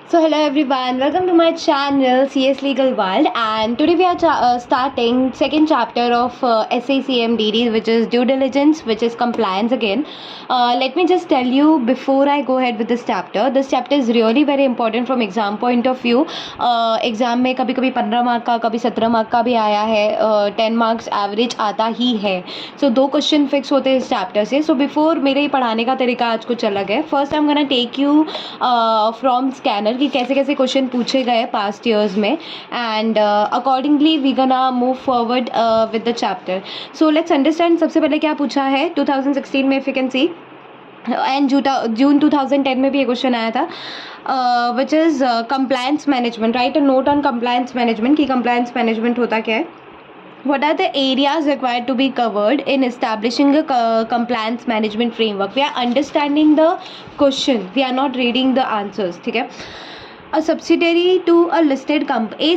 So hello everyone, welcome to my channel CS Legal World, and today we are starting second chapter of SACMDD, which is due diligence, which is compliance again. Let me just tell you before I go ahead with this chapter. This chapter is really very important from exam point of view. Exam में कभी कभी 15 mark का, कभी 17 mark का भी आया है, 10 marks average आता ही है. सो दो क्वेश्चन फिक्स होते हैं इस चैप्टर से. सो बिफोर मेरे ही पढ़ाने का तरीका आज कुछ अलग है. First I am gonna take you from scanner कि कैसे कैसे क्वेश्चन पूछे गए पास्ट ईयर्स में, and accordingly we gonna move forward with the chapter. So let's understand सबसे पहले क्या पूछा है 2016 में, if you can see, and June 2010 में भी ये क्वेश्चन आया था, which is compliance management. Write a note on compliance management कि कंप्लायंस मैनेजमेंट होता क्या है. What are the areas required to be covered in establishing a compliance management framework? We are understanding the question, we are not reading the answers. ठीक है. A subsidiary to a listed company,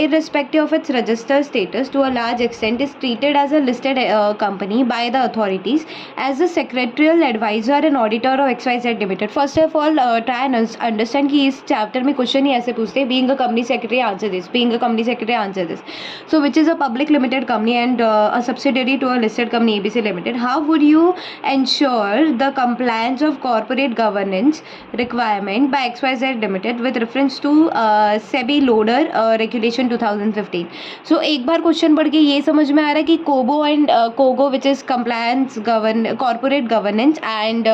irrespective of its registered status, to a large extent is treated as a listed company by the authorities as a secretarial advisor and auditor of XYZ Limited. First of all, try and understand कि इस chapter में question ही ऐसे पूछते हैं, being a company secretary answer this, being a company secretary answer this. So which is a public limited company and a subsidiary to a listed company ABC Limited. How would you ensure the compliance of corporate governance requirement by XYZ Limited with reference to SEBI LODR regulation 2015. सो एक बार question पढ़ के ये समझ में आ रहा है कि कोबो एंड कोगो which is compliance corporate governance and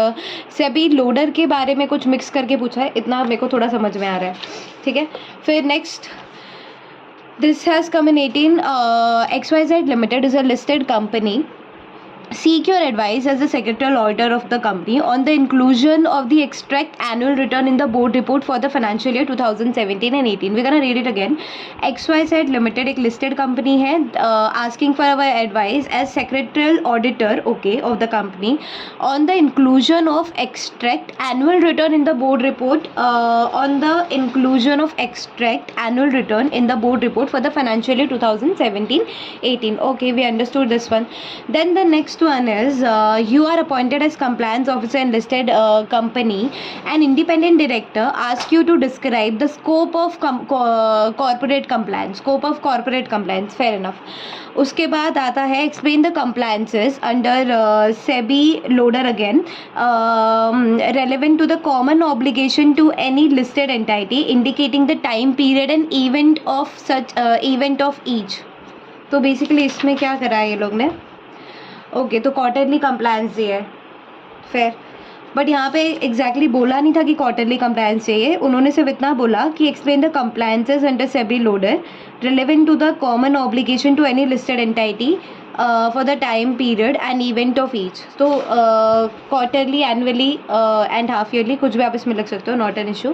SEBI LODR के बारे में कुछ मिक्स करके पूछा है. इतना मेरे को थोड़ा समझ में आ रहा है. ठीक है. फिर next, this has come in 18. XYZ Limited is a listed company. Seek your advice as the secretarial auditor of the company on the inclusion of the extract annual return in the board report for the financial year 2017 and 18. We're gonna read it again. XYZ Limited एक listed company है, asking for our advice as secretarial auditor, okay, of the company on the inclusion of extract annual return in the board report, on the inclusion of extract annual return in the board report for the financial year 2017-18. Okay, we understood this one. Then the next one is you are appointed as compliance officer in listed company. An independent director asks you to describe the scope of corporate compliance. Fair enough. उसके बाद आता है explain the compliances under SEBI loader again, relevant to the common obligation to any listed entity, indicating the time period and event of such event of each. तो basically इसमें क्या करा है ये लोग ने. ओके, तो क्वार्टरली कंप्लायंस दिया है. फेयर. बट यहाँ पे एग्जैक्टली बोला नहीं था कि क्वार्टरली कंप्लायंस चाहिए. उन्होंने सिर्फ इतना बोला कि explain the compliances under SEBI LODR relevant to the common obligation to any listed entity for the time period and event of each. तो quarterly, annually and half yearly कुछ भी आप इसमें लग सकते हो, नॉट एन इशू.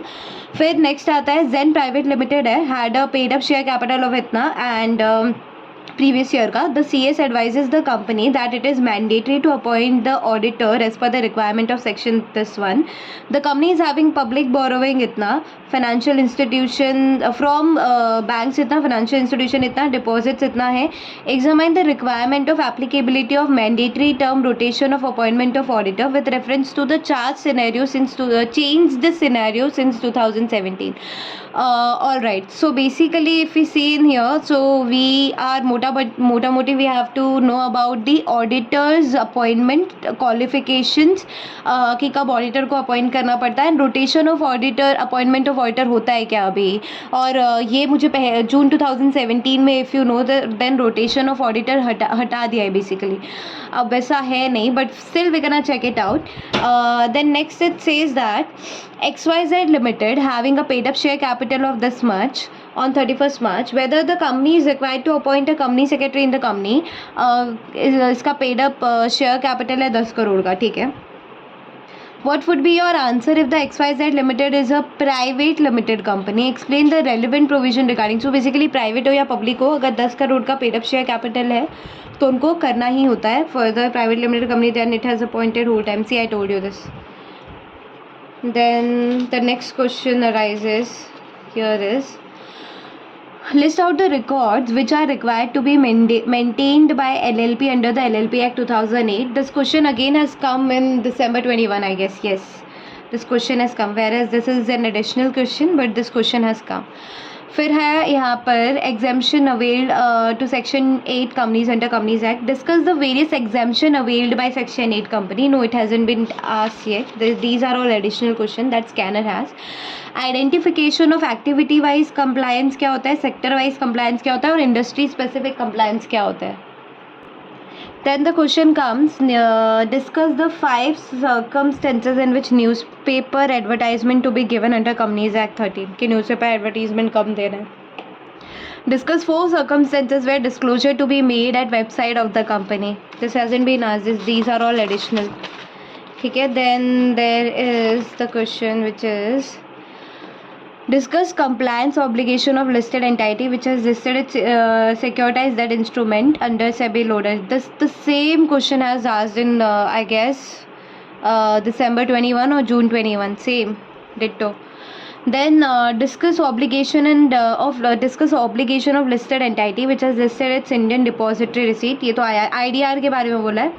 फिर नेक्स्ट आता है जेन प्राइवेट लिमिटेड है, had a paid up share capital of इतना एंड previous year का. The CS advises the company that it is mandatory to appoint the auditor as per the requirement of section this one. The company is having public borrowing इतना, financial institution from banks इतना, financial institution इतना, deposits इतना है. Examine the requirement of applicability of mandatory term rotation of appointment of auditor with reference to the charge scenario since change the scenario since 2017. All right. So basically, if we see in here, so we are mota moti we have to know about the auditor's appointment qualifications, कि कब auditor को appoint करना पड़ता है, and rotation of auditor, appointment of auditor होता है क्या अभी. और ये मुझे जून 2017 में, if you know then rotation of auditor हटा दिया है बेसिकली. अब वैसा है नहीं, but still we can check it out. Then next it says that XYZ Limited having a paid up share capital of this much on 31st March, whether the company is required to appoint a company secretary in the company. इसका paid up share capital है 10 करोड़ का. ठीक है. What would be your answer if the XYZ Limited is a private limited company? Explain the relevant provision regarding. So basically private हो या public हो, अगर 10 करोड़ का पेड अप शेयर कैपिटल है तो उनको करना ही होता है. For the private limited company then it has appointed whole time. See, I told you this. Then the next question arises here is list out the records which are required to be maintained by LLP under the LLP Act 2008. This question again has come in December 21, I guess. Yes, this question has come, where as this is an additional question but this question has come. फिर है यहाँ पर exemption availed to section 8 companies under companies act. Discuss the various exemption availed by section 8 company. No, it hasn't been asked yet. These are all additional question that scanner has. Identification of activity wise compliance क्या होता है, sector wise compliance क्या होता है और industry specific compliance क्या होता है. Then the question comes, discuss the 5 circumstances in which newspaper advertisement to be given under Companies Act 13. कि newspaper advertisement कम देना है. Discuss 4 circumstances where disclosure to be made at website of the company. This hasn't been asked. These are all additional. ठीक है. Then there is the question which is, discuss compliance obligation of listed entity which has listed its securitized that instrument under SEBI loader. The same question has asked in I guess December 21 or June 21. Same, ditto. Then discuss obligation and discuss obligation of listed entity which has listed its Indian depository receipt. ये तो आया, IDR के बारे में बोला है,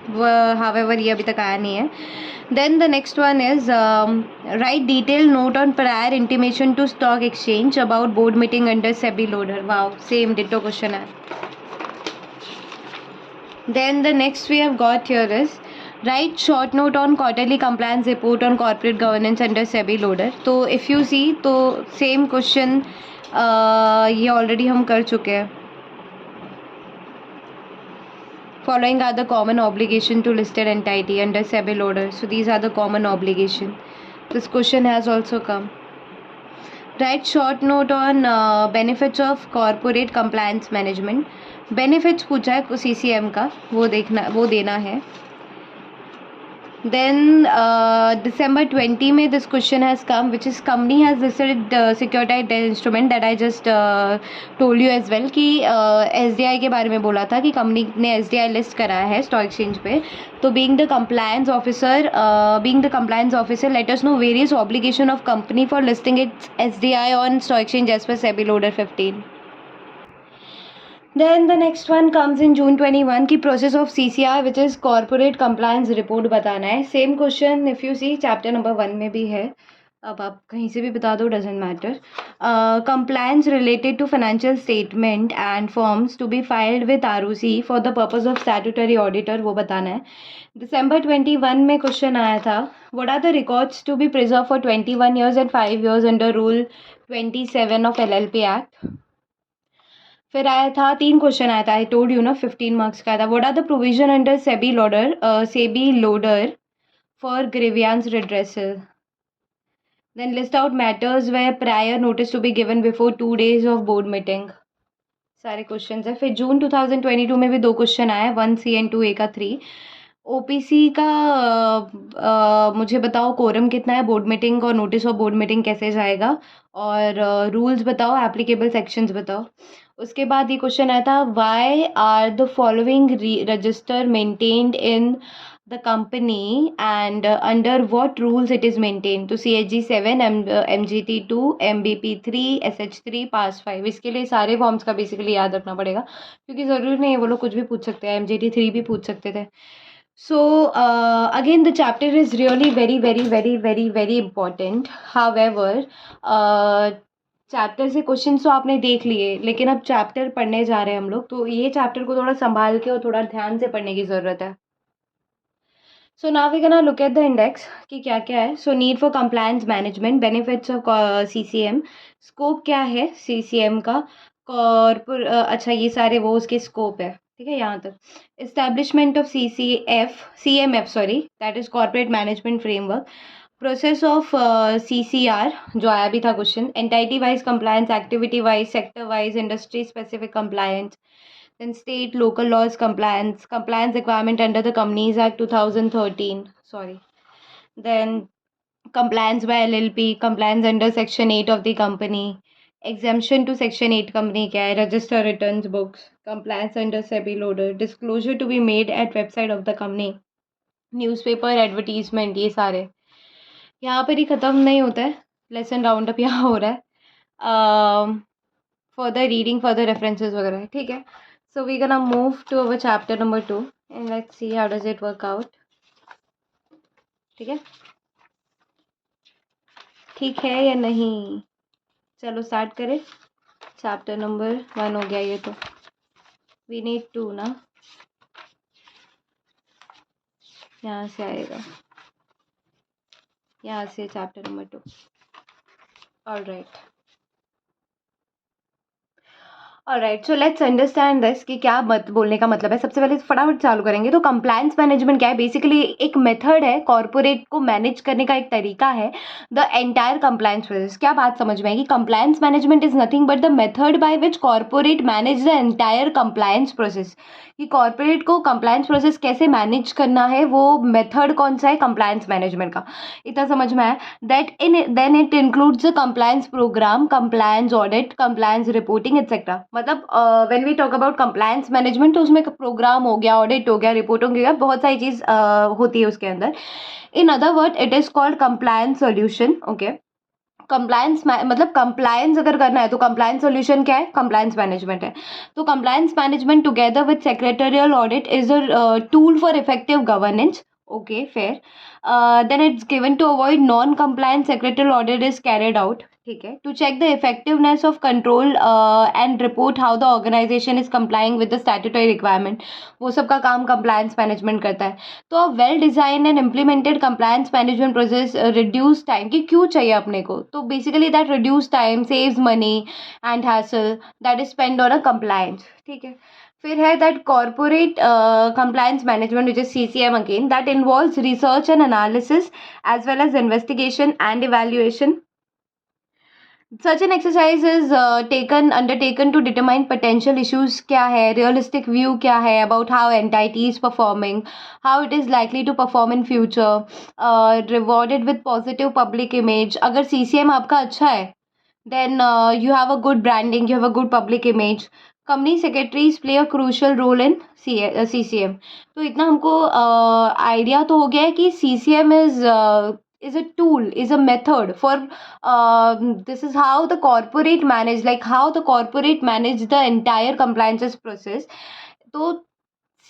however ये अभी तक आया नहीं है. Then the next one is write detailed note on prior intimation to stock exchange about board meeting under SEBI loader. Wow, same ditto question है. Then the next we have got here is write short note on quarterly compliance report on corporate governance under SEBI loader. तो if you see तो same question ये already हम कर चुके हैं. Following are the common obligation to listed entity under SEBI loader. So these are the common obligation. This question has also come. Write short note on benefits of corporate compliance management. Benefits पूछा है CCM का, वो देना है. Then December 20 में this question has come, which is company has listed securitized instrument that I just told you as well कि SDI के बारे में बोला था कि कंपनी ने SDI लिस्ट कराया है स्टॉक एक्सचेंज पे. तो being the compliance officer let us know various obligation of company for listing its SDI on stock exchange as per SEBI loader 15. Then the next one comes in June 21 की process of CCR which is corporate compliance report बताना है. Same question if you see chapter number 1 में भी है. अब आप कहीं से भी बता दो, doesn't matter. Compliance related to financial statement and forms to be filed with ROC for the purpose of statutory auditor वो बताना है. December 21 में question आया था, what are the records to be preserved for 21 years and 5 years under rule 27 of LLP Act. फिर आया था 3 question आया था, आई टोल्ड यू ना 15 मार्क्स का था. What are the provision under SEBI LODR for grievance redressal. Then list out matters where prior notice to be given before 2 days of board meeting. सारे question है. फिर जून 2022 में भी 2 क्वेश्चन आए, 1C and 2A का 3. ओपीसी का मुझे बताओ कोरम कितना है, बोर्ड मीटिंग और नोटिस ऑफ बोर्ड मीटिंग कैसे जाएगा, और रूल्स बताओ, एप्लीकेबल सेक्शंस बताओ. उसके बाद ये क्वेश्चन आया था, why are the following register maintained in the company and under what rules it is maintain. तो CHG 7, MGT 2, MBP 3, SH 3, PAS 5. इसके लिए सारे फॉर्म्स का बेसिकली याद रखना पड़ेगा क्योंकि ज़रूरी नहीं है वो लोग कुछ भी पूछ सकते हैं. MGT 3 भी पूछ सकते थे. So again the chapter is really very important. However chapter से क्वेश्चन तो आपने देख लिए, लेकिन अब चैप्टर पढ़ने जा रहे हैं हम लोग, तो ये चैप्टर को थोड़ा संभाल के और थोड़ा ध्यान से पढ़ने की ज़रूरत है. So now we can look at the index कि क्या क्या है. So need for compliance management, benefits of CCM, scope क्या है CCM का, अच्छा ये सारे वो उसके स्कोप है. ठीक है यहाँ तक. Establishment of CMF sorry, that is corporate management framework. Process of CCR जो आया भी था question. Entity wise compliance, activity wise, sector wise, industry specific compliance. Then state local laws compliance requirement under the Companies Act 2013. Sorry. Then compliance by LLP, compliance under Section 8 of the company. Exemption to Section 8 company क्या है, register returns books, compliance under SEBI loader, disclosure to be made at website of the company, newspaper advertisement, ये सारे यहाँ पर ही ख़त्म नहीं होता है. लेसन राउंड अप यहाँ हो रहा है. फर्दर रीडिंग, फर्दर रेफरेंसेस वगैरह. ठीक है. So we're gonna move to our chapter number 2 and let's see how does it work out. ठीक है. ठीक है या नहीं? चलो स्टार्ट करें। चैप्टर नंबर 1 हो गया ये तो। वी नीड 2 ना, यहाँ से आएगा, यहाँ से chapter number 2। Alright, alright, so let's understand this कि क्या मत बोलने का मतलब है। सबसे पहले फटाफट चालू करेंगे। तो कंप्लायंस मैनेजमेंट क्या है? बेसिकली एक मेथड है, कॉर्पोरेट को मैनेज करने का एक तरीका है। द एंटायर कंप्लायंस प्रोसेस, क्या बात समझ में आएगी? Compliance management is nothing but the method by which corporate manage the entire compliance process. कि कॉर्पोरेट को कंप्लायंस प्रोसेस कैसे मैनेज करना है, वो मेथड कौन सा है कंप्लायंस मैनेजमेंट का, इतना समझ में आया। That in then it includes the compliance program, compliance audit, compliance reporting etcetera. मतलब when we talk about compliance management तो उसमें प्रोग्राम हो गया, ऑडिट हो गया, रिपोर्टिंग हो गया, बहुत सारी चीज़ होती है उसके अंदर। In other word it is called compliance solution. Okay, compliance मतलब कंप्लायंस अगर करना है तो कंप्लायंस सॉल्यूशन क्या है? कंप्लायंस मैनेजमेंट है। तो compliance management together with secretarial audit is a tool for effective governance. Okay, fair. Then it's given to avoid non compliance secretarial audit is carried out. ठीक है, to check the effectiveness of control and report how the organization is complying with the statutory requirement, वो सब का काम compliance management करता है। तो a well design and implemented compliance management process reduce time, कि क्यों चाहिए अपने को? तो basically that reduce time, saves money and hassle that is spend on a compliance. ठीक है, फिर है that corporate compliance management which is CCM again, that involves research and analysis as well as investigation and evaluation. Such an exercise is undertaken to determine potential issues क्या है, realistic view क्या है about how entity is performing, how it is likely to perform in future, rewarded with positive public image. अगर CCM आपका अच्छा है then you have a good branding, you have a good public image. Company secretaries play a crucial role in CCM. तो इतना हमको idea तो हो गया है कि CCM is a tool, is a method for this is how the corporate manage, like how the corporate manage the entire compliances process. तो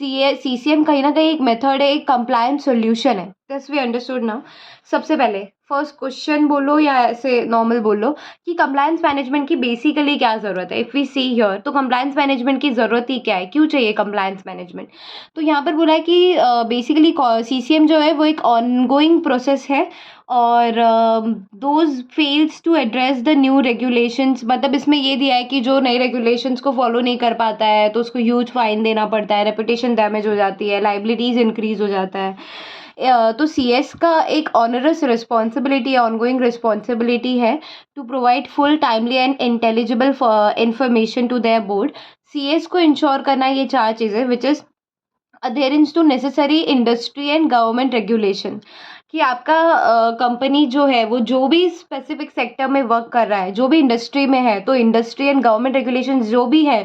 CCM कहीं ना कहीं एक मेथड है, एक कंप्लायंस सॉल्यूशन है। This we understood now. सबसे पहले फर्स्ट क्वेश्चन बोलो या ऐसे नॉर्मल बोलो कि कंप्लायंस मैनेजमेंट की बेसिकली क्या ज़रूरत है। इफ़ वी सी हियर तो कंप्लायंस मैनेजमेंट की ज़रूरत ही क्या है, क्यों चाहिए कंप्लायंस मैनेजमेंट? तो यहाँ पर बोला है कि बेसिकली CCM जो है वो एक ऑनगोइंग प्रोसेस है और those fails to address the new regulations, मतलब इसमें ये दिया है कि जो नए रेगुलेशंस को फॉलो नहीं कर पाता है तो उसको ह्यूज फाइन देना पड़ता है, रेपुटेशन डैमेज हो जाती है, लाइबिलिटीज़ इंक्रीज हो जाता है। तो CS का एक ऑनरस रिस्पॉन्सिबिलिटी, ऑनगोइंग रिस्पॉन्सिबिलिटी है to provide full, timely and intelligible information to their board. CS को इंश्योर करना है ये चार चीज़ें, which is adherence to necessary industry and government regulation, कि आपका कंपनी जो है वो जो भी स्पेसिफिक सेक्टर में वर्क कर रहा है, जो भी इंडस्ट्री में है, तो इंडस्ट्री एंड गवर्नमेंट रेगुलेशन जो भी है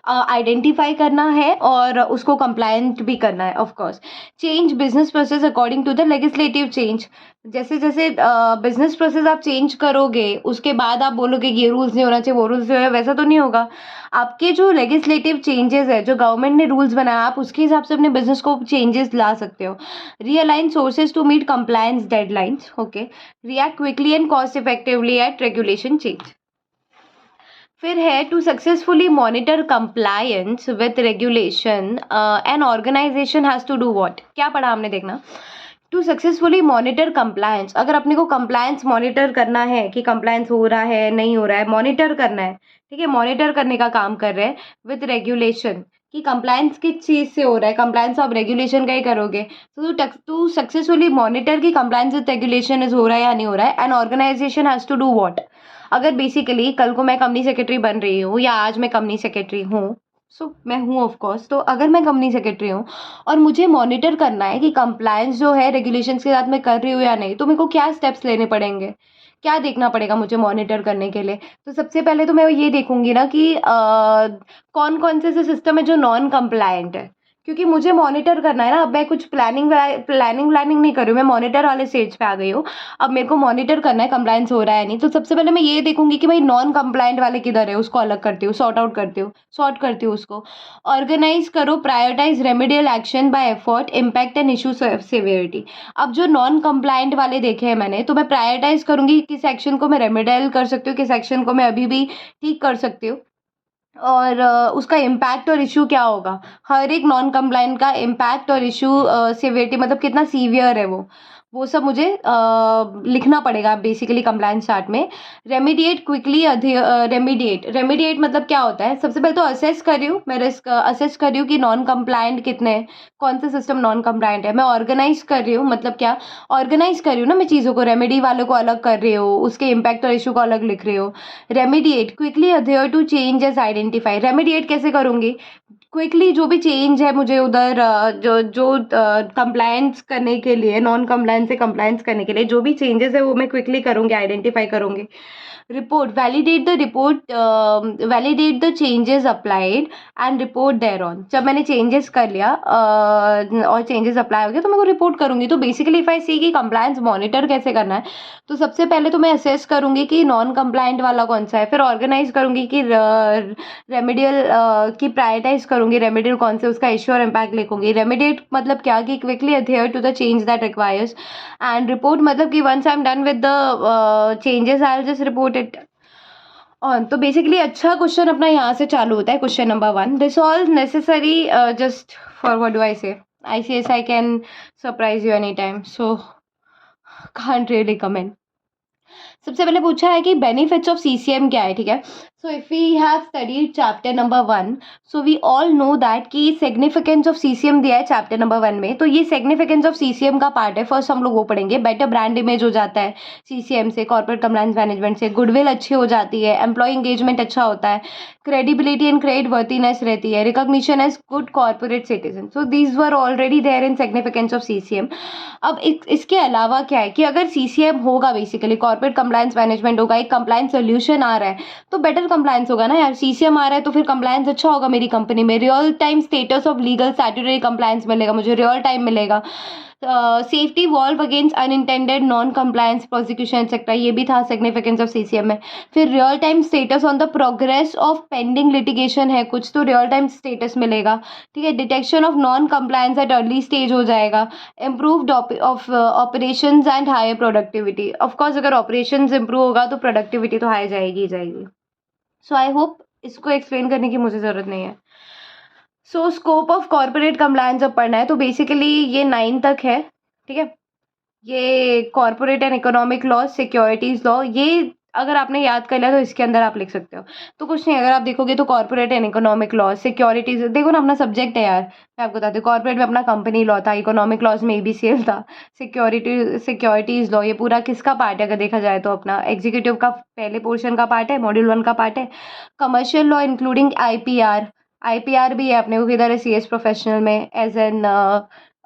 आइडेंटिफाई करना है और उसको कंप्लायंट भी करना है। Of course change business process according to the legislative change, जैसे जैसे बिजनेस प्रोसेस आप चेंज करोगे उसके बाद आप बोलोगे कि ये रूल्स नहीं होना चाहिए, वो रूल्स जो है, वैसा तो नहीं होगा। आपके जो लेजिस्लेटिव चेंजेस है, जो गवर्नमेंट ने रूल्स बनाया, आप उसके हिसाब से अपने बिजनेस को चेंजेस ला सकते हो। realign sources to meet compliance deadlines. Okay, react quickly and cost effectively at regulation change. फिर है to successfully monitor compliance with regulation an organization has to do what. क्या पढ़ा हमने, देखना। टू सक्सेसफुली मॉनिटर कंप्लायंस, अगर अपने को compliance monitor करना है कि कंप्लायंस हो रहा है नहीं हो रहा है, मॉनिटर करना है। ठीक है, मॉनिटर करने का काम कर रहे हैं विथ रेगुलेशन, कि कंप्लायंस किस चीज़ से हो रहा है, कंप्लायंस आप रेगुलेशन का ही करोगे। तो टू सक्सेसफुली मॉनिटर कि कंप्लायंस विथ रेगुलेशन इज हो रहा है या नहीं हो रहा है, and organisation has to do what. अगर बेसिकली कल को मैं कंपनी सेक्रेटरी बन रही हूँ या आज मैं कंपनी सेक्रेटरी हूँ, मैं हूँ ऑफ कोर्स, तो अगर मैं कंपनी सेक्रेटरी हूँ और मुझे मॉनिटर करना है कि कंप्लायंस जो है रेगुलेशंस के साथ मैं कर रही हूँ या नहीं, तो मेरे को क्या स्टेप्स लेने पड़ेंगे, क्या देखना पड़ेगा मुझे मॉनिटर करने के लिए? तो सबसे पहले तो मैं ये देखूंगी ना कि कौन कौन से सिस्टम है जो नॉन कंप्लायंट है, क्योंकि मुझे मॉनिटर करना है ना। अब मैं कुछ प्लानिंग नहीं कर रही हूँ, मैं मॉनिटर वाले स्टेज पे आ गई हूँ। अब मेरे को मॉनिटर करना है कंप्लायंस हो रहा है नहीं, तो सबसे पहले मैं ये देखूंगी कि भाई नॉन कंप्लायंट वाले किधर है, उसको अलग करती हूँ, सॉर्ट करती हूँ उसको। ऑर्गेनाइज करो, prioritise remedial action by effort, impact and issue severity. अब जो नॉन कंप्लायंट वाले देखे हैं मैंने, तो मैं प्रायोरिटाइज करूंगी किस एक्शन को मैं रेमेडियल कर सकती हूँ, किस एक्शन को मैं अभी भी ठीक कर सकती हूँ, और उसका इम्पैक्ट और इशू क्या होगा। हर एक नॉन कंप्लायंट का इम्पैक्ट और इशू सिवियरिटी, मतलब कितना सीवियर है वो सब मुझे लिखना पड़ेगा बेसिकली कंप्लायंस चार्ट में। रेमीडिएट क्विकली, रेमीडिएट मतलब क्या होता है, सबसे पहले तो असेस कर रही हूँ मैं, रिस्क असेस कर रही हूँ कि नॉन कंप्लायंट कितने हैं, कौन से सिस्टम नॉन कंप्लायंट है। मैं ऑर्गेनाइज कर रही हूँ, मतलब क्या, ऑर्गेनाइज कर रही हूँ ना मैं चीज़ों को, रेमेडी वालों को अलग कर रही हूँ, उसके इम्पैक्ट और इशू को अलग लिख रही हूँ। Remediate quickly adhere to changes identify, remediate कैसे करूँगी, क्विकली जो भी चेंज है मुझे उधर जो जो कंप्लायंस करने के लिए, नॉन कंप्लायंस से कंप्लायंस करने के लिए जो भी चेंजेस है वो मैं क्विकली करूँगी, आइडेंटिफाई करूँगी। Report, validate the changes applied and report thereon. जब मैंने चेंजेस कर लिया और चेंजेस अप्लाई हो गया तो मैं वो रिपोर्ट करूँगी। तो बेसिकली इफ आई सी कि कंप्लायंस मॉनिटर कैसे करना है, तो सबसे पहले तो मैं असेस करूँगी कि नॉन कंप्लायंट वाला कौन सा है, फिर ऑर्गेनाइज करूँगी कि रेमेडियल की प्रायोरिटाइज करूँगी, रेमेडियल कौन से, उसका इश्यू और इम्पैक्ट लिखूंगी। रेमेडिएट मतलब क्या, कि quickly adhere to the change that requires, and report मतलब कि once I am done with the changes I will just report it on. तो बेसिकली अच्छा क्वेश्चन अपना यहाँ से चालू होता है, question number 1, resolve necessary just for what do I say, ICSI can surprise you any time, so can't really comment. सबसे पहले पूछा है कि बेनिफिट्स ऑफ CCM क्या है, ठीक है। So if we have studied chapter number 1, so we all know that कि सिग्निफिकेंस ऑफ CCM दिया है चैप्टर नंबर 1 में। तो ये सिग्निफिकेंस ऑफ CCM का पार्ट है, फर्स्ट हम लोग वो पढ़ेंगे। बेटर ब्रांड इमेज हो जाता है CCM से, कॉर्पोरेट कंप्लायंस मैनेजमेंट से, गुडविल अच्छी हो जाती है, एम्प्लॉय इंगेजमेंट अच्छा होता है, क्रेडिबिलिटी एंड क्रेडिट वर्थिनेस रहती है, recognition as good corporate citizen. So these were already there in significance of CCM। अब इसके अलावा क्या है कि अगर CCM होगा, बेसिकली कॉर्पोरेट कंप्लायंस मैनेजमेंट होगा, एक कंप्लायंस सोल्यूशन आ रहा है, तो बेटर कंप्लायंस होगा ना यार। CCM आ रहा है तो फिर कंप्लायंस अच्छा होगा मेरी कंपनी में, real time status of legal statutory compliance मिलेगा मुझे, रियल टाइम मिलेगा। Safety valve against unintended non compliance prosecution etcetera, ये भी था सिग्निफिकेंस ऑफ CCM में। फिर real time status on the progress of pending litigation है कुछ, तो रियल टाइम स्टेटस मिलेगा, ठीक है। Detection of non compliance at early stage हो जाएगा, improved of operations and higher productivity. Of course अगर ऑपरेशंस इम्प्रूव होगा तो प्रोडक्टिविटी तो हाई जाएगी। सो आई होप इसको एक्सप्लेन करने की मुझे ज़रूरत नहीं है। सो स्कोप ऑफ कॉर्पोरेट कंप्लायंस जब पढ़ना है तो बेसिकली ये 9 तक है, ठीक है। ये corporate and economic law, securities law, ये अगर आपने याद कर लिया तो इसके अंदर आप लिख सकते हो। तो कुछ नहीं, अगर आप देखोगे तो corporate and economic law, securities, देखो ना अपना सब्जेक्ट है यार, मैं आपको बताती हूँ। कॉर्पोरेट में अपना कंपनी लॉ था, इकोनॉमिक लॉज में ABCL था, सिक्योरिटीज लॉ ये पूरा किसका पार्ट है अगर देखा जाए तो अपना एग्जीक्यूटिव का पहले पोर्शन का पार्ट है, मॉड्यूल 1 का पार्ट है। कमर्शियल लॉ इंक्लूडिंग IPR भी है अपने को, किधर है CS प्रोफेशनल में एज एन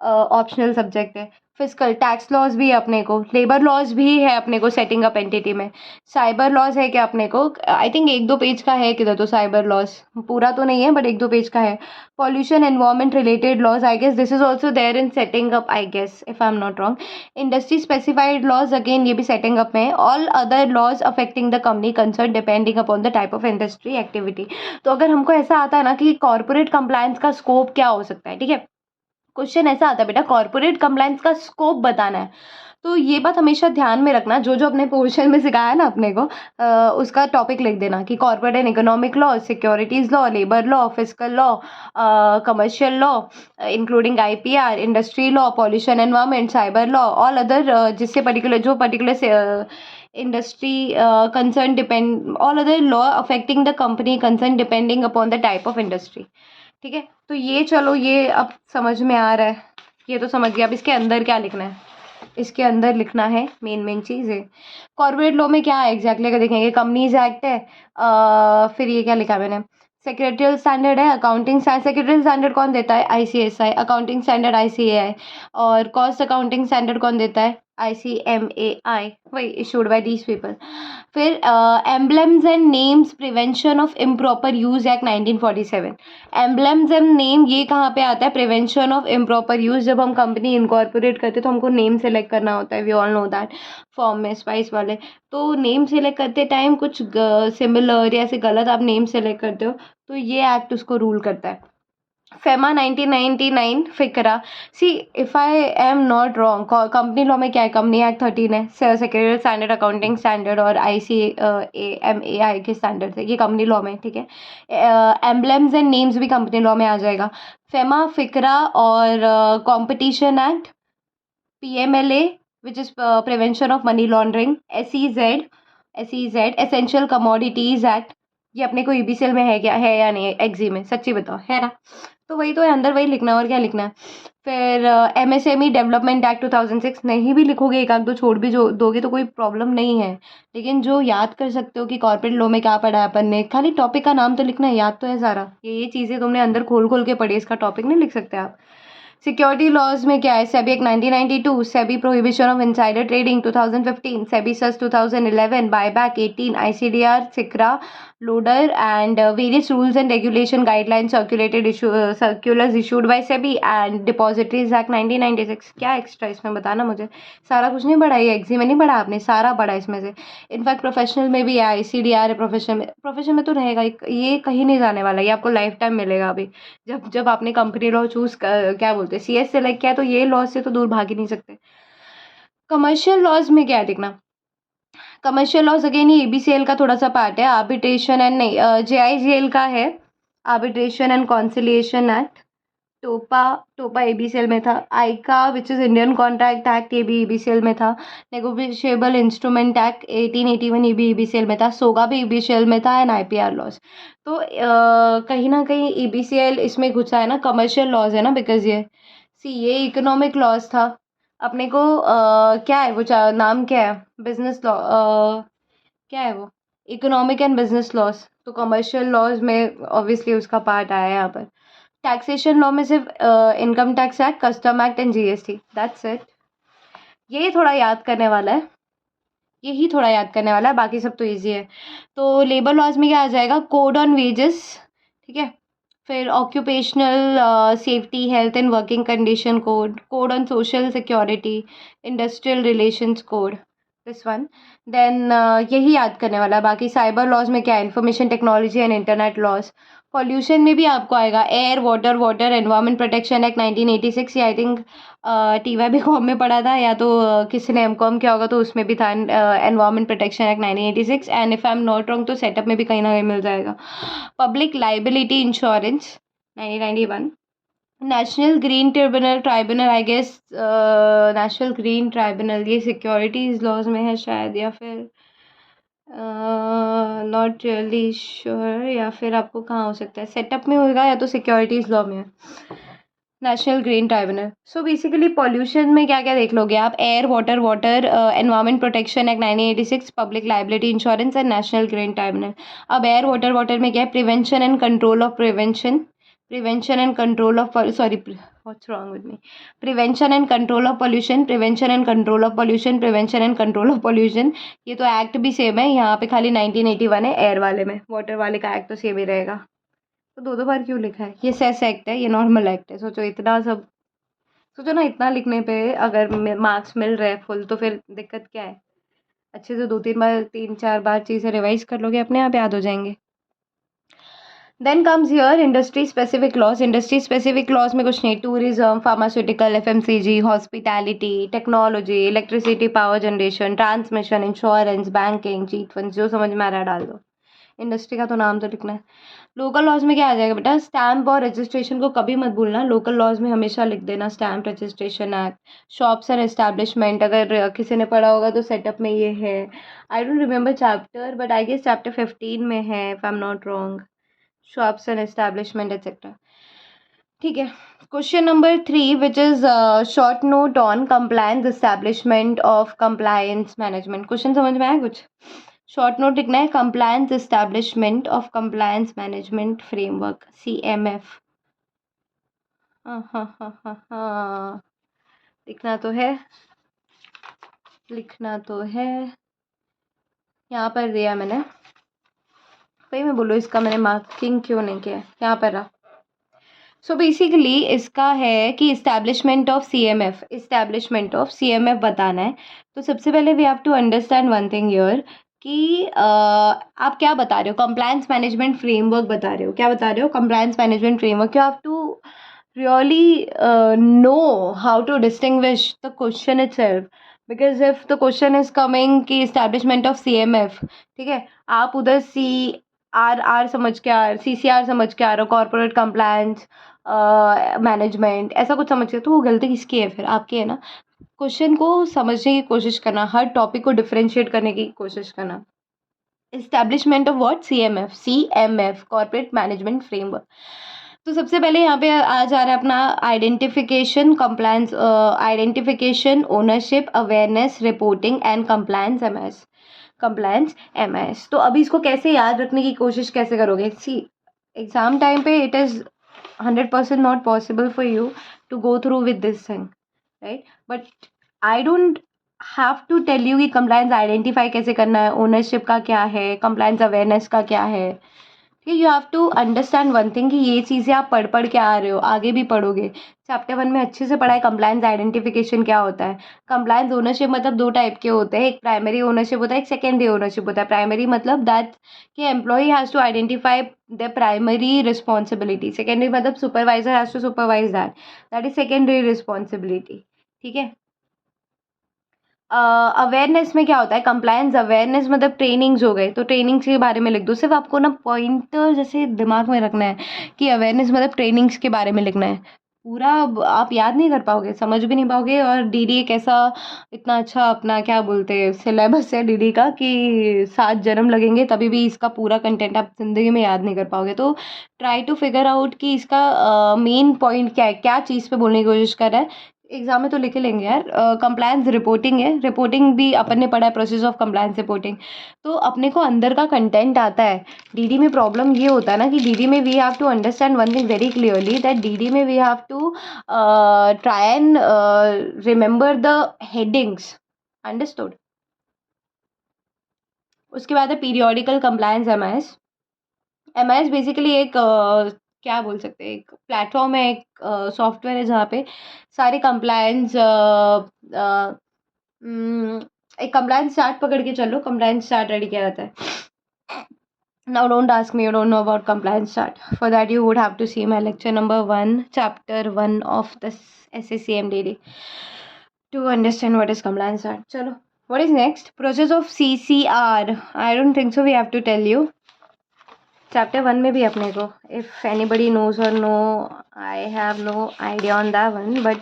ऑप्शनल सब्जेक्ट है। फिजिकल टैक्स लॉज भी है अपने को, लेबर लॉज भी है अपने को सेटिंग अप एंटिटी में, साइबर लॉज है क्या अपने को, आई थिंक 1-2 पेज का है किधर तो साइबर लॉज, पूरा तो नहीं है बट 1-2 पेज का है। Pollution environment related laws, I guess this is also there in setting up, I guess if I am not wrong. Industry specified laws, again ये भी सेटिंग अप में है। All other laws affecting the company concern depending upon the type of industry activity. तो अगर हमको ऐसा आता है ना कि कॉर्पोरेट कंप्लायंस का स्कोप क्या हो सकता है, ठीक है, क्वेश्चन ऐसा आता है बेटा कॉर्पोरेट कंप्लायंस का स्कोप बताना है, तो ये बात हमेशा ध्यान में रखना, जो जो अपने पोर्शन में सिखाया ना अपने को उसका टॉपिक लिख देना कि corporate and economic law, securities law, labour law, physical law, commercial law including IPR, industry law, pollution environment, cyber law, all other जिससे particular industry concern depend, all other law affecting the company concern depending upon the type of industry, ठीक है। तो ये चलो ये अब समझ में आ रहा है, ये तो समझ गया। अब इसके अंदर क्या लिखना है, इसके अंदर लिखना है मेन चीज़ है कॉर्पोरेट लॉ में क्या है एग्जैक्टली, अगर देखेंगे कंपनीज एक्ट है, फिर ये क्या लिखा मैंने, सेक्रेटरियल स्टैंडर्ड है, अकाउंटिंग सेक्रेटरियल स्टैंडर्ड कौन देता है, ICSI, अकाउंटिंग स्टैंडर्ड ICAI, और कॉस्ट अकाउंटिंग स्टैंडर्ड कौन देता है, ICMAI, वही issued by these people. फिर emblems and names prevention of improper use act 1947. Emblems and name ये कहाँ पे आता है? Prevention of improper use. जब हम कंपनी इनकॉर्पोरेट करते हैं तो हमको नेम सेलेक्ट करना होता है. We all know that. Form में स्पाइस वाले तो नेम सेलेक्ट करते टाइम कुछ सिमिलर या ऐसे गलत आप नेम सेलेक्ट करते हो तो ये एक्ट उसको रूल करता है. FEMA 1999. FCRA. See if I am not wrong, company law में क्या है? कंपनी एक्ट 13 है. सेक्रेटरी स्टैंडर्ड, अकाउंटिंग स्टैंडर्ड और ICAMAI के स्टैंडर्ड है ये कंपनी लॉ में. ठीक है. एम्बलम्स एंड नेम्स भी कंपनी लॉ में आ जाएगा. फेमा, फिक्रा और competition act, PMLA which is prevention of money laundering, SEZ essential commodities act. ये अपने को EBCL में है क्या? है या नहीं? एग्जी में सच्ची बताओ, है ना? तो वही तो है, अंदर वही लिखना है और क्या लिखना है. फिर MSME डेवलपमेंट एक्ट 2006. नहीं भी लिखोगे एक आध दो छोड़ भी जो दोगे तो कोई प्रॉब्लम नहीं है, लेकिन जो याद कर सकते हो कि कॉर्पोरेट लॉ में क्या पढ़ा है अपन ने, खाली टॉपिक का नाम तो लिखना है, याद तो है सारा. ये चीज़ें तुमने अंदर खोल खोल के पढ़ी, इसका टॉपिक नहीं लिख सकते आप. सिक्योरिटी लॉज में क्या है? SEBI act 1992, SEBI prohibition of insider trading 2015, SEBI सस 2011, बायबैक 18, ICDR, सिक्रा, लोडर and various rules and regulation guideline circulated circulars issued by SEBI and depositories act 1996. क्या एक्स्ट्रा इसमें बताना मुझे? सारा कुछ नहीं पढ़ा, ये एग्जी में नहीं पढ़ा आपने, सारा पढ़ा इसमें से. इनफैक्ट प्रोफेशनल में भी है, ICDR है. प्रोफेशनल में तो रहेगा ये कहीं नहीं जाने वाला, ये आपको लाइफ टाइम मिलेगा. अभी जब जब आपने कंपनी लॉ चूज क्या बोलते हैं CS सेलेक्ट किया तो ये लॉ से तो दूर भाग ही नहीं सकते. कमर्शियल लॉज में क्या है देखना. कमर्शियल लॉज अगेन ये EBCL का थोड़ा सा पार्ट है. आर्बिट्रेशन एंड नहीं, JIGL का है. Arbitration and conciliation act. टोपा टोपा EBCL में था. आइका which is Indian contract act, ये भी EBCL में था. नेगोशिएबल इंस्ट्रूमेंट एक्ट 1881, ये भी EBCL में था. सोगा भी EBCL में था. And IPR laws. तो कहीं ना कहीं EBCL इसमें घुसा है ना, कमर्शियल लॉज है ना, बिकॉज ये इकोनॉमिक लॉज था. अपने को क्या है वो नाम क्या है? Business law. क्या है वो? Economic and business laws. तो कमर्शियल लॉज में ऑब्वियसली उसका पार्ट आया है यहाँ पर. टैक्सेशन लॉ में सिर्फ income tax act, custom act and GST. That's it. ये थोड़ा याद करने वाला है, यही थोड़ा याद करने वाला है, बाकी सब तो इजी है. तो लेबर लॉज में क्या आ जाएगा? Code on wages. ठीक है. फिर occupational safety, health and working condition code, code on social security, industrial relations code, this one. Then यही याद करने वाला है. बाकी साइबर लॉज में क्या है? Information technology and internet laws. Pollution में भी आपको आएगा air water environment protection act 1986. ये आई थिंक TY में पढ़ा था, या तो किसी ने MCOM किया होगा तो उसमें भी था. Environment protection act 1986. And if I am not wrong तो सेटअप में भी कहीं ना कहीं मिल जाएगा. Public liability insurance 1991. National green tribunal I guess. National green tribunal ये सिक्योरिटीज लॉज में है शायद, या फिर नॉट रियली श्योर. या फिर आपको कहाँ हो सकता है? सेटअप में होगा या तो सिक्योरिटीज लॉ में है. National green tribunal. So basically pollution में क्या क्या देख लोगे आप? Air water environment protection act 1986, public liability insurance and national green tribunal. अब एयर वाटर में क्या है? Prevention and control of prevention and control of sorry, what's wrong with me? Prevention and control of pollution, prevention and control of pollution, prevention and control of pollution. ये तो act भी same है, यहाँ पे खाली 1981 है एयर वाले में. वाटर वाले का एक्ट तो सेम ही रहेगा. तो दो बार क्यों लिखा है? ये सेस एक्ट है, ये नॉर्मल एक्ट है. सोचो इतना सब, सोचो ना, इतना लिखने पे अगर मार्क्स मिल रहे हैं फुल तो फिर दिक्कत क्या है? अच्छे से 3-4 बार चीज़ें रिवाइज कर लोगे, अपने आप याद हो जाएंगे. Then comes here industry specific laws. Industry specific laws में कुछ नहीं. Tourism, pharmaceutical, FMCG, hospitality, technology, electricity, power generation, transmission, insurance, banking, chit funds, जो समझ में आ रहा है डाल दो. इंडस्ट्री का तो नाम तो लिखना है. लोकल लॉज में क्या आ जाएगा बेटा? स्टैम्प और रजिस्ट्रेशन को कभी मत भूलना. लोकल लॉज में हमेशा लिख देना stamp registration act. Shops and establishment, अगर किसी ने पढ़ा होगा तो सेटअप में ये है. I don't remember chapter, but I guess chapter 15 में है if I am not wrong. Shops and establishment etcetera. ठीक है. Question number 3 which is short note on compliance establishment of compliance management. Question समझ में आया कुछ? शॉर्ट नोट लिखना है. Compliance establishment of compliance management framework, CMF. हाँ हाँ हाँ हाँ हाँ, लिखना तो है. लिखना तो है, यहाँ पर दिया मैंने। भाई मैं बोलूँ इसका मैंने मार्किंग क्यों नहीं किया, यहाँ पर रहा। सो बेसिकली इसका है कि इस्टेब्लिशमेंट ऑफ सीएमएफ बताना है। तो सबसे पहले we have to understand one thing here कि आप क्या बता रहे हो, कंप्लायंस मैनेजमेंट फ्रेमवर्क बता रहे हो। क्या बता रहे हो? Compliance management framework. You have to really know how to distinguish the question itself, because if the question is coming कि establishment of CMF, ठीक है, आप उधर CRR समझ के आ रहे, CCR समझ के आ रहे हो, कॉर्पोरेट कंप्लायंस मैनेजमेंट, ऐसा कुछ समझ के, तो वो गलती किसकी है? फिर आपकी है ना। क्वेश्चन को समझने की कोशिश करना, हर टॉपिक को डिफरेंशिएट करने की कोशिश करना। Establishment of what? CMF corporate management framework. तो सबसे पहले यहाँ पे आ जा रहा है अपना identification, compliance, identification, ownership, awareness, reporting and compliance MIS। तो अभी इसको कैसे याद रखने की कोशिश कैसे करोगे? सी, एग्जाम टाइम पे it is 100% not possible for you to go through with this thing, right? But I don't have to tell you कि कंप्लायंस आइडेंटिफाई कैसे करना है, ओनरशिप का क्या है, कंप्लायंस अवेयरनेस का क्या है। ठीक है, you have to understand one thing कि ये चीज़ें आप पढ़ के आ रहे हो, आगे भी पढ़ोगे। चैप्टर 1 में अच्छे से पढ़ा है कंप्लायंस आइडेंटिफिकेशन क्या होता है। कंप्लायंस ओनरशिप मतलब दो टाइप के होते हैं, एक प्राइमरी ओनरशिप होता है, एक सेकेंडरी ओनरशिप होता है। प्राइमरी मतलब दैट कि employee has to identify the primary responsibility. Secondary मतलब supervisor has to supervise that is secondary responsibility. ठीक है। अवेयरनेस में क्या होता है? कंप्लायंस अवेयरनेस मतलब ट्रेनिंग्स हो गए, तो ट्रेनिंग्स के बारे में लिख दो। सिर्फ आपको ना पॉइंटर जैसे दिमाग में रखना है कि अवेयरनेस मतलब ट्रेनिंग्स के बारे में लिखना है। पूरा आप याद नहीं कर पाओगे, समझ भी नहीं पाओगे। और डीडी एक ऐसा इतना अच्छा अपना क्या बोलते हैं सिलेबस है डीडी का कि 7 जन्म लगेंगे तभी भी इसका पूरा कंटेंट आप ज़िंदगी में याद नहीं कर पाओगे। तो ट्राई टू फिगर आउट कि इसका मेन पॉइंट क्या है, क्या चीज़ पे बोलने की कोशिश कर रहा है। एग्जाम में तो लिख ही लेंगे यार। कंप्लायंस रिपोर्टिंग है, रिपोर्टिंग भी अपन ने पढ़ा है, प्रोसेस ऑफ कंप्लायंस रिपोर्टिंग। तो अपने को अंदर का कंटेंट आता है। डीडी में प्रॉब्लम ये होता है ना कि डीडी में we have to understand one thing very clearly, that DD में we have to try and remember the headings. Understood? उसके बाद है पीरियोडिकल कंप्लायंस MIS बेसिकली एक क्या बोल सकते हैं, एक प्लेटफॉर्म है, एक सॉफ्टवेयर है जहाँ पे सारे कंप्लायंस एक कंप्लायंस चार्ट पकड़ के चलो, कंप्लायंस चार्ट रेडी किया जाता है। Now don't ask me, you don't know about compliance chart. For that you would have to see my lecture number 1, chapter 1 of the SSCMDD to understand what is compliance chart. Chalo, what is next? Process of CCR. I don't think so we have to tell you. Chapter 1 में भी अपने को, if anybody knows और no, I have no idea on that one, but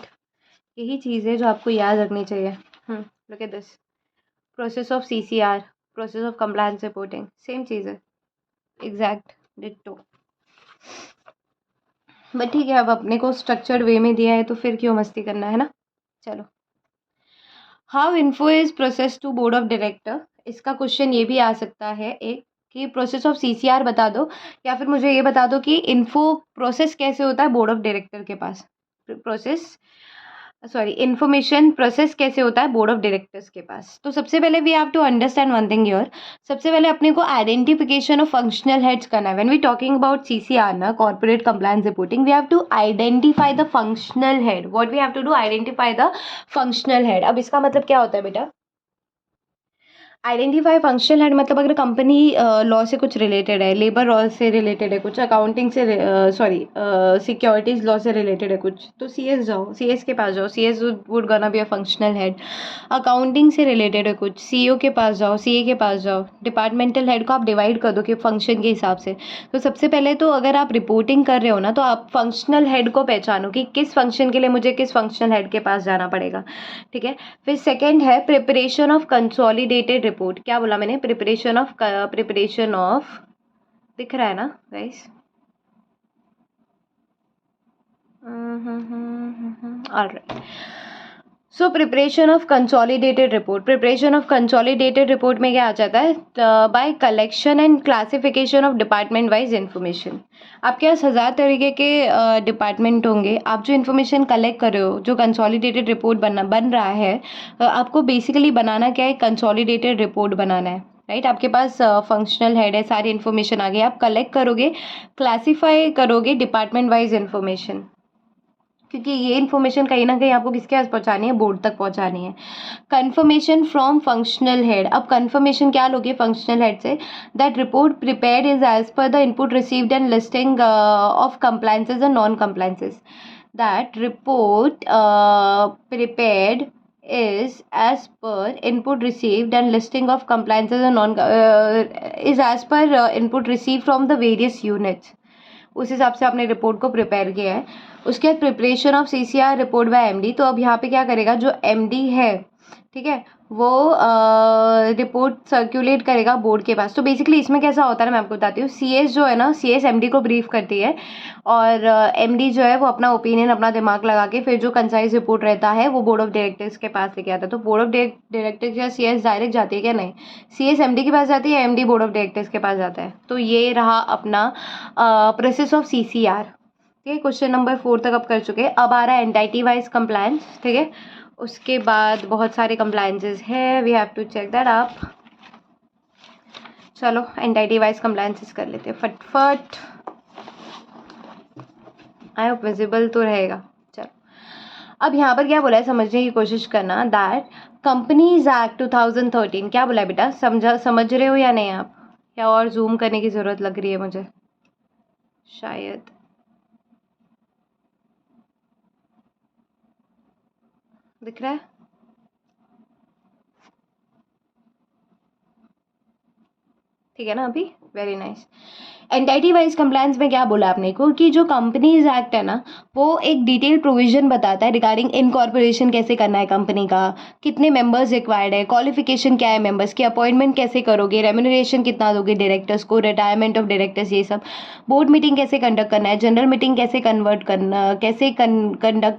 यही चीज़ है जो आपको याद रखनी चाहिए। Look at this, process of CCR, process of compliance reporting, same चीज़ है, एग्जैक्ट डिट्टो। बट ठीक है, अब अपने को स्ट्रक्चर्ड वे में दिया है तो फिर क्यों मस्ती करना, है ना। चलो, how info is process to board of director. इसका क्वेश्चन ये भी आ सकता है एक कि प्रोसेस ऑफ CCR बता दो, या फिर मुझे ये बता दो कि इन्फो प्रोसेस कैसे होता है बोर्ड ऑफ डायरेक्टर के पास। प्रोसेस, सॉरी, इन्फॉर्मेशन प्रोसेस कैसे होता है बोर्ड ऑफ डायरेक्टर्स के पास। तो सबसे पहले we have to understand one thing here. सबसे पहले अपने को आइडेंटिफिकेशन ऑफ फंक्शनल हेड्स करना है। When we talking about CCR ना, corporate compliance reporting, we have to identify the functional head. What we have to do? Identify the functional head. अब इसका मतलब क्या होता है बेटा? आइडेंटिफाई फंक्शनल हेड मतलब अगर कंपनी लॉ से कुछ रिलेटेड है, लेबर लॉ से रिलेटेड है कुछ, अकाउंटिंग से, सॉरी, सिक्योरिटीज लॉ से रिलेटेड है कुछ, तो CS जाओ, CS के पास जाओ, CS would gonna be a functional head. Accounting से रिलेटेड है कुछ, CEO के पास जाओ, CA के पास जाओ। डिपार्टमेंटल हेड को आप डिवाइड कर दो कि फंक्शन के हिसाब से। तो सबसे पहले तो अगर आप रिपोर्टिंग कर रहे हो ना, तो आप फंक्शनल हेड को पहचानो कि किस फंक्शन के लिए मुझे किस फंक्शनल हेड के पास जाना पड़ेगा। ठीक है। फिर सेकेंड है प्रिपरेशन ऑफ कंसोलिडेटेड रिपोर्ट। क्या बोला मैंने? प्रिपरेशन ऑफ, दिख रहा है ना guys? Alright. So preparation of consolidated report, preparation of consolidated report में क्या आ जाता है, by collection and classification of department wise information. आपके पास 1000 तरीके के डिपार्टमेंट होंगे, आप जो इन्फॉर्मेशन कलेक्ट कर रहे हो, जो कंसोलिडेटेड रिपोर्ट बन रहा है, आपको बेसिकली बनाना क्या है, कंसोलिडेटेड रिपोर्ट बनाना है, राइट। आपके पास फंक्शनल हेड है, सारी इन्फॉर्मेशन आ गई, आप कलेक्ट करोगे, क्लासीफाई करोगे डिपार्टमेंट वाइज इन्फॉर्मेशन, क्योंकि ये इन्फॉर्मेशन कहीं ना कहीं आपको किसके पास पहुंचानी है, बोर्ड तक पहुंचानी है। कंफर्मेशन फ्रॉम फंक्शनल हेड, अब कंफर्मेशन क्या लोगे फंक्शनल हेड से, that report prepared is as per the input received and listing of compliances and non compliances, that report prepared is as per input received and listing of compliances and non is as per input received from the various units। उस हिसाब से आपने report को prepare किया है। उसके बाद preparation of CCR report by MD, तो अब यहाँ पे क्या करेगा, जो एमडी है, ठीक है, वो रिपोर्ट सर्कुलेट करेगा बोर्ड के पास। तो बेसिकली इसमें कैसा होता है ना, मैं आपको बताती हूँ। सीएस जो है ना, सीएस एमडी को ब्रीफ करती है, और एमडी जो है वो अपना ओपिनियन, अपना दिमाग लगा के फिर जो कंसाइज रिपोर्ट रहता है वो बोर्ड ऑफ डायरेक्टर्स के पास लेके आता है। तो बोर्ड ऑफ डायरेक्टर्स या सीएस डायरेक्ट जाती है क्या, नहीं, सीएस एमडी के पास जाती है, एमडी बोर्ड ऑफ डायरेक्टर्स के पास जाता है। तो ये रहा अपना प्रोसेस ऑफ सीसीआर। ठीक है, क्वेश्चन नंबर 4 तक अब कर चुके हैं। अब आ रहा है एंटाइटी वाइज कंप्लायंस, ठीक है। उसके बाद बहुत सारे कंप्लायंसेस है, we have to check that up. चलो एंटाइटी वाइज कंप्लायंसेस कर लेते हैं फटफट। आई होप विजिबल तो रहेगा। चलो, अब यहाँ पर क्या बोला है समझने की कोशिश करना, दैट कंपनीज एक्ट 2013, क्या बोला है बेटा, समझ रहे हो या नहीं आप, या और जूम करने की ज़रूरत लग रही है मुझे, शायद। दिख रहा है? ठीक है ना अभी, very nice. Entity wise compliance में क्या बोला आपने को, कि जो कंपनीज एक्ट है ना, वो एक डिटेल प्रोविजन बताता है रिगार्डिंग इनकॉर्पोरेशन कैसे करना है कंपनी का, कितने मेंबर्स रिक्वायर्ड है, क्वालिफिकेशन क्या है मेंबर्स की, अपॉइंटमेंट कैसे करोगे, रेम्यूनरेशन कितना दोगे डायरेक्टर्स को, रिटायरमेंट ऑफ डायरेक्टर्स, ये सब, बोर्ड मीटिंग कैसे कंडक्ट करना है, जनरल मीटिंग कैसे कंडक्ट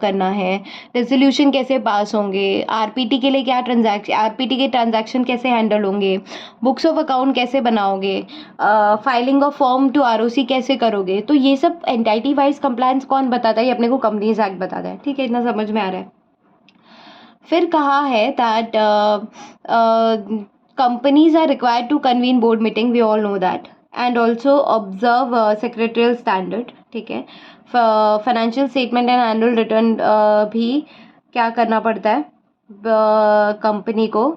करना है, रेजोल्यूशन कैसे पास होंगे, आरपीटी के लिए क्या आरपीटी के ट्रांजैक्शन कैसे हैंडल होंगे, बुक्स ऑफ अकाउंट कैसे बनाओगे, filing of form to ROC कैसे करोगे। तो ये सब एंटाइटी वाइज कंप्लायंस कौन बताता है, ये अपने को कंपनीज एक्ट बताता है। ठीक है, इतना समझ में आ रहा है। फिर कहा है that companies are required to convene board meeting, we all know that, and also observe secretarial standard. ठीक है, financial statement and annual return भी क्या करना पड़ता है, कंपनी को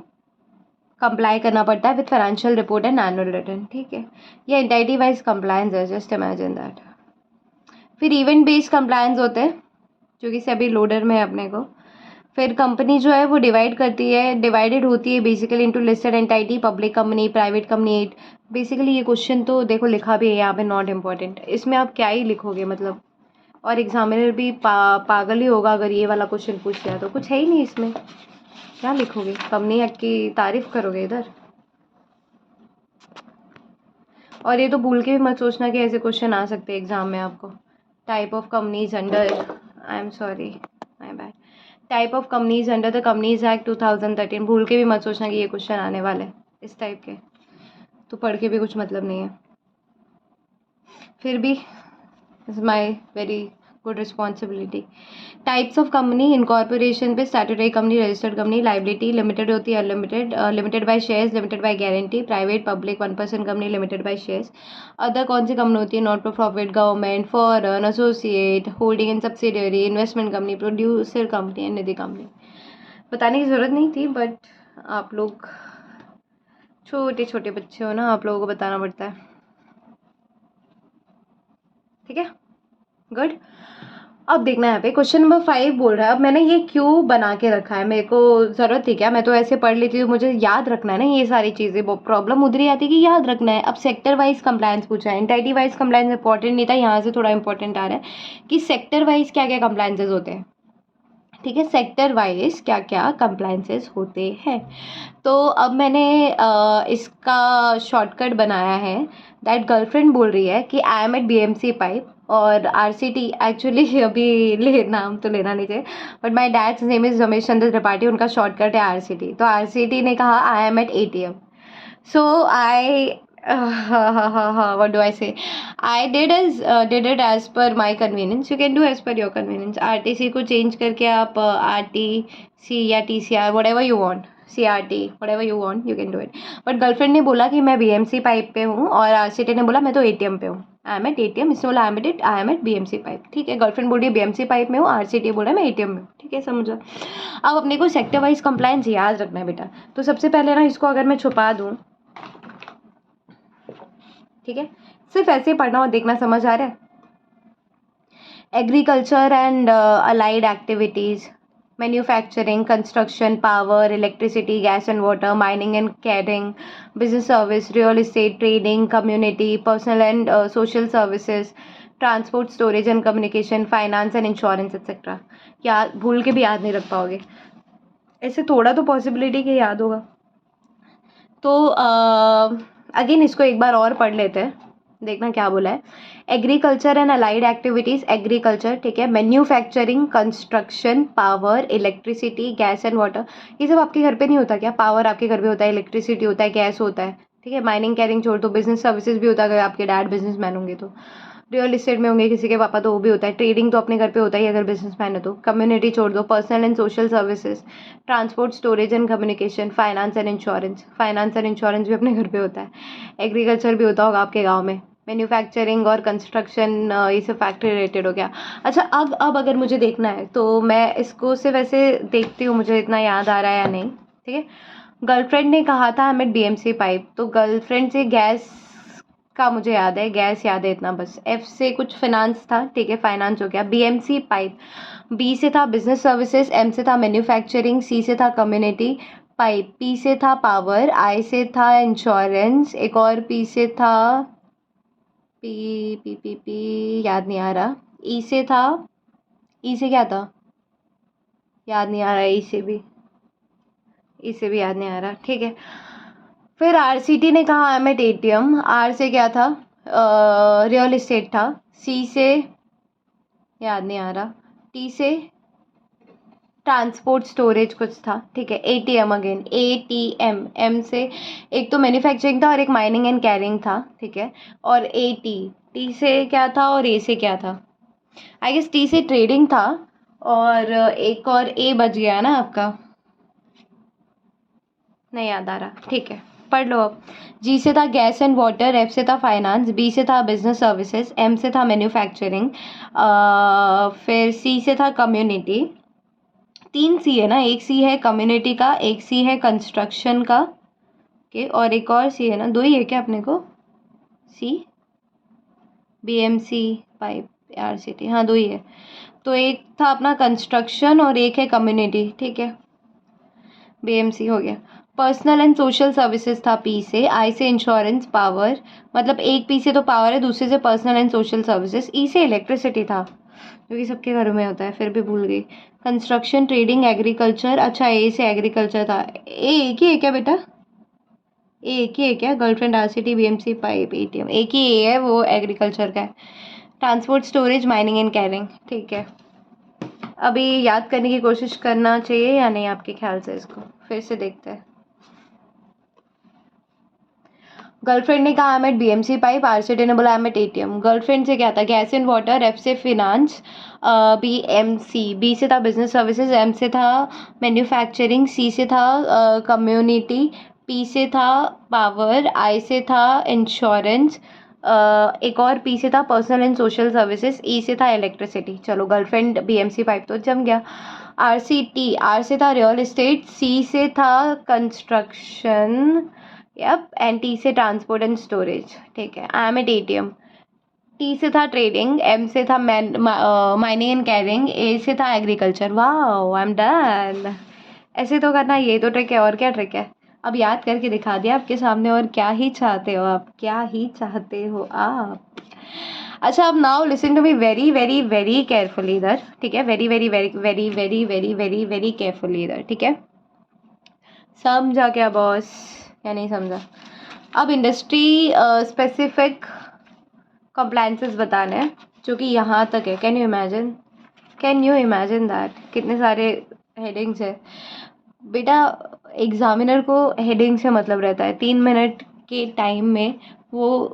कंप्लाई करना पड़ता है with financial report and annual return. ठीक है, ये एंटाइटी वाइज कंप्लायंस है, जस्ट इमेजिन दैट। फिर इवेंट बेस्ड कंप्लायंस होते हैं, जो कि सभी लोडर में है अपने को। फिर कंपनी जो है वो डिवाइडेड होती है basically into listed entity, public company, private company. Basically ये क्वेश्चन तो देखो लिखा भी है यहाँ पे, नॉट इम्पॉर्टेंट। इसमें आप क्या ही लिखोगे मतलब, और एग्जामिनर भी पागल ही होगा अगर ये वाला क्वेश्चन पूछ लिया, तो कुछ है ही नहीं इसमें, क्या लिखोगे, कंपनी एक्ट की तारीफ करोगे इधर। और ये तो भूल के भी मत सोचना कि ऐसे क्वेश्चन आ सकते हैं एग्जाम में आपको। Type of companies under, I am sorry my bad, type of companies under the companies act 2013, भूल के भी मत सोचना कि ये क्वेश्चन आने वाले इस टाइप के, तो पढ़ के भी कुछ मतलब नहीं है। फिर भी is my very good responsibility. Types of company, incorporation पे statutory company, registered company, liability, limited होती है, unlimited, limited by shares, limited by guarantee, private, public, 1% company, limited by shares. Other कौन सी कंपनी होती है, not for profit, government, foreign, associate, holding in subsidiary, investment company, producer company and Nidhi company. बताने की ज़रूरत नहीं थी, बट आप लोग छोटे छोटे बच्चे हो ना, आप लोगों को बताना पड़ता है। ठीक है, गुड। अब देखना है यहाँ पे क्वेश्चन नंबर 5 बोल रहा है। अब मैंने ये क्यों बना के रखा है, मेरे को ज़रूरत थी क्या, मैं तो ऐसे पढ़ लेती हूँ, मुझे याद रखना है ना ये सारी चीज़ें। वो प्रॉब्लम उधर ही आती है कि याद रखना है। अब सेक्टर वाइज कंप्लायंस पूछा है, एंटाइटी वाइज कंप्लायंस इंपॉर्टेंट नहीं था, यहाँ से थोड़ा इंपॉर्टेंट आ रहा है कि सेक्टर वाइज क्या क्या कंप्लायंसेज होते हैं। ठीक है, सेक्टर वाइज क्या क्या कंप्लायंसेस होते हैं। तो अब मैंने इसका शॉर्टकट बनाया है, दैट गर्लफ्रेंड बोल रही है कि I am at BMC pipe, और RCT एक्चुअली अभी नाम तो लेना नहीं चाहिए, but my dad's name is Ramesh Chandra Tripathi, उनका शॉर्टकट है RCT। तो RCT ने कहा I am at ATM। So what do I say? I did it as per my convenience. You can do as per your convenience. RTC को change करके आप RTC या TCR whatever you want, CRT whatever you want you can do it. But girlfriend ने बोला कि मैं BMC pipe पे हूँ और RCT ने बोला मैं तो ATM पे हूँ। आई एम एट ATM, इसने बोला I am at BMC pipe. ठीक है, गर्लफ्रेंड बोल रही है BMC पाइप में हूँ, RCT बोल रहा है मैं ATM में हूँ। ठीक है, समझो। अब अपने को सेक्टर वाइज कंप्लायंस याद रखना है बेटा। तो सबसे पहले ना इसको अगर मैं छुपा दूँ, ठीक है, सिर्फ ऐसे पढ़ना और देखना, समझ आ रहा है? Agriculture and allied activities, manufacturing, construction, power, electricity, gas and water, mining and carrying, business service, real estate, trading, community, personal and social services, transport, storage and communication, finance and insurance etcetera. याद भूल के भी याद नहीं रख पाओगे, ऐसे थोड़ा तो पॉसिबिलिटी कि याद होगा। तो अगेन इसको एक बार और पढ़ लेते हैं, देखना क्या बोला है। Agriculture and allied activities, agriculture, ठीक है, manufacturing, construction, power, electricity, gas and water, ये सब आपके घर पे नहीं होता क्या? पावर आपके घर पे होता है, इलेक्ट्रिसिटी होता है, गैस होता है, ठीक है। माइनिंग कैरिंग छोड़ दो, बिजनेस सर्विसेज भी होता है अगर आपके डैड बिजनेसमैन होंगे तो, रियल इस्टेट में होंगे किसी के पापा तो वो भी होता है, ट्रेडिंग तो अपने घर पे होता ही अगर बिजनेसमैन है तो, कम्युनिटी छोड़ दो, personal and social services, transport, storage and communication, finance and insurance भी अपने घर पे होता है, एग्रीकल्चर भी होता होगा आपके गाँव में, मैन्युफैक्चरिंग और कंस्ट्रक्शन ये सब फैक्ट्री रिलेटेड हो गया। अच्छा, अब अगर मुझे देखना है तो मैं इसको सिर्फ ऐसे देखती हूँ मुझे इतना याद आ रहा है या नहीं, ठीक है। गर्लफ्रेंड ने कहा था हमें BMC पाइप, तो गर्लफ्रेंड से गैस का मुझे याद है, गैस याद है इतना बस। F से कुछ फाइनेंस था, ठीक है, फाइनेंस हो गया। BMC पाइप, B से था बिजनेस सर्विसेज, M से था मैन्युफैक्चरिंग, C से था कम्युनिटी पाइप, P से था पावर, I से था इंश्योरेंस, एक और P से था पी याद नहीं आ रहा। ई से था, ई से क्या था याद नहीं आ रहा, ई से भी याद नहीं आ रहा, ठीक है। फिर RCT ने कहा I am at ATM, R से क्या था, रियल इस्टेट था, C से याद नहीं आ रहा, T से ट्रांसपोर्ट स्टोरेज कुछ था, ठीक है। ATM अगेन, ATM, M से एक तो मैन्युफैक्चरिंग था और एक माइनिंग एंड कैरिंग था, ठीक है। और T से क्या था और A से क्या था? आई गेस T से ट्रेडिंग था और एक और A बच गया ना आपका, नहीं याद आ रहा, ठीक है, पढ़ लो अब। G से था गैस एंड वाटर, F से था फाइनेंस, B से था बिजनेस सर्विसेज, M से था मैन्युफैक्चरिंग, फिर C से था कम्युनिटी। 3 C है ना, एक C है कम्युनिटी का, एक C है कंस्ट्रक्शन का, ओके, और एक और C है ना, 2 ही है क्या अपने को? C, BMC पाइप, RCT, हाँ 2 ही है। तो एक था अपना कंस्ट्रक्शन और एक है कम्युनिटी, ठीक है, BMC हो गया। पर्सनल एंड सोशल सर्विसेज था P से, I से इंश्योरेंस, पावर, मतलब एक P से तो पावर है, दूसरे से personal and social services, E से इलेक्ट्रिसिटी था जो कि सबके घरों में होता है, फिर भी भूल गई। कंस्ट्रक्शन, ट्रेडिंग, एग्रीकल्चर, अच्छा A से एग्रीकल्चर था। ए एक ही है क्या बेटा? एक ही है क्या? Girlfriend, RCT, BMC pipe, ATM, एक ही ए है, वो एग्रीकल्चर का है। Transport, storage, mining and carrying, ठीक है। अभी याद करने की कोशिश करना चाहिए या नहीं आपके ख्याल से? इसको फिर से देखते हैं। गर्लफ्रेंड ने कहा मैं BMC पाइप, RCT ने बोला मैं ATM। गर्लफ्रेंड से क्या था? गैस एंड वाटर, F से फिनांस, BMC, B से था बिजनेस सर्विसेज, M से था मैन्युफैक्चरिंग, C से था कम्युनिटी, P से था पावर, I से था इंश्योरेंस, एक और P से था personal and social services, E से था इलेक्ट्रिसिटी। चलो, गर्लफ्रेंड BMC पाइप तो जम गया। RCT, R से था रियल एस्टेट, C से था कंस्ट्रक्शन, यप, एंड T से ट्रांसपोर्ट एंड स्टोरेज, ठीक है। I am at ATM। T से था ट्रेडिंग, M से था माइनिंग एंड कैरिंग, A से था agriculture. Wow, I am done. ऐसे तो करना, ये तो ट्रिक है, और क्या ट्रिक है? अब याद करके दिखा दिया आपके सामने, और क्या ही चाहते हो आप, क्या ही चाहते हो आप? अच्छा, अब now listen to me very very very carefully इधर, ठीक है, very very very very very very very very carefully इधर, ठीक है। समझा क्या बॉस, या नहीं समझा? अब इंडस्ट्री स्पेसिफिक कंप्लायंसेस बताने हैं, जो कि यहाँ तक है। कैन यू इमेजिन दैट कितने सारे हेडिंग्स है बेटा। एग्जामिनर को हेडिंग से मतलब रहता है। 3 मिनट के टाइम में वो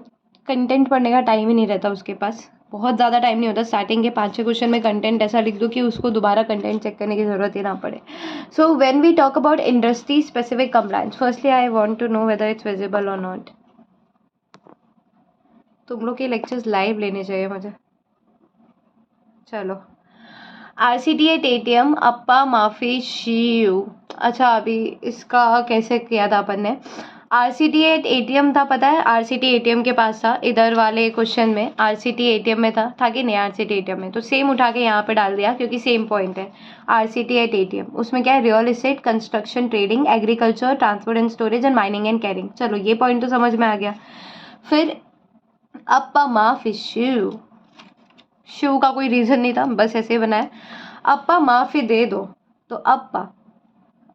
कंटेंट पढ़ने का टाइम ही नहीं रहता उसके पास। बहुत ज़्यादा टाइम नहीं होता। स्टार्टिंग के 5-6 क्वेश्चन में कंटेंट ऐसा लिख दो कि उसको दोबारा कंटेंट चेक करने की ज़रूरत ही ना पड़े। So when we talk about industry specific compliance, firstly I want to know whether it's visible और नॉट। तुम लोग के लेक्चर्स लाइव लेने चाहिए मुझे। चलो, RCT एट ATM अप्पा माफी शीयू। अच्छा, अभी इसका कैसे किया था अपन ने। RCT एट ATM था, पता है RCT ATM के पास था। इधर वाले क्वेश्चन में RCT ATM में था कि नहीं RCT ATM में, तो सेम उठा के यहाँ पे डाल दिया क्योंकि सेम पॉइंट है। RCT एट ATM उसमें क्या है, real estate, construction, trading, agriculture, transport and storage and mining and carrying. चलो ये पॉइंट तो समझ में आ गया। फिर अप्पा माफी शीयू, शिव का कोई रीज़न नहीं था, बस ऐसे ही बनाया। अप्पा माफ़ी दे दो, तो अप्पा।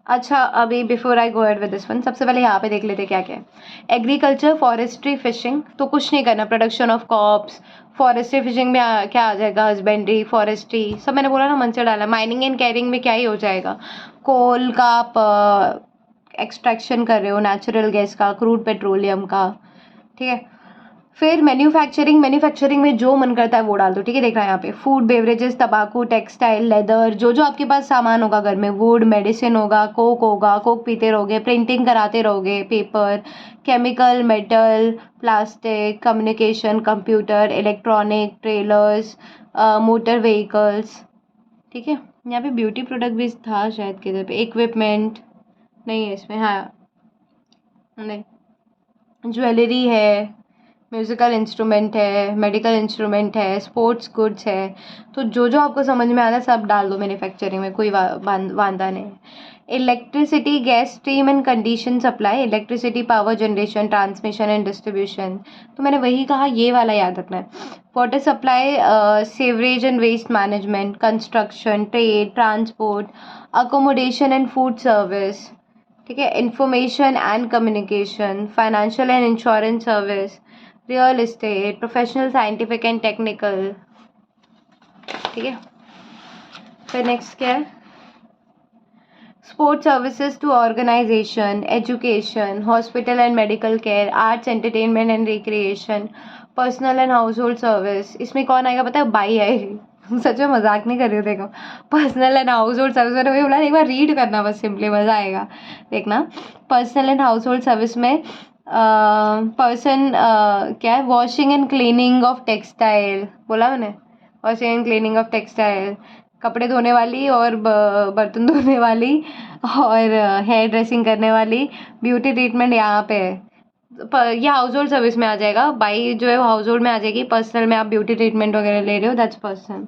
अच्छा, अभी before I go ahead with this one, सबसे पहले यहाँ पे देख लेते क्या क्या है। एग्रीकल्चर, फॉरेस्ट्री, फिशिंग, तो कुछ नहीं करना। Production of crops, forestry, fishing में क्या आ जाएगा, हस्बेंड्री, फॉरेस्ट्री, सब मैंने बोला ना मन से डाला। माइनिंग एंड कैरिंग में क्या ही हो जाएगा, कोल का आप एक्सट्रैक्शन कर रहे हो, नेचुरल गैस का, क्रूड पेट्रोलियम का, ठीक है। फिर मैन्युफैक्चरिंग में जो मन करता है वो डाल दो, ठीक है। देखा यहाँ पे फूड, बेवरेजेस, तंबाकू, टेक्सटाइल, लेदर, जो जो आपके पास सामान होगा घर में, वुड, मेडिसिन होगा, कोक पीते रहोगे, प्रिंटिंग कराते रहोगे, paper, chemical, metal, plastic, communication, computer, electronic, trailers, motor vehicles, ठीक है। यहाँ पे ब्यूटी प्रोडक्ट भी था शायद किधर पे, इक्विपमेंट नहीं है इसमें, हाँ नहीं, ज्वेलरी है, म्यूज़िकल इंस्ट्रूमेंट है, मेडिकल इंस्ट्रूमेंट है, स्पोर्ट्स गुड्स है। तो जो जो आपको समझ में आता है सब डाल दो मैन्युफैक्चरिंग में, कोई वांदा नहीं। Electricity, gas, stream and condition supply, electricity, power generation, transmission and distribution, तो मैंने वही कहा, ये वाला याद रखना है। Water supply, sewerage and waste management, construction, trade, transport, accommodation and food service, ठीक है। Information and communication, financial and insurance service, real estate, professional, scientific and technical, ठीक है। फिर नेक्स्ट क्या है, sports services to organisation, education, hospital and medical care, arts, entertainment and recreation, personal and household service. इसमें कौन आएगा पता है, बाई आएगी। सच में मजाक नहीं कर रही हूँ, देखो personal and household service, मैंने वही बोला, एक बार रीड करना बस, सिंपली मज़ा आएगा देखना। Personal and household service में पर्सन क्या है, washing and cleaning of textile, बोला मैंने, washing and cleaning of textile, कपड़े धोने वाली और बर्तन धोने वाली और हेयर ड्रेसिंग करने वाली, ब्यूटी ट्रीटमेंट यहाँ पे है। ये हाउस होल्ड सर्विस में आ जाएगा, बाई जो है हाउस होल्ड में आ जाएगी, पर्सनल में आप ब्यूटी ट्रीटमेंट वगैरह ले रहे हो, that's personal.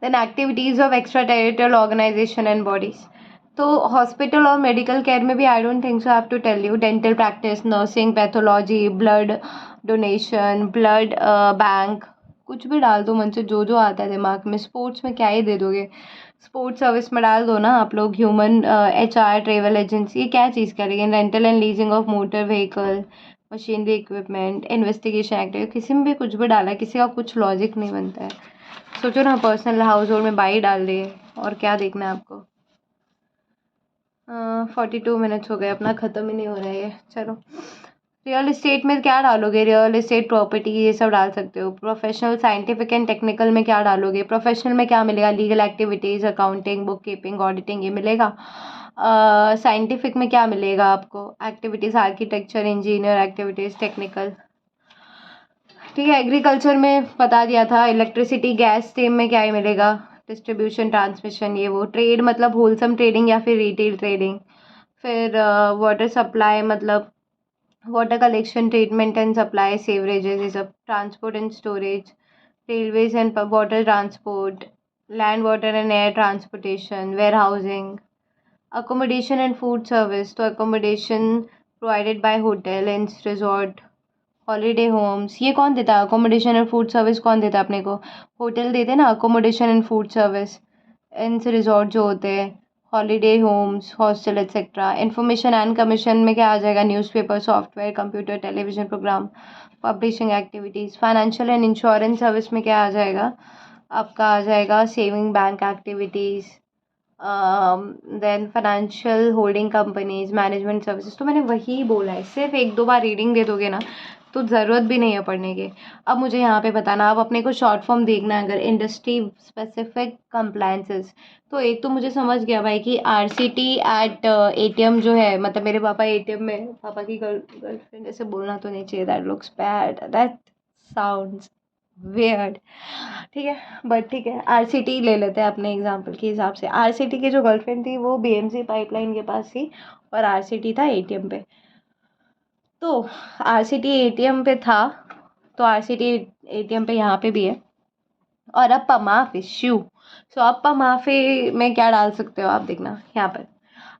Then activities of extra territorial organisation and bodies, तो हॉस्पिटल और मेडिकल केयर में भी I don't think so have to tell you, dental practice, nursing, pathology, blood donation, blood bank, कुछ भी डाल दो मन से, जो जो आता है दिमाग में। स्पोर्ट्स में क्या ही दे दोगे, स्पोर्ट्स सर्विस में डाल दो ना आप लोग, ह्यूमन HR, ट्रेवल एजेंसी, ये क्या चीज़ करेंगे, rental and leasing of motor vehicle, machinery equipment, investigation activity, किसी में भी कुछ भी डाला है, किसी का कुछ लॉजिक नहीं बनता है। सोचो ना, पर्सनल हाउस होल्ड में बाई डाल दिए, और क्या देखना है आपको। 42 मिनट्स हो गए, अपना ख़त्म ही नहीं हो रहा है ये। चलो, रियल इस्टेट में क्या डालोगे, रियल इस्टेट प्रॉपर्टी ये सब डाल सकते हो। प्रोफेशनल, साइंटिफिक एंड टेक्निकल में क्या डालोगे, प्रोफेशनल में क्या मिलेगा, legal activities, accounting, book keeping, auditing, ये मिलेगा। साइंटिफिक में क्या मिलेगा आपको, activities, architecture, engineer activities, technical, ठीक है। एग्रीकल्चर में बता दिया था, इलेक्ट्रिसिटी, गैस, स्टीम में क्या ही मिलेगा, डिस्ट्रीब्यूशन, ट्रांसमिशन, ये वो। ट्रेड मतलब होलसम ट्रेडिंग या फिर रिटेल ट्रेडिंग। फिर वाटर सप्लाई मतलब water collection, treatment and supply, sewerages, ये सब। Transport and storage, railways and water transport, land water and air transportation, warehousing, accommodation and food service, तो accommodation provided by hotel and resort, holiday homes, ये कौन देता है, accommodation and food service कौन देता है अपने को, होटल देते हैं ना, अकोमोडेशन एंड फूड सर्विस। इन रिजॉर्ट जो होते हैं, holiday homes, hostel etcetera. Information and commission में क्या आ जाएगा? Newspaper, software, computer, television programme, publishing activities. Financial and insurance service में क्या आ जाएगा? आपका आ जाएगा saving bank activities, then financial holding companies, management services. तो मैंने वही बोला है, सिर्फ एक दो बार रीडिंग दे दोगे ना तो ज़रूरत भी नहीं है पढ़ने की। अब मुझे यहाँ पे बताना, अब अपने को शॉर्ट फॉर्म देखना है अगर इंडस्ट्री स्पेसिफिक कंप्लायंसेस, तो एक तो मुझे समझ गया भाई कि RCT एट ATM जो है, मतलब मेरे पापा ATM में, पापा की गर्लफ्रेंड, ऐसे बोलना तो नहीं चाहिए, that looks bad, that sounds weird, ठीक है, बट ठीक है, RCT ले लेते हैं अपने एग्जाम्पल के हिसाब से। RCT की जो गर्लफ्रेंड थी वो BMC पाइपलाइन के पास थी और RCT था ATM पे। तो RCT ATM पे था, तो RCT ATM पे यहाँ पे भी है। और अप्पा माफी शू, सो अप्पा माफी में क्या डाल सकते हो आप, देखना यहाँ पर,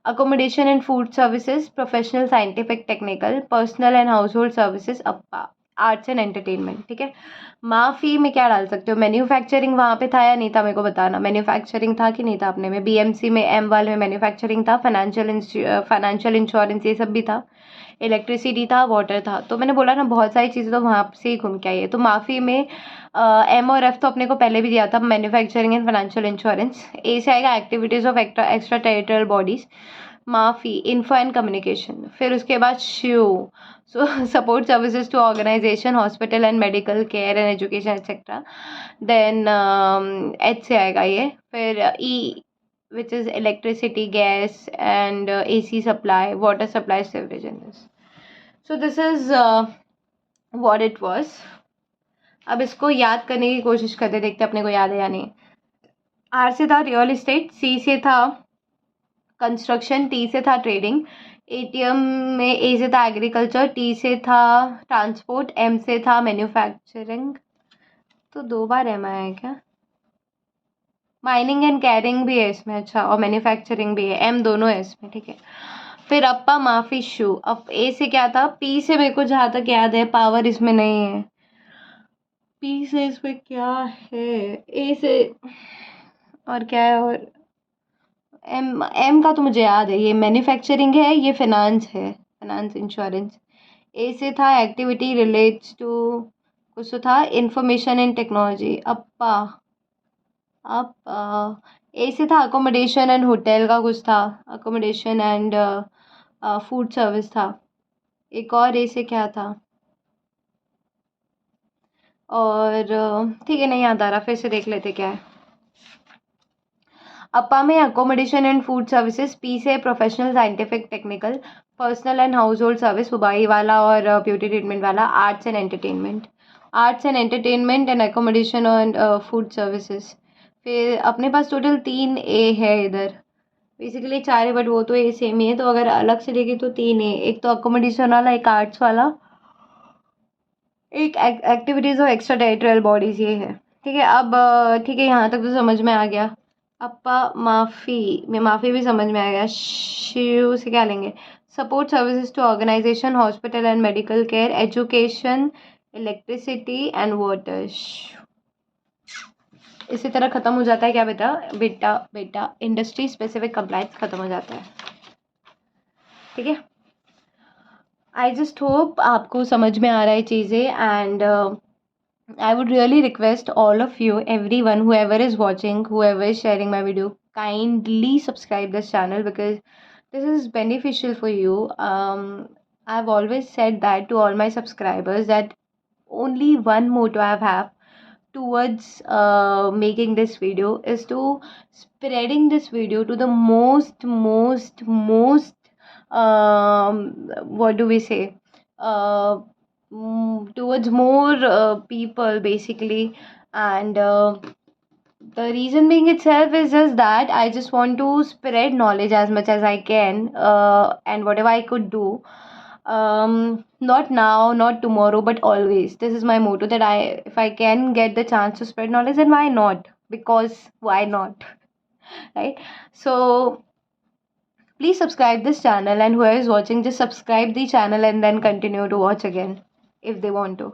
accommodation and food services, professional, scientific, technical, personal and house hold services, Appa, arts and entertainment, ठीक है। माफी में क्या डाल सकते हो? मैन्युफैक्चरिंग वहाँ पे था या नहीं था, मेरे को बताना। मैन्युफैक्चरिंग था कि नहीं था अपने में? BMC में M वाले में मैन्युफैक्चरिंग था, फाइनेंशियल इंश्योरेंस ये सब भी था, इलेक्ट्रिसिटी था, वाटर था। तो मैंने बोला ना बहुत सारी चीज़ें तो वहाँ से ही घूम के आई है। तो माफ़ी में M और F तो अपने को पहले भी दिया था, manufacturing and financial insurance. A से आएगा activities of extra territorial bodies, माफ़ी, इंफो एंड कम्युनिकेशन। फिर उसके बाद श्यू, so support services to organisation, hospital and medical care and education etcetera. Then H से आएगा ये। फिर E, which is electricity, gas and AC supply, water supply, sewerage and this. So this is what it was. अब इसको याद करने की कोशिश करते, देखते अपने को याद है या नहीं। R से था रियल एस्टेट, C से था कंस्ट्रक्शन, T से था ट्रेडिंग, ATM में A से था एग्रीकल्चर, T से था ट्रांसपोर्ट, M से था मैन्युफैक्चरिंग। तो दो बार M आया है क्या? माइनिंग एंड कैरिंग भी है इसमें, अच्छा, और मैन्युफैक्चरिंग भी है, M दोनों है इसमें, ठीक है। फिर अप्पा माफी शू, अब A से क्या था? P से मेरे को जहाँ तक याद है पावर इसमें नहीं है। P से इसमें क्या है? A से और क्या है? और M का तो मुझे याद है, ये मैन्युफैक्चरिंग है, ये फाइनेंस है, फाइनेंस इंश्योरेंस। A से था एक्टिविटी रिलेट्स टू, कुछ तो था इंफॉर्मेशन एंड टेक्नोलॉजी, अप्पा। अब A से था अकोमोडेशन एंड होटल का कुछ था, अकोमोडेशन एंड फूड सर्विस था। एक और A से क्या था? और ठीक है, नहीं याद आ रहा, फिर से देख लेते क्या है। अप्पा में accommodation and food services, P से professional, scientific, technical, personal and household service, हुबाई वाला और ब्यूटी ट्रीटमेंट वाला, arts and entertainment, arts and entertainment and accommodation and food services. फिर अपने पास टोटल 3 A है इधर, बेसिकली 4 है बट वो तो A सेम ही है, तो अगर अलग से देखें तो 3 A, एक तो अकोमोडेशन वाला, एक आर्ट्स वाला, एक एक्टिविटीज़ और एक्स्ट्रा टेरिटोरियल बॉडीज़, ये है, ठीक है। अब ठीक है, यहाँ तक तो समझ में आ गया। अप्पा माफ़ी में माफ़ी भी समझ में आ गया। शिव से क्या लेंगे? Support services to organisation, hospital and medical care, education, electricity and water. इसी तरह ख़त्म हो जाता है क्या बेटा? बेटा बेटा इंडस्ट्री स्पेसिफिक कंप्लाइंस ख़त्म हो जाता है, ठीक है। आई जस्ट होप आपको समझ में आ रहा है चीज़ें, and I would really request all of you, everyone, whoever is watching, whoever is sharing my video, kindly subscribe this channel because this is beneficial for you. I've always said that to all my subscribers that only one motto I have towards making this video is to spreading this video to the most what do we say, uh, towards more people basically, and the reason being itself is just that I just want to spread knowledge as much as I can, and whatever I could do, not now, not tomorrow, but always. This is my motto, that if I can get the chance to spread knowledge, then why not? Because why not? Right? So please subscribe this channel, and whoever is watching, just subscribe the channel and then continue to watch again if they want to.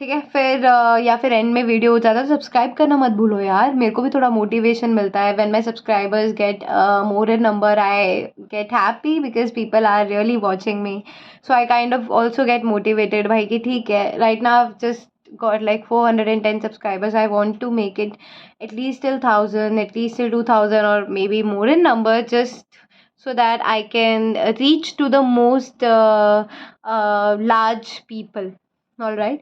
ठीक है। फिर या फिर and में video हो जाता है तो सब्सक्राइब करना मत भूलो यार, मेरे को भी थोड़ा मोटिवेशन मिलता है। When my subscribers get more in number, I get happy because people are really watching me, so I kind of also get motivated भाई कि ठीक है, right now just got like 410 subscribers. I want to make it at least till 1000, at least till 2000, or maybe more in number, just so that I can reach to the most large people. All right.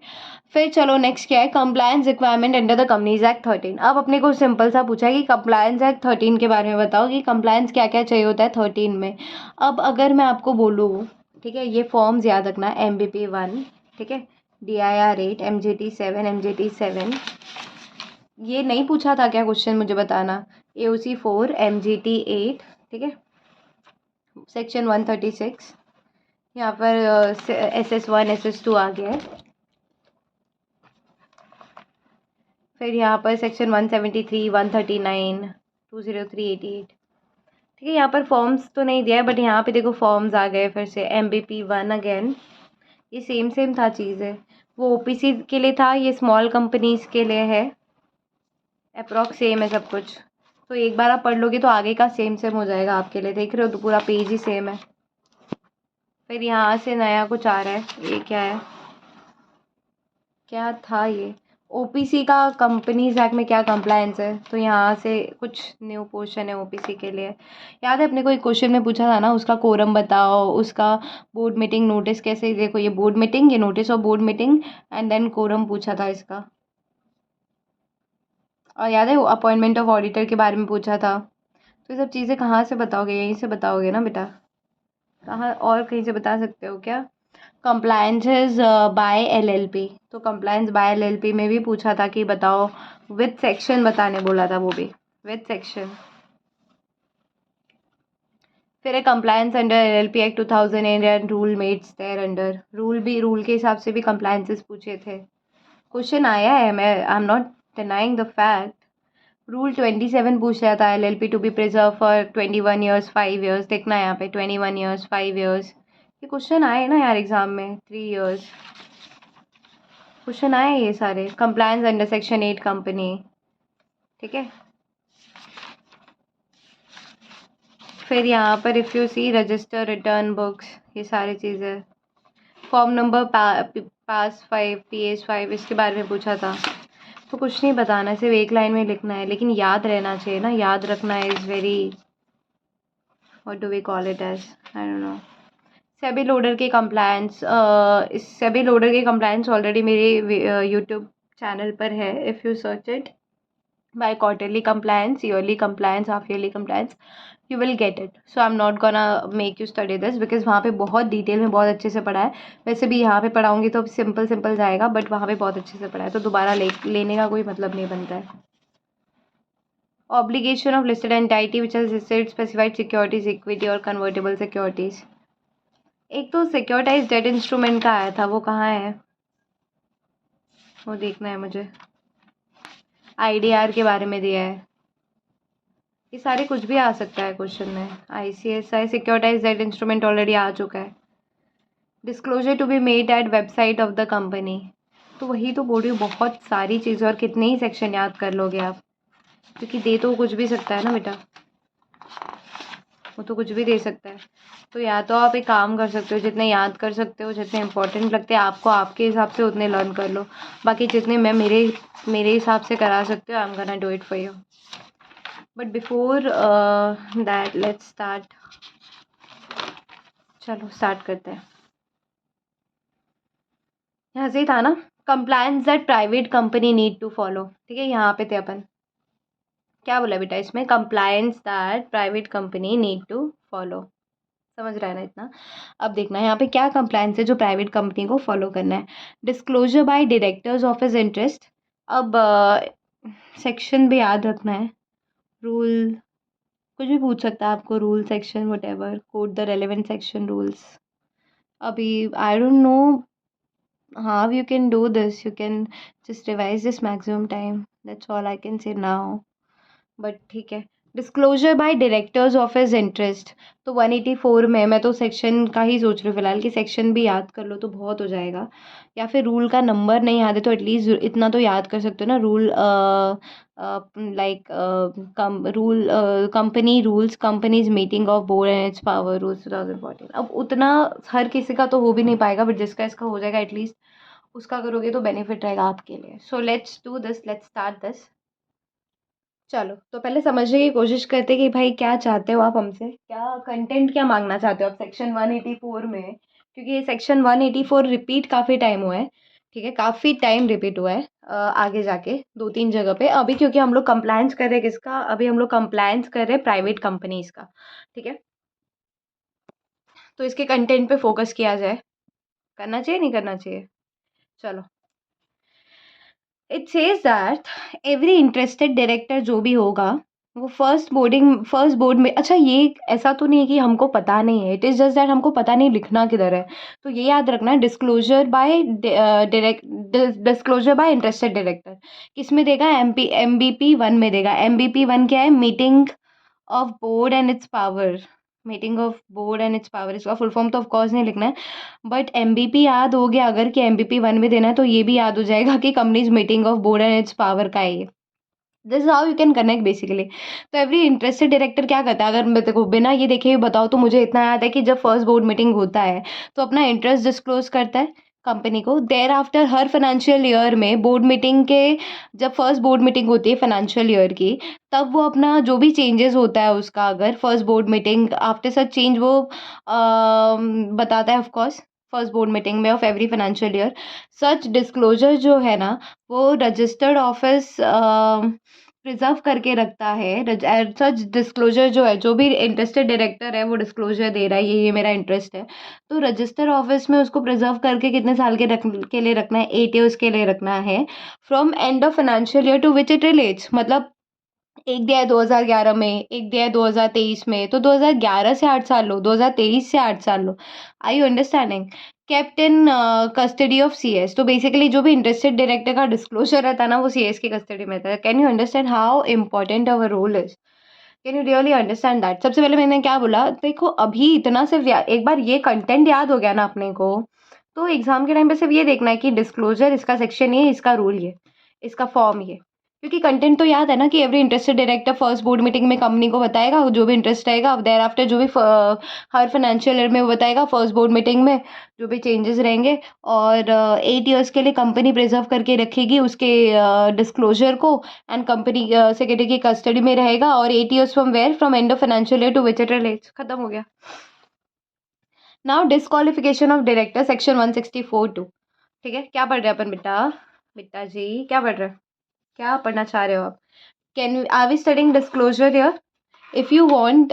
फिर चलो next क्या है, compliance requirement under the companies act 13। अब अपने को simple सा पूछा है कि कंप्लायंस एक्ट 13 के बारे में बताओ कि कंप्लायंस क्या क्या चाहिए होता है 13 में। अब अगर मैं आपको बोलूँ, ठीक है, ये फॉर्म्स याद रखना, MBP 1, ठीक है, DIR 8, MJT 7, MJT 7, ये नहीं पूछा था क्या क्वेश्चन, मुझे बताना। AOC 4, MGT 8, ठीक है, सेक्शन 136, यहाँ पर SS1 SS2 आ गया है। फिर यहाँ पर सेक्शन 173, 139, 20388, ठीक है। यहाँ पर फॉर्म्स तो नहीं दिया है, बट यहाँ पे देखो फॉर्म्स आ गए फिर से। MBP 1 अगेन, ये सेम था चीज़ें, वो OPC के लिए था, ये स्मॉल कंपनीज के लिए है। अप्रॉक्स सेम है सब कुछ, तो एक बार आप पढ़ लोगे तो आगे का सेम हो जाएगा आपके लिए। देख रहे हो तो पूरा पेज ही सेम है। फिर यहाँ से नया कुछ आ रहा है, ये क्या है, क्या था ये, OPC का कंपनीज एक्ट में क्या कंप्लायंस है, तो यहाँ से कुछ न्यू पोर्शन है OPC के लिए। याद है अपने को एक क्वेश्चन में पूछा था ना, उसका कोरम बताओ, उसका बोर्ड मीटिंग नोटिस कैसे, देखो ये बोर्ड मीटिंग, ये notice of board meeting, and then quorum पूछा था इसका। और याद है अपॉइंटमेंट ऑफ ऑडिटर के बारे में पूछा था। तो ये सब चीज़ें कहाँ से बताओगे, यहीं से बताओगे ना बेटा, कहाँ और कहीं से बता सकते हो क्या। कंप्लायंसेस बाय LLP, तो कंप्लायंस बाय LLP में भी पूछा था कि बताओ, विद सेक्शन बताने बोला था, वो भी विद सेक्शन। फिर है compliance under LLP act 2008 and rule made thereunder, rule के हिसाब से भी कंप्लायंसेस पूछे थे, क्वेश्चन आया है, मैं I am not denying the fact. Rule 27 पूछ रहा था, LLP to be preserve for 21 years 5 years, देखना यहाँ पे 21 ईयर्स 5 ईयर्स, ये क्वेश्चन आए ना यार एग्जाम में, 3 ईयर्स क्वेश्चन आए ये सारे। कंप्लायंस अंडर सेक्शन 8 कंपनी, ठीक है। फिर यहाँ पर if you see register return books, ये सारी चीज़ें। फॉर्म नंबर PAS 5 PS 5, इसके बारे में पूछा था। तो कुछ नहीं बताना, सिर्फ एक लाइन में लिखना है, लेकिन याद रहना चाहिए ना, याद रखना is very, what do we call it as, I don't know. SEBI LODR के कंप्लायंस, इस सेबी लोडर के कंप्लायंस ऑलरेडी मेरे यूट्यूब चैनल पर है, if you search it by quarterly compliance, yearly compliance, half yearly compliance, you will get it. So I am not gonna make you study this because वहाँ पे बहुत detail में बहुत अच्छे से पढ़ा है। वैसे भी यहाँ पे पढ़ाऊँगी तो सिंपल जाएगा, बट वहाँ पे बहुत अच्छे से पढ़ा है, तो दोबारा लेने का कोई मतलब नहीं बनता है। Obligation of listed entity which has listed specified securities, equity और कन्वर्टेबल सिक्योरिटीज। एक तो सिक्योरिटाइज डेट इंस्ट्रूमेंट का आया था, वो कहाँ है, वो देखना है मुझे। IDR के बारे में दिया है, ये सारे कुछ भी आ सकता है क्वेश्चन में। ICSI securitise debt instrument already आ चुका है। Disclosure to be made at website of the company, तो वही तो बोल रही हूँ, बहुत सारी चीज़ें, और कितने ही सेक्शन याद कर लोगे आप, क्योंकि दे तो कुछ भी सकता है ना बेटा, वो तो कुछ भी दे सकता है। तो या तो आप एक काम कर सकते हो, जितने याद कर सकते हो, जितने इंपॉर्टेंट लगते हैं आपको आपके हिसाब से उतने लर्न कर लो, बाकी जितने मैं मेरे हिसाब से करा सकते हो, I am gonna do it for you. But before that let's start, चलो स्टार्ट करते हैं। यहाँ से ही था ना, compliance that private company need to follow, ठीक है, यहाँ पे थे अपन। क्या बोला बेटा इसमें, compliance that private company need to follow, समझ रहा है ना इतना। अब देखना है यहाँ पे क्या कंप्लायंस है जो प्राइवेट कंपनी को फॉलो करना है। Disclosure by directors of his interest, अब सेक्शन भी याद रखना है, रूल कुछ भी पूछ सकता है आपको, rule section whatever, code the relevant section rules. अभी I don't know how you can do this, you can just revise this maximum time, that's all I can say now, but ठीक है। Disclosure by directors of his interest. तो 184 में, मैं तो section का ही सोच रही हूँ फिलहाल कि सेक्शन भी याद कर लो तो बहुत हो जाएगा, या फिर रूल का नंबर नहीं याद है तो एटलीस्ट इतना तो याद कर सकते हो ना, rule like come rule company rules companies meeting of board and its power rules 2014। अब उतना हर किसी का तो हो भी नहीं पाएगा, बट जिसका इसका हो जाएगा एटलीस्ट उसका करोगे तो बेनिफिट रहेगा आपके लिए। So let's do this, let's start this. चलो तो पहले समझने की कोशिश करते कि भाई क्या चाहते हो आप हमसे, क्या कंटेंट क्या मांगना चाहते हो आप सेक्शन 184 में, क्योंकि ये सेक्शन 184 रिपीट काफ़ी टाइम हुआ है। ठीक है, काफ़ी टाइम रिपीट हुआ है आगे जाके दो तीन जगह पे। अभी क्योंकि हम लोग कंप्लायंस कर रहे हैं किसका, अभी हम लोग कंप्लायंस कर रहे हैं प्राइवेट कंपनीज का। ठीक है, तो इसके कंटेंट पे फोकस किया जाए, करना चाहिए नहीं करना चाहिए। चलो, it says that every interested director जो भी होगा वो फर्स्ट बोर्ड में, अच्छा ये ऐसा तो नहीं है कि हमको पता नहीं है, इट इज़ जस्ट दैट हमको पता नहीं लिखना किधर है। तो ये याद रखना, डिस्क्लोजर बाय इंटरेस्टेड डायरेक्टर किस में देगा, MBP 1 में देगा। MBP 1 क्या है, meeting of board and its power. Meeting of board and its power, इसका फुल फॉर्म तो ऑफ कोर्स नहीं लिखना है, बट एमबीपी याद हो गया अगर कि एमबीपी 1 में देना है तो ये भी याद हो जाएगा कि companies meeting of board and its power का है ये। This is how you can connect basically. तो एवरी इंटरेस्टेड डायरेक्टर क्या करता है, अगर मैं देखो बिना ये देखे ही बताओ तो मुझे इतना याद है कि जब फर्स्ट बोर्ड मीटिंग होता है तो अपना इंटरेस्ट डिस्क्लोज करता है कंपनी को। देयर आफ्टर हर फाइनेंशियल ईयर में बोर्ड मीटिंग के, जब फर्स्ट बोर्ड मीटिंग होती है फाइनेंशियल ईयर की, तब वो अपना जो भी चेंजेस होता है उसका, अगर first board meeting after such change वो बताता है of course first board meeting में of every financial year. Such disclosure जो है ना वो रजिस्टर्ड ऑफिस प्रिजर्व करके रखता है। सच डिस्क्लोजर जो है, जो भी इंटरेस्टेड डायरेक्टर है वो डिस्क्लोजर दे रहा है ये मेरा इंटरेस्ट है, तो रजिस्टर ऑफिस में उसको प्रिजर्व करके कितने साल के लिए रखना है, 8 years के लिए रखना है, from end of financial year to which it relates. मतलब एक दिया है 2011 में, एक दिया है 2023 में, तो 2011 से 8 साल लो, 2023 से 8 साल लो। I you understanding? Kept in custody of CS। तो बेसिकली जो भी इंटरेस्टेड डायरेक्टर का डिस्क्लोजर रहता है ना वो CS की कस्टडी में रहता है। Can you understand how important our role is? Can you really understand that? सबसे पहले मैंने क्या बोला, देखो अभी इतना सिर्फ एक बार ये कंटेंट याद हो गया ना अपने को, तो एग्जाम के टाइम पे सिर्फ ये देखना है कि डिस्क्लोजर इसका सेक्शन ये, इसका रूल ये, इसका फॉर्म ये, क्योंकि कंटेंट तो याद है ना कि every interested director first board meeting में कंपनी को बताएगा जो भी इंटरेस्ट रहेगा, देयर आफ्टर जो भी हर फाइनेंशियल ईयर में वो बताएगा फर्स्ट बोर्ड मीटिंग में जो भी चेंजेस रहेंगे, और 8 years के लिए कंपनी प्रिजर्व करके रखेगी उसके डिस्क्लोजर को, एंड कंपनी सेक्रेटरी की कस्टडी में रहेगा, और 8 years from where, from end of financial year to which it relates. खत्म हो गया। Now disqualification of director section 164(2). ठीक है, क्या पढ़ रहे हैं अपन बेटा? बेटा जी क्या पढ़ रहे हैं, क्या पढ़ना चाह रहे हो आप? Can you, are we studying disclosure here? If you want,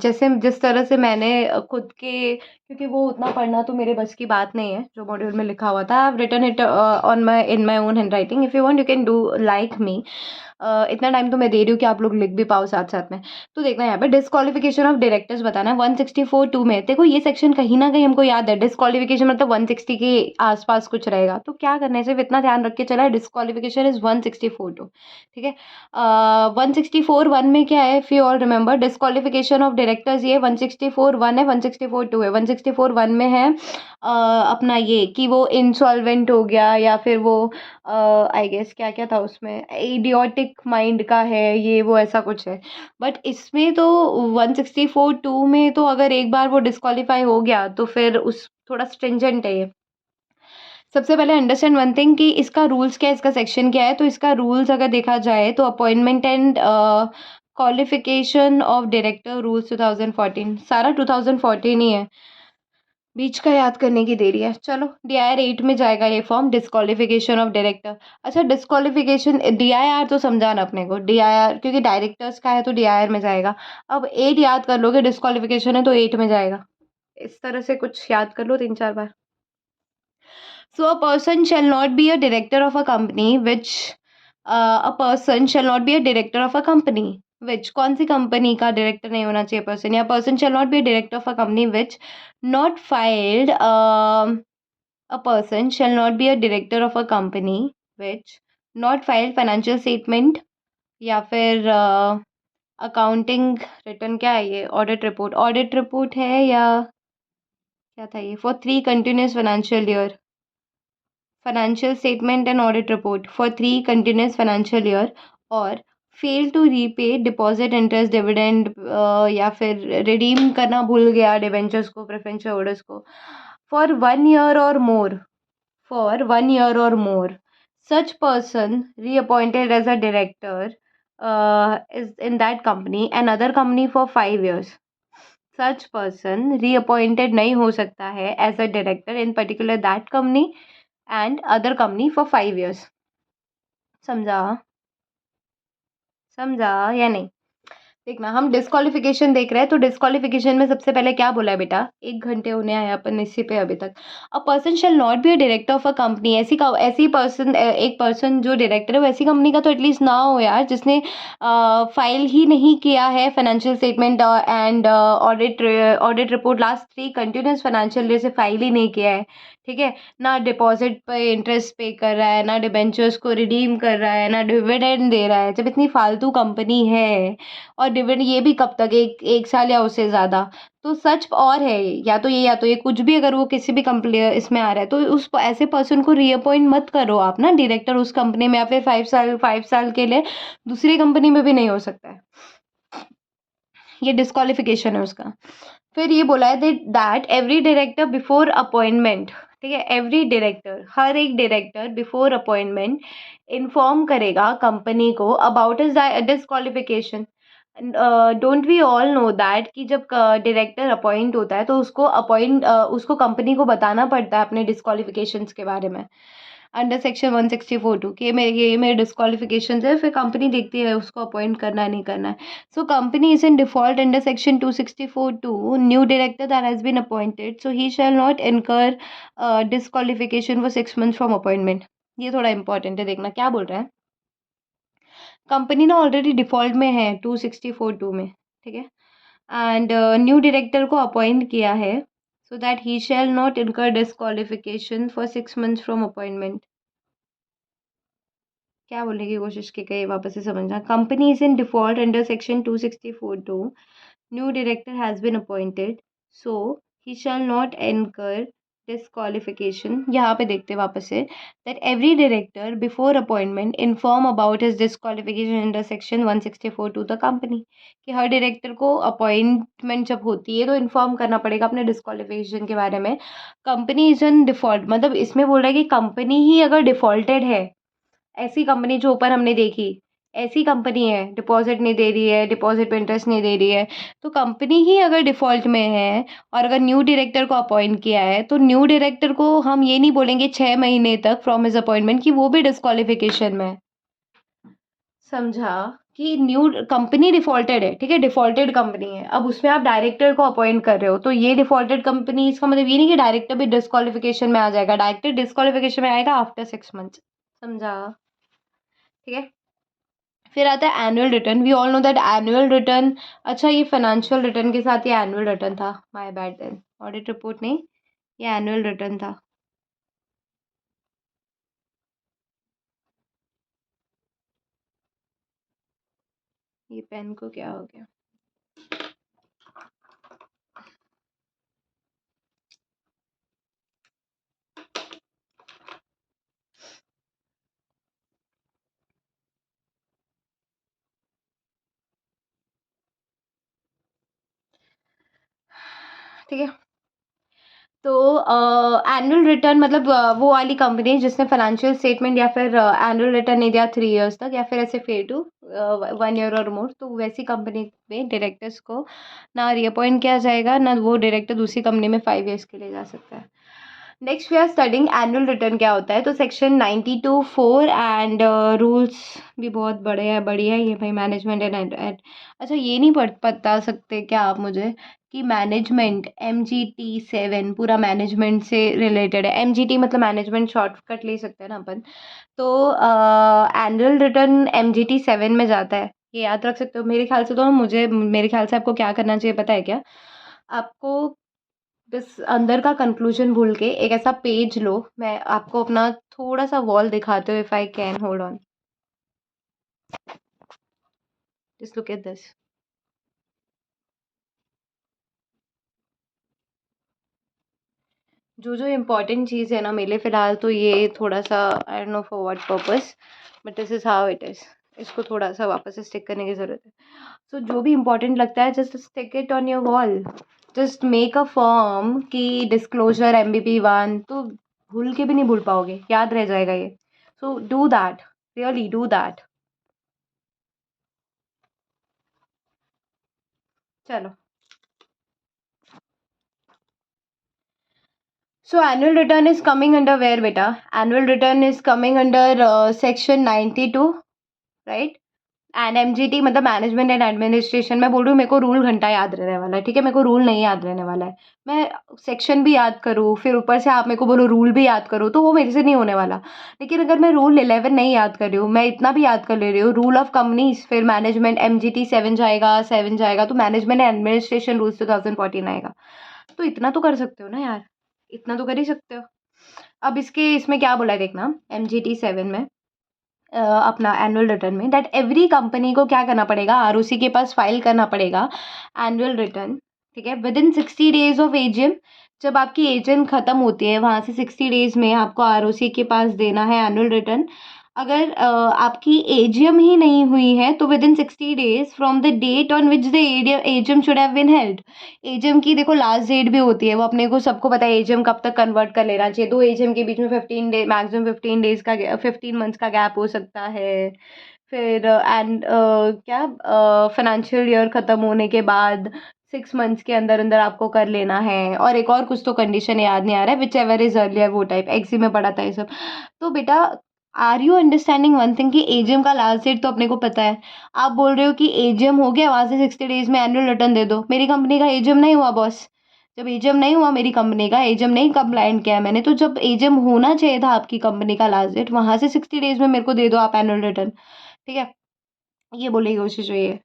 जैसे जिस तरह से मैंने खुद के, क्योंकि वो उतना पढ़ना तो मेरे बस की बात नहीं है जो मॉड्यूल में लिखा हुआ था, I have written it on my in my own hand writing. If you want you can do like me. इतना टाइम तो मैं दे रही हूँ कि आप लोग लिख भी पाओ साथ साथ में। तो देखना यहाँ पे डिस्क्वालिफिकेशन ऑफ डायरेक्टर्स बताना है 164(2) में। देखो ये सेक्शन कहीं ना कहीं हमको याद है, डिस्क्वालिफिकेशन मतलब 160 के आसपास कुछ रहेगा, तो क्या करना है, सिर्फ इतना ध्यान रख के चला है, डिस्क्वालिफिकेशन इज 164(2). ठीक है, 164(1) में क्या है, if you all remember, disqualification of directors ये 164(1) है, 164(2) है। 164(1) में है अपना ये कि वो इंसॉल्वेंट हो गया, या फिर वो आई गेस क्या क्या था उसमें, इडियोटिक माइंड का है ये वो ऐसा कुछ है। बट इसमें तो 164(2) में तो अगर एक बार वो डिस्क्वालीफाई हो गया तो फिर उस थोड़ा स्ट्रिंजेंट है ये। सबसे पहले अंडरस्टैंड वन थिंग कि इसका रूल्स क्या है, इसका सेक्शन क्या है। तो इसका रूल्स अगर देखा जाए तो appointment and qualification of director rules 2014, सारा 2014 ही है, बीच का याद करने की देरी है। चलो DIR 8 में जाएगा ये फॉर्म, डिस्क्वालिफिकेशन ऑफ डायरेक्टर। अच्छा डिस्क्वालिफिकेशन DIR तो समझाना अपने को, DIR क्योंकि डायरेक्टर्स का है तो DIR में जाएगा। अब 8 याद कर लोगे, डिस्क्वालिफिकेशन है तो 8 में जाएगा। इस तरह से कुछ याद कर लो 3-4 बार। So a person shall not be a director of a company which a person shall not be a director of a company which, कौन सी कंपनी का डायरेक्टर नहीं होना चाहिए पर्सन, या person shall not be a director of a company which not filed a person shall not be a director of a company which not filed financial statement, या फिर accounting return क्या है ये? Audit report है या क्या था ये? For 3 continuous financial year, financial statement and audit report for 3 continuous financial year, और fail to repay deposit interest dividend, या फिर रिडीम करना भूल गया डिबेंचर्स को, प्रेफरेंस शेयर होल्डर्स को, फॉर 1 ईयर और more, for 1 year or more. Such person reappointed as a director is in that company, another company for 5 years. Such person reappointed नहीं हो सकता है as a director in particular that company and other company for 5 years. समझा? समझा या नहीं? देखना, हम डिस्क्वालिफिकेशन देख रहे हैं, तो डिस्क्वालिफिकेशन में सबसे पहले क्या बोला है बेटा? 1 घंटे होने आए अपन इसी पे अभी तक। A person shall not be a director of a company, ऐसी पर्सन, एक पर्सन जो डायरेक्टर है वो ऐसी कंपनी का तो एटलीस्ट ना हो यार जिसने फाइल ही नहीं किया है financial statement and audit report last 3 continuous financial year से फाइल ही नहीं किया है। ठीक है, ना डिपॉजिट पे इंटरेस्ट पे कर रहा है, ना डिबेंचर्स को रिडीम कर रहा है, ना डिविडेंड दे रहा है। जब इतनी फालतू कंपनी है, और डिविडेंड ये भी कब तक, एक एक साल या उससे ज़्यादा, तो सच और है ये, या तो ये कुछ भी, अगर वो किसी भी कंपनी इसमें आ रहा है तो उस ऐसे पर्सन को रीअपॉइंट मत करो आप ना डायरेक्टर उस कंपनी में, या फिर 5 साल के लिए दूसरी कंपनी में भी नहीं हो सकता है। ये डिस्क्वालिफिकेशन है उसका। फिर ये बोला है that every director before appointment, ठीक है, एवरी डायरेक्टर, हर एक डायरेक्टर बिफोर अपॉइंटमेंट इन्फॉर्म करेगा कंपनी को about his disqualification. Don't we all know that कि जब डायरेक्टर अपॉइंट होता है तो उसको कंपनी को बताना पड़ता है अपने डिस्क्वालिफिकेशंस के बारे में, अंडर सेक्शन 164(2) कि ये मेरे डिस्क्वालिफिकेशन है, फिर कंपनी देखती है उसको अपॉइंट करना है नहीं करना है। So company is in default under section 264(2), new director that has been appointed, so he shall not incur disqualification for 6 months from appointment. ये थोड़ा इंपॉर्टेंट है, देखना क्या बोल रहा है। कंपनी ना ऑलरेडी डिफॉल्ट में है 264(2) में, ठीक है, एंड न्यू डायरेक्टर को अपॉइंट किया है, so that he shall not incur disqualification for 6 months from appointment. क्या बोलने की कोशिश की गई वापस से समझना। Company is in default under section 264(2), new director has been appointed, so he shall not incur disqualification. यहाँ पे देखते हैं वापस से, that every director before appointment inform about his disqualification under section 164(2) the company, कि हर डायरेक्टर को appointment जब होती है तो इन्फॉर्म करना पड़ेगा अपने डिस्क्वालिफिकेशन के बारे में। कंपनी इज इन डिफॉल्ट, मतलब इसमें बोल रहा है कि कंपनी ही अगर डिफॉल्टेड है, ऐसी कंपनी जो ऊपर हमने देखी, ऐसी कंपनी है डिपॉजिट नहीं दे रही है, डिपॉजिट पे इंटरेस्ट नहीं दे रही है, तो कंपनी ही अगर डिफ़ॉल्ट में है और अगर न्यू डायरेक्टर को अपॉइंट किया है, तो न्यू डायरेक्टर को हम ये नहीं बोलेंगे 6 महीने तक फ्रॉम हिज अपॉइंटमेंट कि वो भी डिस्क्वालिफिकेशन में है। समझा? कि न्यू कंपनी डिफ़ॉल्टेड है, ठीक है, डिफ़ॉल्टेड कंपनी है, अब उसमें आप डायरेक्टर को अपॉइंट कर रहे हो, तो ये डिफ़ॉल्टेड कंपनी, इसका मतलब ये नहीं कि डायरेक्टर भी डिस्क्वालिफिकेशन में आ जाएगा, डायरेक्टर डिस्क्वालिफिकेशन में आएगा आफ्टर 6 months। समझा? ठीक है। फिर आता है annual return. We all know that annual return, अच्छा ये फाइनेंशियल रिटर्न के साथ ये एनुअल रिटर्न था, my bad then, audit report नहीं, ये एनुअल रिटर्न था। ये पेन को क्या हो गया? ठीक है, तो एनुअल रिटर्न मतलब वो वाली कंपनी जिसने फाइनेंशियल स्टेटमेंट या फिर एनुअल रिटर्न नहीं दिया 3 years तक, या फिर ऐसे फेल टू 1 year और मोर, तो वैसी कंपनी में डायरेक्टर्स को ना रीअपॉइंट किया जाएगा, ना वो डायरेक्टर दूसरी कंपनी में 5 years के लिए जा सकता है। Next we are studying annual return क्या होता है, तो सेक्शन 92(4) एंड रूल्स भी बहुत बड़े हैं, बढ़िया है ये भाई, मैनेजमेंट एंड अच्छा ये नहीं बता सकते क्या आप मुझे कि मैनेजमेंट MGT 7 पूरा मैनेजमेंट से रिलेटेड है? MGT मतलब मैनेजमेंट शॉर्टकट ले सकते हैं ना अपन, तो एनुअल रिटर्न MGT 7 में जाता है, ये याद रख सकते हो मेरे ख्याल से। तो मेरे ख्याल से आपको क्या करना चाहिए पता है क्या? आपको बस अंदर का कंक्लूजन भूल के एक ऐसा पेज लो, मैं आपको अपना थोड़ा सा वॉल दिखाते हो, if I can hold on, just look at this. जो जो इम्पोर्टेंट चीज़ है ना मेरे लिए फ़िलहाल तो ये थोड़ा सा आई don't know for what purpose, but this is how it is. इसको थोड़ा सा वापस से स्टिक करने की ज़रूरत है। सो जो भी इम्पोर्टेंट लगता है just stick it on your wall. Just make a form कि डिस्क्लोजर MBP 1, तो भूल के भी नहीं भूल पाओगे, याद रह जाएगा ये। So do that, really do that. चलो, so annual return is coming under where beta? Annual return is coming under section 92, right. And MGT मतलब मैनेजमेंट एंड एडमिनिस्ट्रेशन। मैं बोल रही हूँ मेरे को रूल घंटा याद रहने वाला है, ठीक है, मेरे को रूल नहीं याद रहने वाला है। मैं सेक्शन भी याद करूँ फिर ऊपर से आप मेरे को बोलो रूल भी याद करूँ, तो वो मेरे से नहीं होने वाला। लेकिन अगर मैं रूल 11 नहीं याद कर रही हूँ, मैं इतना भी याद कर ले रही हूँ, रूल ऑफ कंपनीज, फिर मैनेजमेंट MGT 7 जाएगा, 7 जाएगा, तो मैनेजमेंट एंड एडमिनिस्ट्रेशन रूल्स 2014 आएगा। तो इतना तो कर सकते हो ना यार, इतना तो कर ही सकते हो। अब इसके इसमें क्या बोला है देखना, MGT 7 में अपना एनुअल रिटर्न में, दैट एवरी कंपनी को क्या करना पड़ेगा, ROC के पास फाइल करना पड़ेगा एनुअल रिटर्न, ठीक है, with in 60 days of AGM. जब आपकी एजीएम खत्म होती है वहाँ से 60 डेज में आपको ROC के पास देना है एनुअल रिटर्न। अगर आपकी एजीएम ही नहीं हुई है तो within 60 days from the date on which the AGM should have been held. AGM की देखो लास्ट डेट भी होती है, वो अपने को सबको पता है एजीएम कब तक कन्वर्ट कर लेना चाहिए। दो एजीएम के बीच में 15 डे, मैक्सिमम 15 डेज का 15 मंथ्स का गैप हो सकता है। फिर एंड क्या फाइनेंशियल ईयर ख़त्म होने के बाद 6 मंथ्स के अंदर अंदर आपको कर लेना है। और एक और कुछ तो कंडीशन याद नहीं आ रहा है, विच एवर इज अर्लियर, वो टाइप एक्सी में पढ़ा था ये सब। तो बेटा, are you understanding one thing कि एजीएम का लास्ट डेट तो अपने को पता है। आप बोल रहे हो कि एजीएम हो गया, वहां से 60 डेज में एनुअल रिटर्न दे दो। मेरी कंपनी का एजीएम नहीं हुआ बॉस। जब एजीएम नहीं हुआ, मेरी कंपनी का एजीएम नहीं कंप्लाइंट किया मैंने, तो जब एजीएम होना चाहिए था आपकी कंपनी का लास्ट डेट, वहां से 60 डेज में मेरे को दे दो आप एनुअल रिटर्न, ठीक है। ये बोलने की कोशिश हुई है,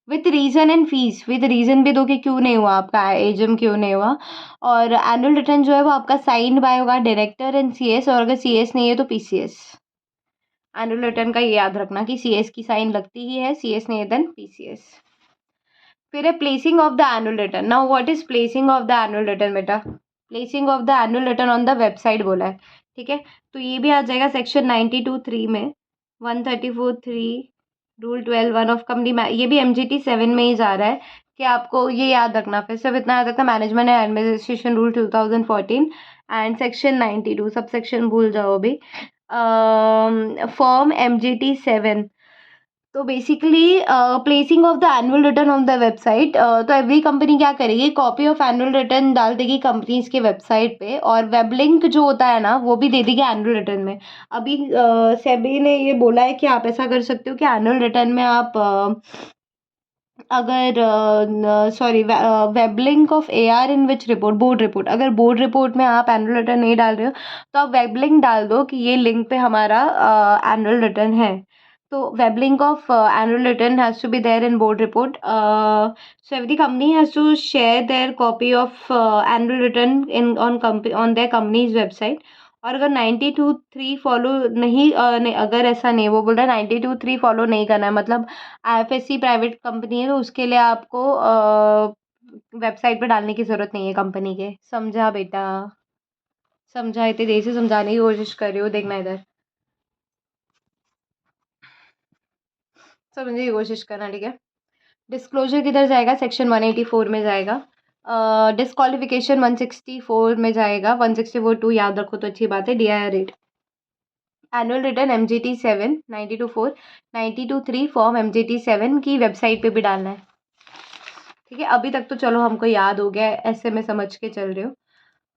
with reason and fees, with reason भी दो कि क्यों नहीं हुआ आपका एजीएम, क्यों नहीं हुआ। और एनुअल रिटर्न जो है वो आपका साइंड बाय होगा डायरेक्टर एंड CS, और अगर CS नहीं है तो PCS। एनुअल रिटर्न का ये याद रखना कि CS की साइन लगती ही है, CS नहीं है देन PCS। फिर है placing of the annual return. Now what is placing of the annual return बेटा? Placing of the annual return on the website बोला है, ठीक है। तो ये भी आ जाएगा सेक्शन 92(3) में, 134(3), रूल 12(1) ऑफ कंपनी। ये भी MGT 7 में ही जा रहा है कि आपको ये याद रखना। फिर सिर्फ इतना याद रखना, management and administration rule 2014 and section 92, sub section भूल जाओ अभी। Form MGT 7। तो basically placing of the annual return on the website, तो एवरी कंपनी क्या करेगी, कॉपी ऑफ एनुअल रिटर्न डाल देगी कंपनीज के वेबसाइट पे, और वेब लिंक जो होता है ना वो भी दे देगी एनुअल रिटर्न में। अभी सेबी ने ये बोला है कि आप ऐसा कर सकते हो कि एनुअल रिटर्न में आप अगर sorry, web link of AR in which report, board report, अगर बोर्ड रिपोर्ट में आप एनुअल रिटर्न नहीं डाल रहे हो तो आप वेब लिंक डाल दो कि ये लिंक पे हमारा एनुअल रिटर्न है। तो web link of annual return has to be there in board report. So every company has to share their copy of annual return in on their companies website. और अगर 92(3) follow नहीं, अगर ऐसा नहीं, वो बोल रहा है 92(3) फॉलो नहीं करना है, मतलब IFSC प्राइवेट कंपनी है तो उसके लिए आपको वेबसाइट पे डालने की ज़रूरत नहीं है कंपनी के। समझा बेटा? समझा? इतनी देर से समझाने की कोशिश कर रही हूँ, देखना इधर, समझने की कोशिश करना, ठीक है। डिस्क्लोजर किधर जाएगा? सेक्शन 184 में जाएगा। डिस्क्वालिफिकेशन 164 में जाएगा, 164(2) याद रखो तो अच्छी बात है। DIR rate, annual return MGT 7 92(4), 92(3) form MGT 7 की वेबसाइट पे भी डालना है, ठीक है। अभी तक तो चलो हमको याद हो गया है, ऐसे में समझ के चल रही हूँ।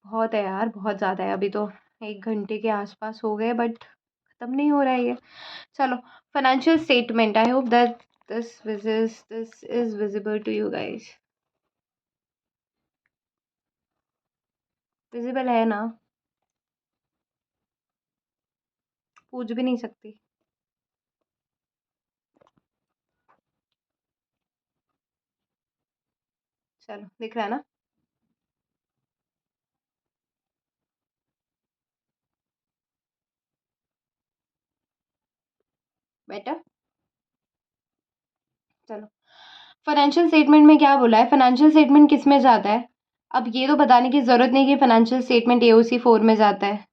बहुत है यार, बहुत ज़्यादा है, अभी तो 1 घंटे के आसपास हो गए बट ख़त्म नहीं हो रहा है ये। चलो, financial statement, I hope that this is visible to you guys. Visible है ना? पूछ भी नहीं सकती। चलो, दिख रहा है ना? बेटा, चलो, फाइनेंशियल स्टेटमेंट में क्या बोला है? फाइनेंशियल स्टेटमेंट किस में जाता है? अब ये तो बताने की ज़रूरत नहीं कि फाइनेंशियल स्टेटमेंट एओसी 4 में जाता है,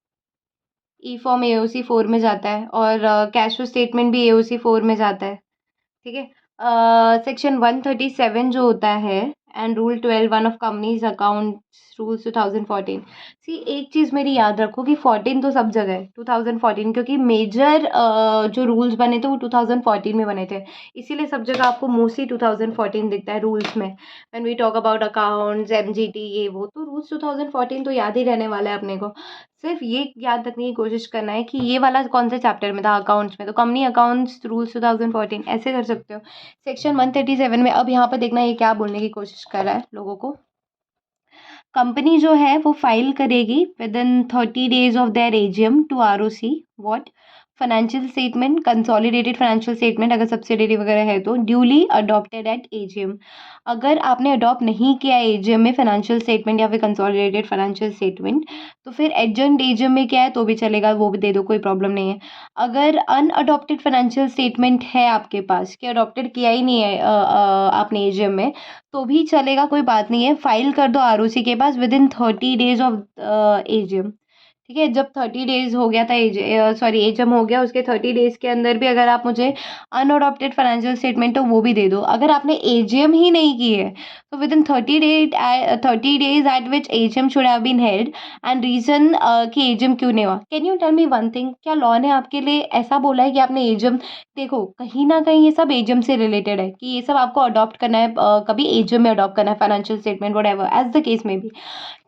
ई फॉर्म एओसी 4 में जाता है, और कैश फ्लो स्टेटमेंट भी एओसी 4 में जाता है। ठीक है। सेक्शन 137 जो होता है, and rule 12 one of companies accounts rules 2014। सी एक चीज़ मेरी याद रखो कि 14 तो सब जगह है, 2014, क्योंकि मेजर जो रूल्स बने थे वो 2014 में बने थे, इसीलिए सब जगह आपको मोस्टली 2014 दिखता है रूल्स में। When we talk about accounts MGT ये वो, तो रूल्स 2014 तो याद ही रहने वाला है अपने को। सिर्फ ये याद रखने की कोशिश करना है कि ये वाला कौन से चैप्टर में था, अकाउंट्स में, तो कंपनी अकाउंट्स रूल्स 2014 ऐसे कर सकते हो। सेक्शन 137 में अब यहाँ पर देखना ये क्या बोलने की कोशिश कर रहा है लोगों को। कंपनी जो है वो फाइल करेगी within 30 days of their AGM to ROC what financial statement, consolidated financial statement अगर सब्सिडरी वगैरह है तो, ड्यूली अडॉप्टेड एट एजीएम। अगर आपने अडॉप्ट नहीं किया एजीएम में फाइनेंशियल स्टेटमेंट या फिर कंसोलिडेटेड फाइनेंशियल स्टेटमेंट, तो फिर एडजंट एजीएम में क्या है तो भी चलेगा, वो भी दे दो, कोई प्रॉब्लम नहीं है। अगर अनअडॉप्टेड फाइनेंशियल स्टेटमेंट है आपके पास कि अडॉप्टेड किया ही नहीं है आपने एजीएम में, तो भी चलेगा, कोई बात नहीं है, फाइल कर दो आरओसी के पास within 30 days of AGM. ठीक है, जब 30 days हो गया था सॉरी एजीएम हो गया, उसके 30 days के अंदर भी अगर आप मुझे अनअडॉप्टेड फाइनेंशियल स्टेटमेंट हो वो भी दे दो। अगर आपने एजीएम ही नहीं की है तो within 30 days at which AGM should have been held, and reason कि एजीएम क्यों नहीं हुआ, can you tell me one thing, क्या लॉ ने आपके लिए ऐसा बोला है कि आपने एजीएम, देखो कहीं ना कहीं ये सब एजीएम से रिलेटेड है कि ये सब आपको अडॉप्ट करना है, कभी एजीएम में अडॉप्ट करना है financial statement whatever as the case में भी।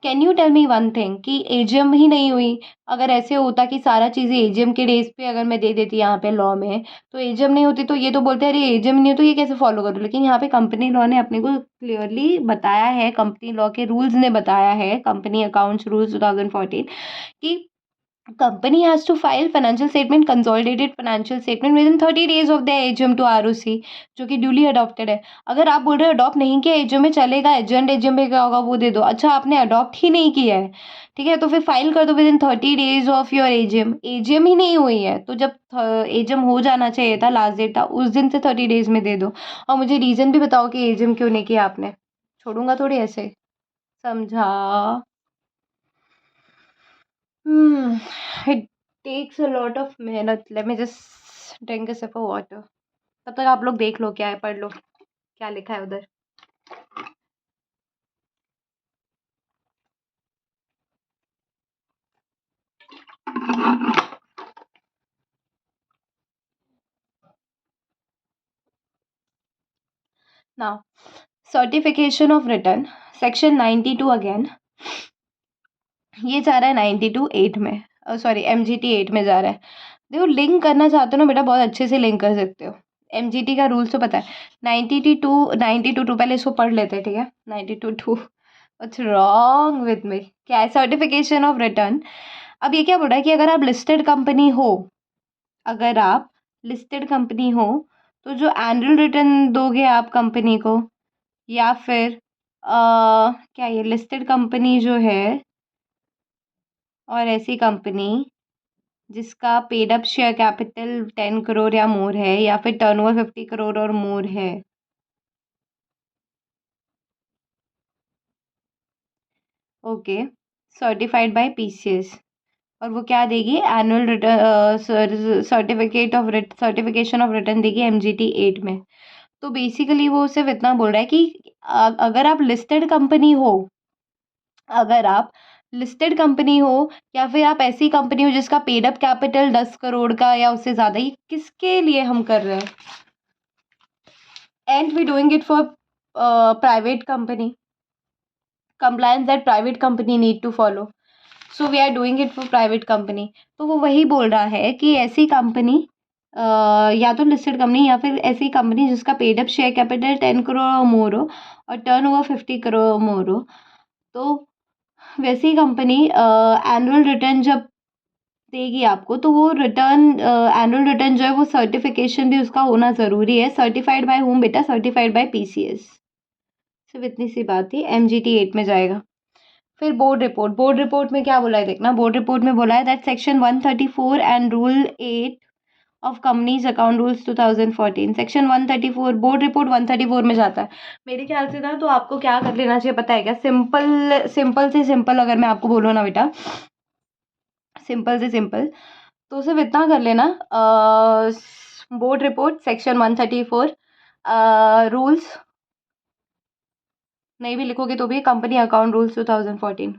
Can you tell me one thing कि एजीएम ही नहीं हुई, अगर ऐसे होता कि सारा चीज़ें एजीएम के डेज पे अगर मैं दे देती यहाँ पे लॉ में, तो एजीएम नहीं होती, तो ये तो बोलते हैं अरे एजीएम नहीं हो तो ये कैसे फॉलो करो, लेकिन यहाँ पे कंपनी लॉ ने अपने को क्लियरली बताया है, कंपनी लॉ के रूल्स ने बताया है, कंपनी अकाउंट्स रूल्स 2014, कि company has to file financial statement consolidated financial statement within 30 days of their AGM to ROC, जो कि ड्यूली अडॉप्टेड है। अगर आप बोल रहे हो अडॉप्ट नहीं किया एजीएम में चलेगा, एजेंट एजीएम में क्या होगा वो दे दो, अच्छा आपने अडॉप्ट ही नहीं किया है, ठीक है, तो फिर फाइल कर दो within 30 days of your AGM. AGM ही नहीं हुई है तो जब एजीएम हो जाना चाहिए था, लास्ट डेट था उस दिन से 30 days में दे दो, और मुझे रीजन भी बताओ कि एजीएम क्यों नहीं किया आपने, छोड़ूंगा थोड़ी ऐसे, समझा। It takes a lot of मेहनत। Let me just drink a sip of water। तब तक आप लोग देख लो क्या है, पढ़ लो क्या लिखा है उधर। Now, certification of return, section 92 again, ये जा रहा है 92(8) में, सॉरी MGT 8 में जा रहा है। देखो लिंक करना चाहते हो ना बेटा, बहुत अच्छे से लिंक कर सकते हो। MGT का रूल्स तो पता है, 92 पहले इसको पढ़ लेते हैं, ठीक है। 92 व्हाट्स रॉन्ग विद मी, क्या है, सर्टिफिकेशन ऑफ रिटर्न। अब ये क्या बोल रहा है कि अगर आप लिस्टेड कंपनी हो, अगर आप लिस्टेड कंपनी हो, तो जो एनुअल रिटर्न दोगे आप कंपनी को, या फिर क्या ये लिस्टेड कंपनी जो है, और ऐसी कंपनी जिसका paid up share capital 10 crore या मोर है, या फिर टर्नओवर 50 करोड़ और मोर है, ओके, सर्टिफाइड बाय पीसीएस, और वो क्या देगी, annual return certification of return देगी MGT 8 में। तो बेसिकली वो सिर्फ इतना बोल रहा है कि अगर आप लिस्टेड कंपनी हो, अगर आप लिस्टेड कंपनी हो, या फिर आप ऐसी कंपनी हो जिसका पेड अप कैपिटल 10 करोड़ का या उससे ज़्यादा, ये किसके लिए हम कर रहे हैं, and we doing it for private company, compliance that private company need to follow, so we are doing it for private company। तो वो वही बोल रहा है कि ऐसी कंपनी या तो लिस्टेड कंपनी या फिर ऐसी कंपनी जिसका paid up share capital 10 crore और मोर हो और टर्न ओवर 50 करोड़ और मोर हो, तो वैसी कंपनी एनुअल रिटर्न जब देगी आपको, तो वो रिटर्न एनुअल रिटर्न जो है वो सर्टिफिकेशन भी उसका होना ज़रूरी है। सर्टिफाइड बाय होम बेटा, सर्टिफाइड बाय पीसीएस। सिर्फ इतनी सी बात थी, MGT 8 में जाएगा। फिर बोर्ड रिपोर्ट, बोर्ड रिपोर्ट में क्या बोला है देखना, बोर्ड रिपोर्ट में बोला है that section 134 and rule 8 of companies account rules 2014 section 134 board report 134 में जाता है मेरे ख्याल से ना। तो आपको क्या कर लेना चाहिए पता है क्या? सिंपल सिंपल से सिंपल अगर मैं आपको बोलूँ ना बेटा, सिंपल से सिंपल, तो सिर्फ इतना कर लेना, बोर्ड रिपोर्ट सेक्शन 134, रूल्स नहीं भी लिखोगे तो भी company account rules 2014,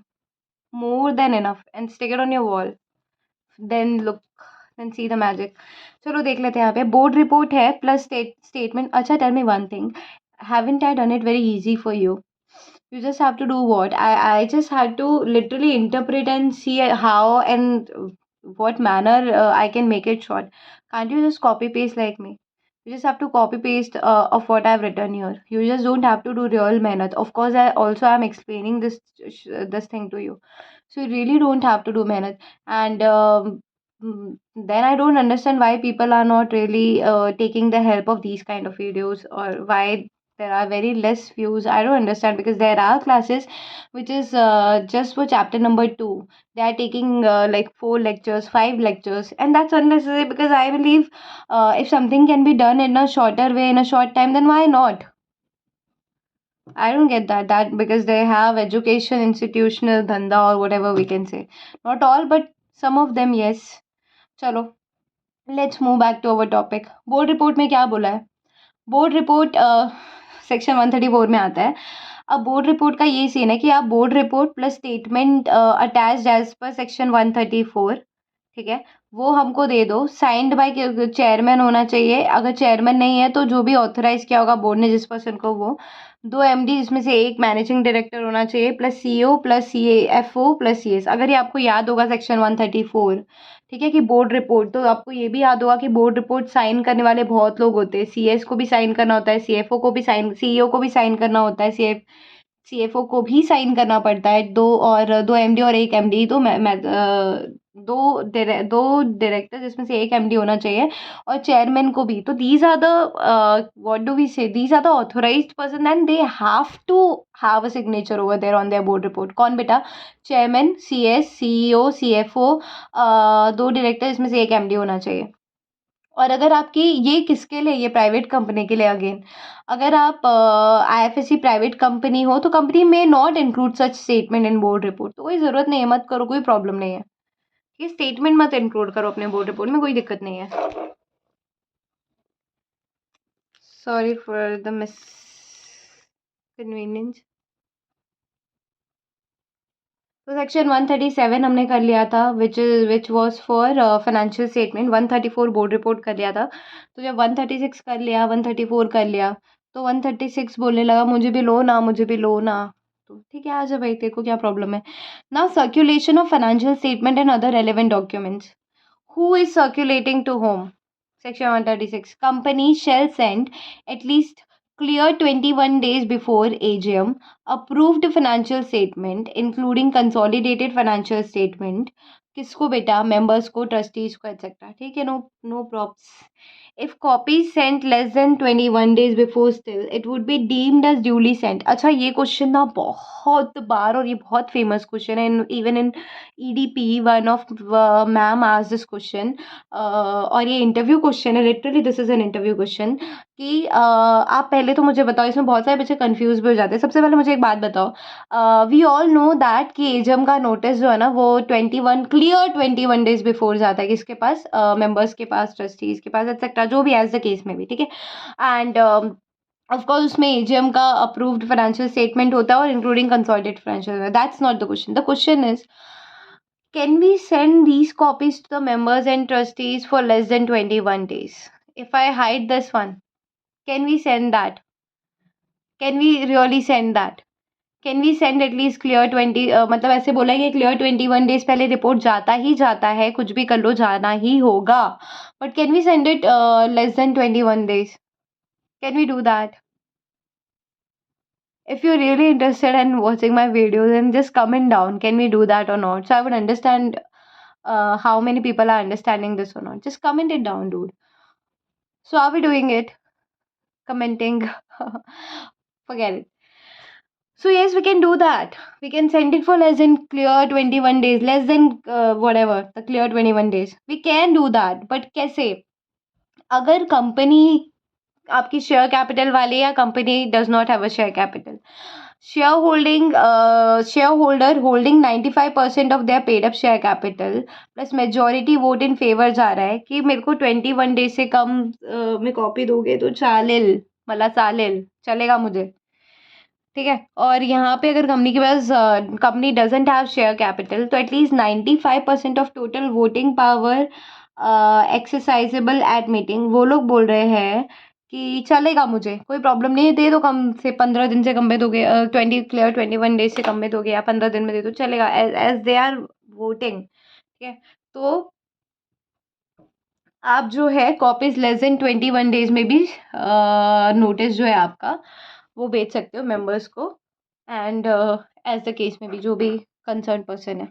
more than enough, and stick it on your wall, then look, then see the magic. चलो देख लेते हैं यहाँ पे बोर्ड रिपोर्ट है प्लस स्टेटमेंट। अच्छा tell me one thing, haven't I done it very easy for you? You just have to do what? I just had to literally interpret and see how and what manner I can make it short. Can't you just copy paste like me? You just have to copy paste of what I've written here. You just don't have to do real mehnat. Of course, I also am explaining this thing to you. So you really don't have to do mehnat. And then I don't understand why people are not really taking the help of these kind of videos, or why there are very less views. I don't understand, because there are classes which is just for chapter number 2. They are taking like 4 lectures, 5 lectures, and that's unnecessary, because I believe if something can be done in a shorter way in a short time, then why not? I don't get that because they have education institutional dhanda or whatever we can say. Not all, but some of them, yes. चलो let's move back to our topic. Board report में क्या बोला है? Board report section 134 में आता है। अब board report का ये सीन है कि आप board report plus statement attached as per section 134, ठीक है, वो हमको दे दो। साइंड बाय चेयरमैन होना चाहिए, अगर चेयरमैन नहीं है तो जो भी ऑथराइज किया होगा बोर्ड ने जिस पर्सन को, वो 2 एमडी जिसमें से एक मैनेजिंग डायरेक्टर होना चाहिए, plus CEO plus CFO plus CS. अगर ये आपको याद होगा सेक्शन 134, ठीक है, कि बोर्ड रिपोर्ट, तो आपको ये भी याद होगा कि बोर्ड रिपोर्ट साइन करने वाले बहुत लोग होते हैं। सीएस को भी साइन करना होता है, सीएफओ को भी साइन, सीईओ को भी साइन करना होता है, सीएफओ को भी साइन करना पड़ता है। दो एमडी और एक एमडी, दो डायरेक्टर जिसमें से एक एमडी होना चाहिए, और चेयरमैन को भी। तो these are the what do we say, these are the authorised person and they have to have a signature over there on their board report. कौन बेटा? चेयरमैन, सीएस, सीईओ, सीएफओ, दो director इसमें से एक MD होना चाहिए। और अगर आपकी ये किसके लिए, ये प्राइवेट कंपनी के लिए अगेन, अगर आप आईएफएससी प्राइवेट कंपनी हो तो कंपनी में not include such statement in board report. तो कोई ज़रूरत नहीं है, मत करो, कोई प्रॉब्लम नहीं है। ये स्टेटमेंट मत इंक्लूड करो अपने बोर्ड रिपोर्ट में, कोई दिक्कत नहीं है। Sorry for the miss convenience. तो सेक्शन 137 हमने कर लिया था, which was for financial statement. 134 board report कर लिया था। तो जब 136 कर लिया, 134 कर लिया, तो 136 बोलने लगा मुझे भी लो ना, मुझे भी लो ना। तो ठीक है, आ जा भाई, तेरे को क्या प्रॉब्लम है? Now circulation of financial statement and other relevant documents. Who is circulating to whom? Section 136. Company shall send at least clear 21 days before AGM approved financial statement including consolidated financial statement. किसको बेटा? Members को, trustees को, etcetera. ठीक है, no no probs. If copy sent less than 21 days before still it would be deemed as duly sent. अच्छा, ये question ना बहुत बार, और ये बहुत फेमस क्वेश्चन है, even in EDP one of ma'am आज दिस क्वेश्चन, और ये इंटरव्यू क्वेश्चन है, literally this is an interview question. कि आप पहले तो मुझे बताओ, इसमें बहुत सारे बच्चे कंफ्यूज भी हो जाते हैं। सबसे पहले मुझे एक बात बताओ, वी ऑल नो दैट कि एजम का नोटिस जो है ना वो 21 डेज बिफोर जाता है, किसके पास? मेंबर्स के पास, ट्रस्टीज के पास, एक्सेट्रा, जो भी एज द केस में भी, ठीक है। एंड ऑफ कोर्स उसमें एजीएम का अप्रूव्ड फाइनेंशियल स्टेटमेंट होता है, और including consolidated financial. That's not the question. The question is, can we send these copies to the members and trustees for less than 21 days? If I hide this one, can we send that? Can we really send that? Can we send at least clear 20, मतलब ऐसे बोला है कि clear 21 days पहले report जाता ही जाता है, कुछ भी कर लो जाना ही होगा। But can we send it less than 21 days? Can we do that? If you're really interested in watching my videos, then just comment down, can we do that or not? So I would understand how many people are understanding this or not. Just comment it down, dude. So are we doing it? Commenting. Forget it. So yes, we can do that. We can send it for less than clear 21 days, less than whatever, the clear 21 days. We can do that. But कैसे? अगर company आपकी share capital वाली या company does not have a share capital, share holder holding 95% of their paid up share capital plus majority vote in favour जा रहा है कि मेरे को 21 डेज से कम में कॉपी दोगे तो चालेल, मला चालेल, चलेगा मुझे, ठीक है। और यहाँ पे अगर कंपनी के पास company doesn't have share capital तो at least 95% of total voting power exercisable at meeting, वो लोग बोल रहे हैं कि चलेगा मुझे, कोई प्रॉब्लम नहीं है, दे दो कम से 15 दिन से कम में दोगे, 21 डेज से कम में दोगे या 15 दिन में दे दो, चलेगा, एज दे आर वोटिंग, ठीक है। तो आप जो है कॉपीज लेस देन 21 डेज में भी नोटिस जो है आपका वो बेच सकते हो मेंबर्स को, एंड एज द केस में भी जो भी कंसर्न पर्सन है।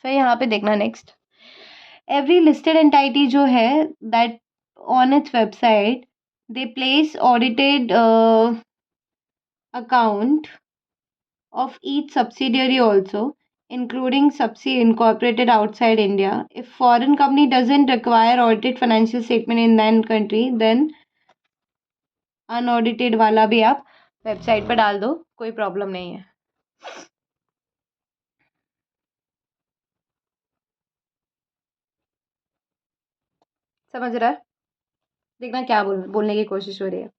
फिर यहाँ पे देखना नेक्स्ट, एवरी लिस्टेड एंटाइटी जो है that on its website they place audited account of each subsidiary also, including subsidy incorporated outside India. If foreign company doesn't require audited financial statement in that country, then unaudited वाला भी आप website पर डाल दो, कोई problem नहीं है। समझ रहा है? देखना क्या बोलने की कोशिश हो रही है।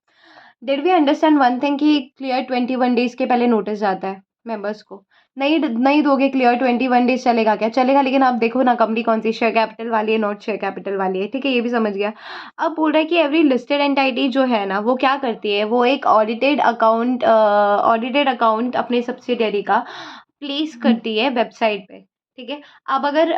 Did we understand one thing कि क्लियर 21 डेज के पहले नोटिस जाता है मेंबर्स को, नहीं नहीं दोगे क्लियर 21 डेज चलेगा क्या? चलेगा, लेकिन आप देखो ना कंपनी कौन सी शेयर कैपिटल वाली है, नॉट शेयर कैपिटल वाली है, ठीक है, ये भी समझ गया। अब बोल रहा है कि एवरी लिस्टेड एंटाइटी जो है ना वो क्या करती है, वो एक ऑडिटेड अकाउंट अपने सब्सिडियरी का प्लेस करती है वेबसाइट पे, ठीक है। अब अगर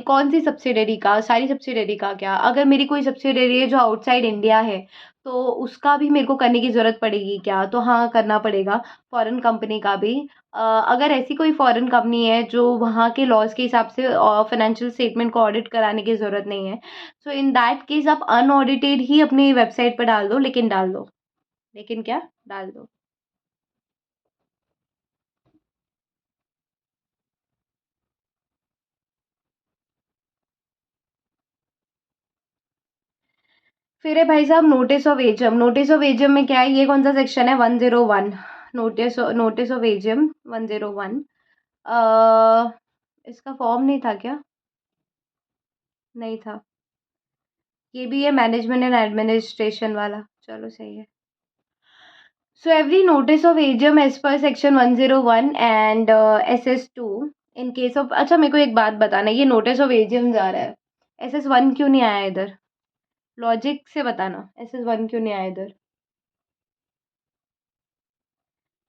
कौन सी सब्सिडरी का, सारी सब्सिडरी का क्या, अगर मेरी कोई सब्सिडरी है जो आउटसाइड इंडिया है तो उसका भी मेरे को करने की ज़रूरत पड़ेगी क्या? तो हाँ, करना पड़ेगा, फॉरेन कंपनी का भी। अगर ऐसी कोई फॉरेन कंपनी है जो वहाँ के लॉज के हिसाब से फाइनेंशियल स्टेटमेंट को ऑडिट कराने की ज़रूरत नहीं है, सो इन दैट केस आप अनऑडिटेड ही अपनी वेबसाइट पर डाल दो, लेकिन डाल दो, लेकिन क्या डाल दो। फिर है भाई साहब notice of AGM. Notice of AGM में क्या है, ये कौन सा सेक्शन है? 101। Notice of AGM 101। इसका फॉर्म नहीं था क्या? नहीं था, ये भी है मैनेजमेंट एंड एडमिनिस्ट्रेशन वाला, चलो सही है। So every notice of AGM as per section 101 and SS2 in case of, अच्छा मेरे को एक बात बताना, ये नोटिस ऑफ एजीएम जा रहा है, SS1 क्यों नहीं आया इधर? लॉजिक से बताना, SS1 क्यों नहीं आया इधर?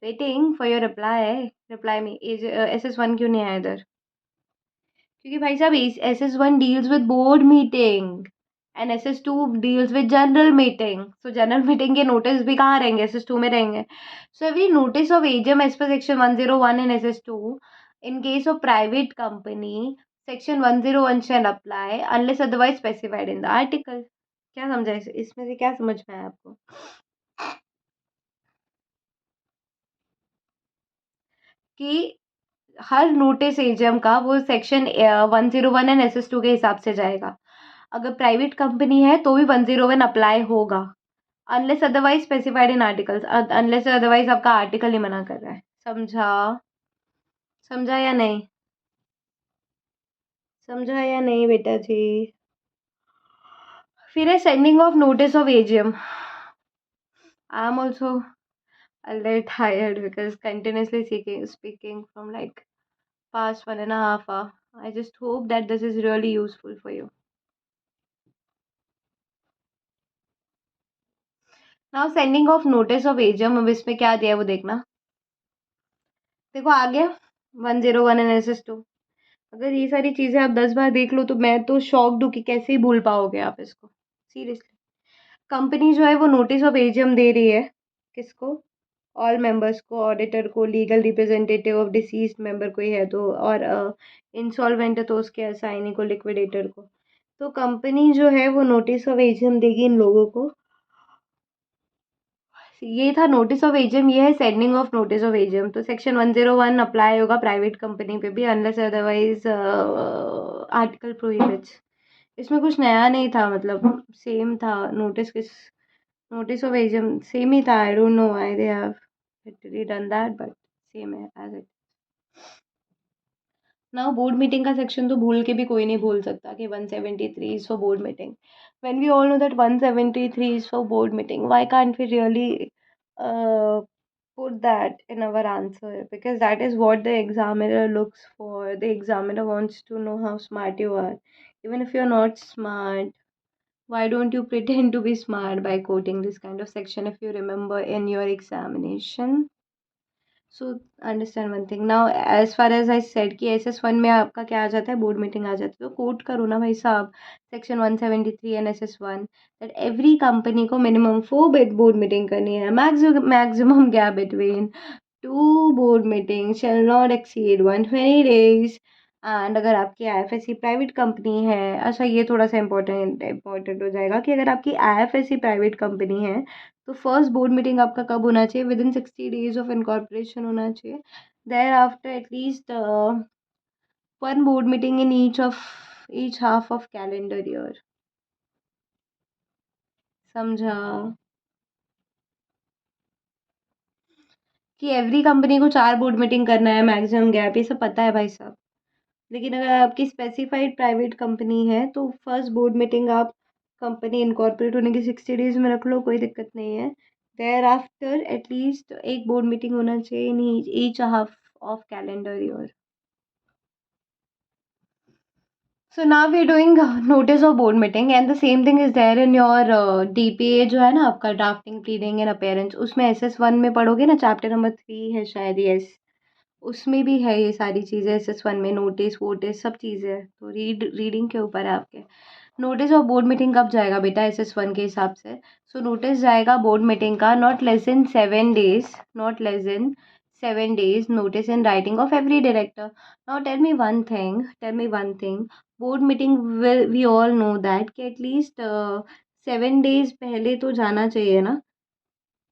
वेटिंग फॉर योर रिप्लाई में SS1 क्यों नहीं आया इधर? क्योंकि भाई साहब SS1 deals with board meeting and SS2 deals with general meeting, so general meeting के नोटिस भी कहाँ रहेंगे? SS2 में रहेंगे। So every notice of AGM as per section 101 and SS2 in case of private company section 101 shall apply unless otherwise specified in the article. क्या समझा इसमें से क्या समझ में आया आपको? कि हर नोटिस एजीएम का वो सेक्शन 101 एंड SS2 के हिसाब से जाएगा, अगर प्राइवेट कंपनी है तो भी 101 अप्लाई होगा, अनलेस अदरवाइज स्पेसिफाइड इन आर्टिकल्स, अनलेस अदरवाइज आपका आर्टिकल ही मना कर रहा है। समझा? समझा या नहीं? समझा या नहीं बेटा जी? फिर है sending of notice of AGM. I am also a little tired because continuously speaking from like past 1.5 hours. I just hope that this is really useful for you. Now sending of notice of AGM, अब इसमें क्या दिया है वो देखना। देखो आ गया 101 and SS2। अगर ये सारी चीज़ें आप 10 बार देख लो तो मैं तो शॉक्ड हूँ कि कैसे ही भूल पाओगे आप इसको, सीरियसली। कंपनी जो है वो नोटिस ऑफ एजीएम दे रही है किसको? ऑल मेंबर्स को, ऑडिटर को, legal representative of deceased member कोई है तो, और इंसॉल्वेंट है तो उसके असाइनी को, लिक्विडेटर को। तो कंपनी जो है वो नोटिस ऑफ एजीएम देगी इन लोगों को। ये था नोटिस ऑफ एजीएम, ये है sending of notice of AGM. तो सेक्शन 101 अप्लाई होगा प्राइवेट कंपनी पे भी अनलेस अदरवाइज आर्टिकल प्रोहिबिट्स। इसमें कुछ नया नहीं था, मतलब सेम था। नोटिस ऑफ एग्जाम सेम ही था। I don't know why they have literally done that, but same है as it. Now board meeting का सेक्शन तो भूल के भी कोई नहीं भूल सकता कि 173 is for board meeting. When we all know that 173 is for board meeting, why can't we really put that in our answer? Because that is what the examiner looks for. The examiner wants to know how smart you are. Even if you're not smart, why don't you pretend to be smart by quoting this kind of section if you remember in your examination? So understand one thing now, as far as I said कि SS1 में आपका क्या आ जाता है, board meeting आ जाती है। तो कोट करो ना भाई साहब, section 173 and SS1, that every company को मिनिमम 4 बोर्ड मीटिंग करनी है। Maximum gap between two board meeting shall not exceed 120 days। And अगर आपकी IFSC प्राइवेट कंपनी है, अच्छा ये थोड़ा सा इंपॉर्टेंट हो जाएगा कि अगर आपकी IFSC प्राइवेट कंपनी है तो फर्स्ट बोर्ड मीटिंग आपका कब होना चाहिए? Within 60 days of incorporation होना चाहिए। There after at least one board meeting in each half of calendar year. समझा? कि एवरी कंपनी को 4 बोर्ड मीटिंग करना है, मैक्सिमम गैप, ये सब पता है भाई साहब। लेकिन अगर आपकी स्पेसिफाइड प्राइवेट कंपनी है तो फर्स्ट बोर्ड मीटिंग आप कंपनी इनकॉर्पोरेट होने की 60 days में रख लो, कोई दिक्कत नहीं है। देयर आफ्टर एटलीस्ट एक बोर्ड मीटिंग होना चाहिए इन each half of calendar year. So now we are doing notice of board meeting and the same thing is there in your DPA जो है ना आपका, ड्राफ्टिंग प्लीडिंग एंड अपीयरेंस। उसमें SS1 में पढ़ोगे ना, चैप्टर नंबर 3 है शायद, यस, उसमें भी है ये सारी चीज़ें। SS1 में नोटिस वोटिस सब चीज़ें है, तो रीडिंग के ऊपर है आपके। नोटिस ऑफ बोर्ड मीटिंग कब जाएगा बेटा SS1 के हिसाब से? सो नोटिस जाएगा बोर्ड मीटिंग का not less than 7 days, not less than 7 days notice in writing of every director. Now tell me one thing, board meeting will we all know that कि at least 7 days पहले तो जाना चाहिए ना,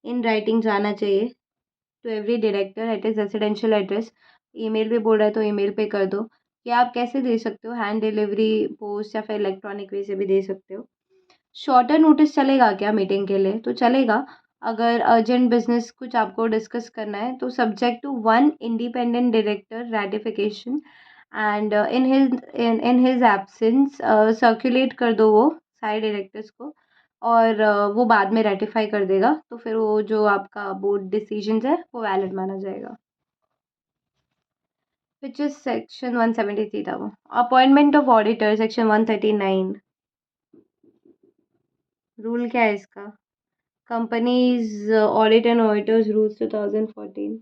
इन writing जाना चाहिए to every director at his residential address. Email पे बोल रहा है तो ईमेल पे कर दो, या आप कैसे दे सकते हो, हैंड डिलीवरी, पोस्ट, या फिर इलेक्ट्रॉनिक वे से भी दे सकते हो। शॉर्टर नोटिस चलेगा क्या मीटिंग के लिए? तो चलेगा। अगर अर्जेंट बिजनेस कुछ आपको डिस्कस करना है तो subject to one independent director ratification and in his absence circulate कर दो वो सारे डायरेक्टर्स को, और वो बाद में रेटिफाई कर देगा, तो फिर वो जो आपका बोर्ड डिसीजन है वो वैलिड माना जाएगा। विच इज सेक्शन 173 था वो। Appointment of auditor section 139। Rule क्या है इसका? Companies audit and auditors rules 2014।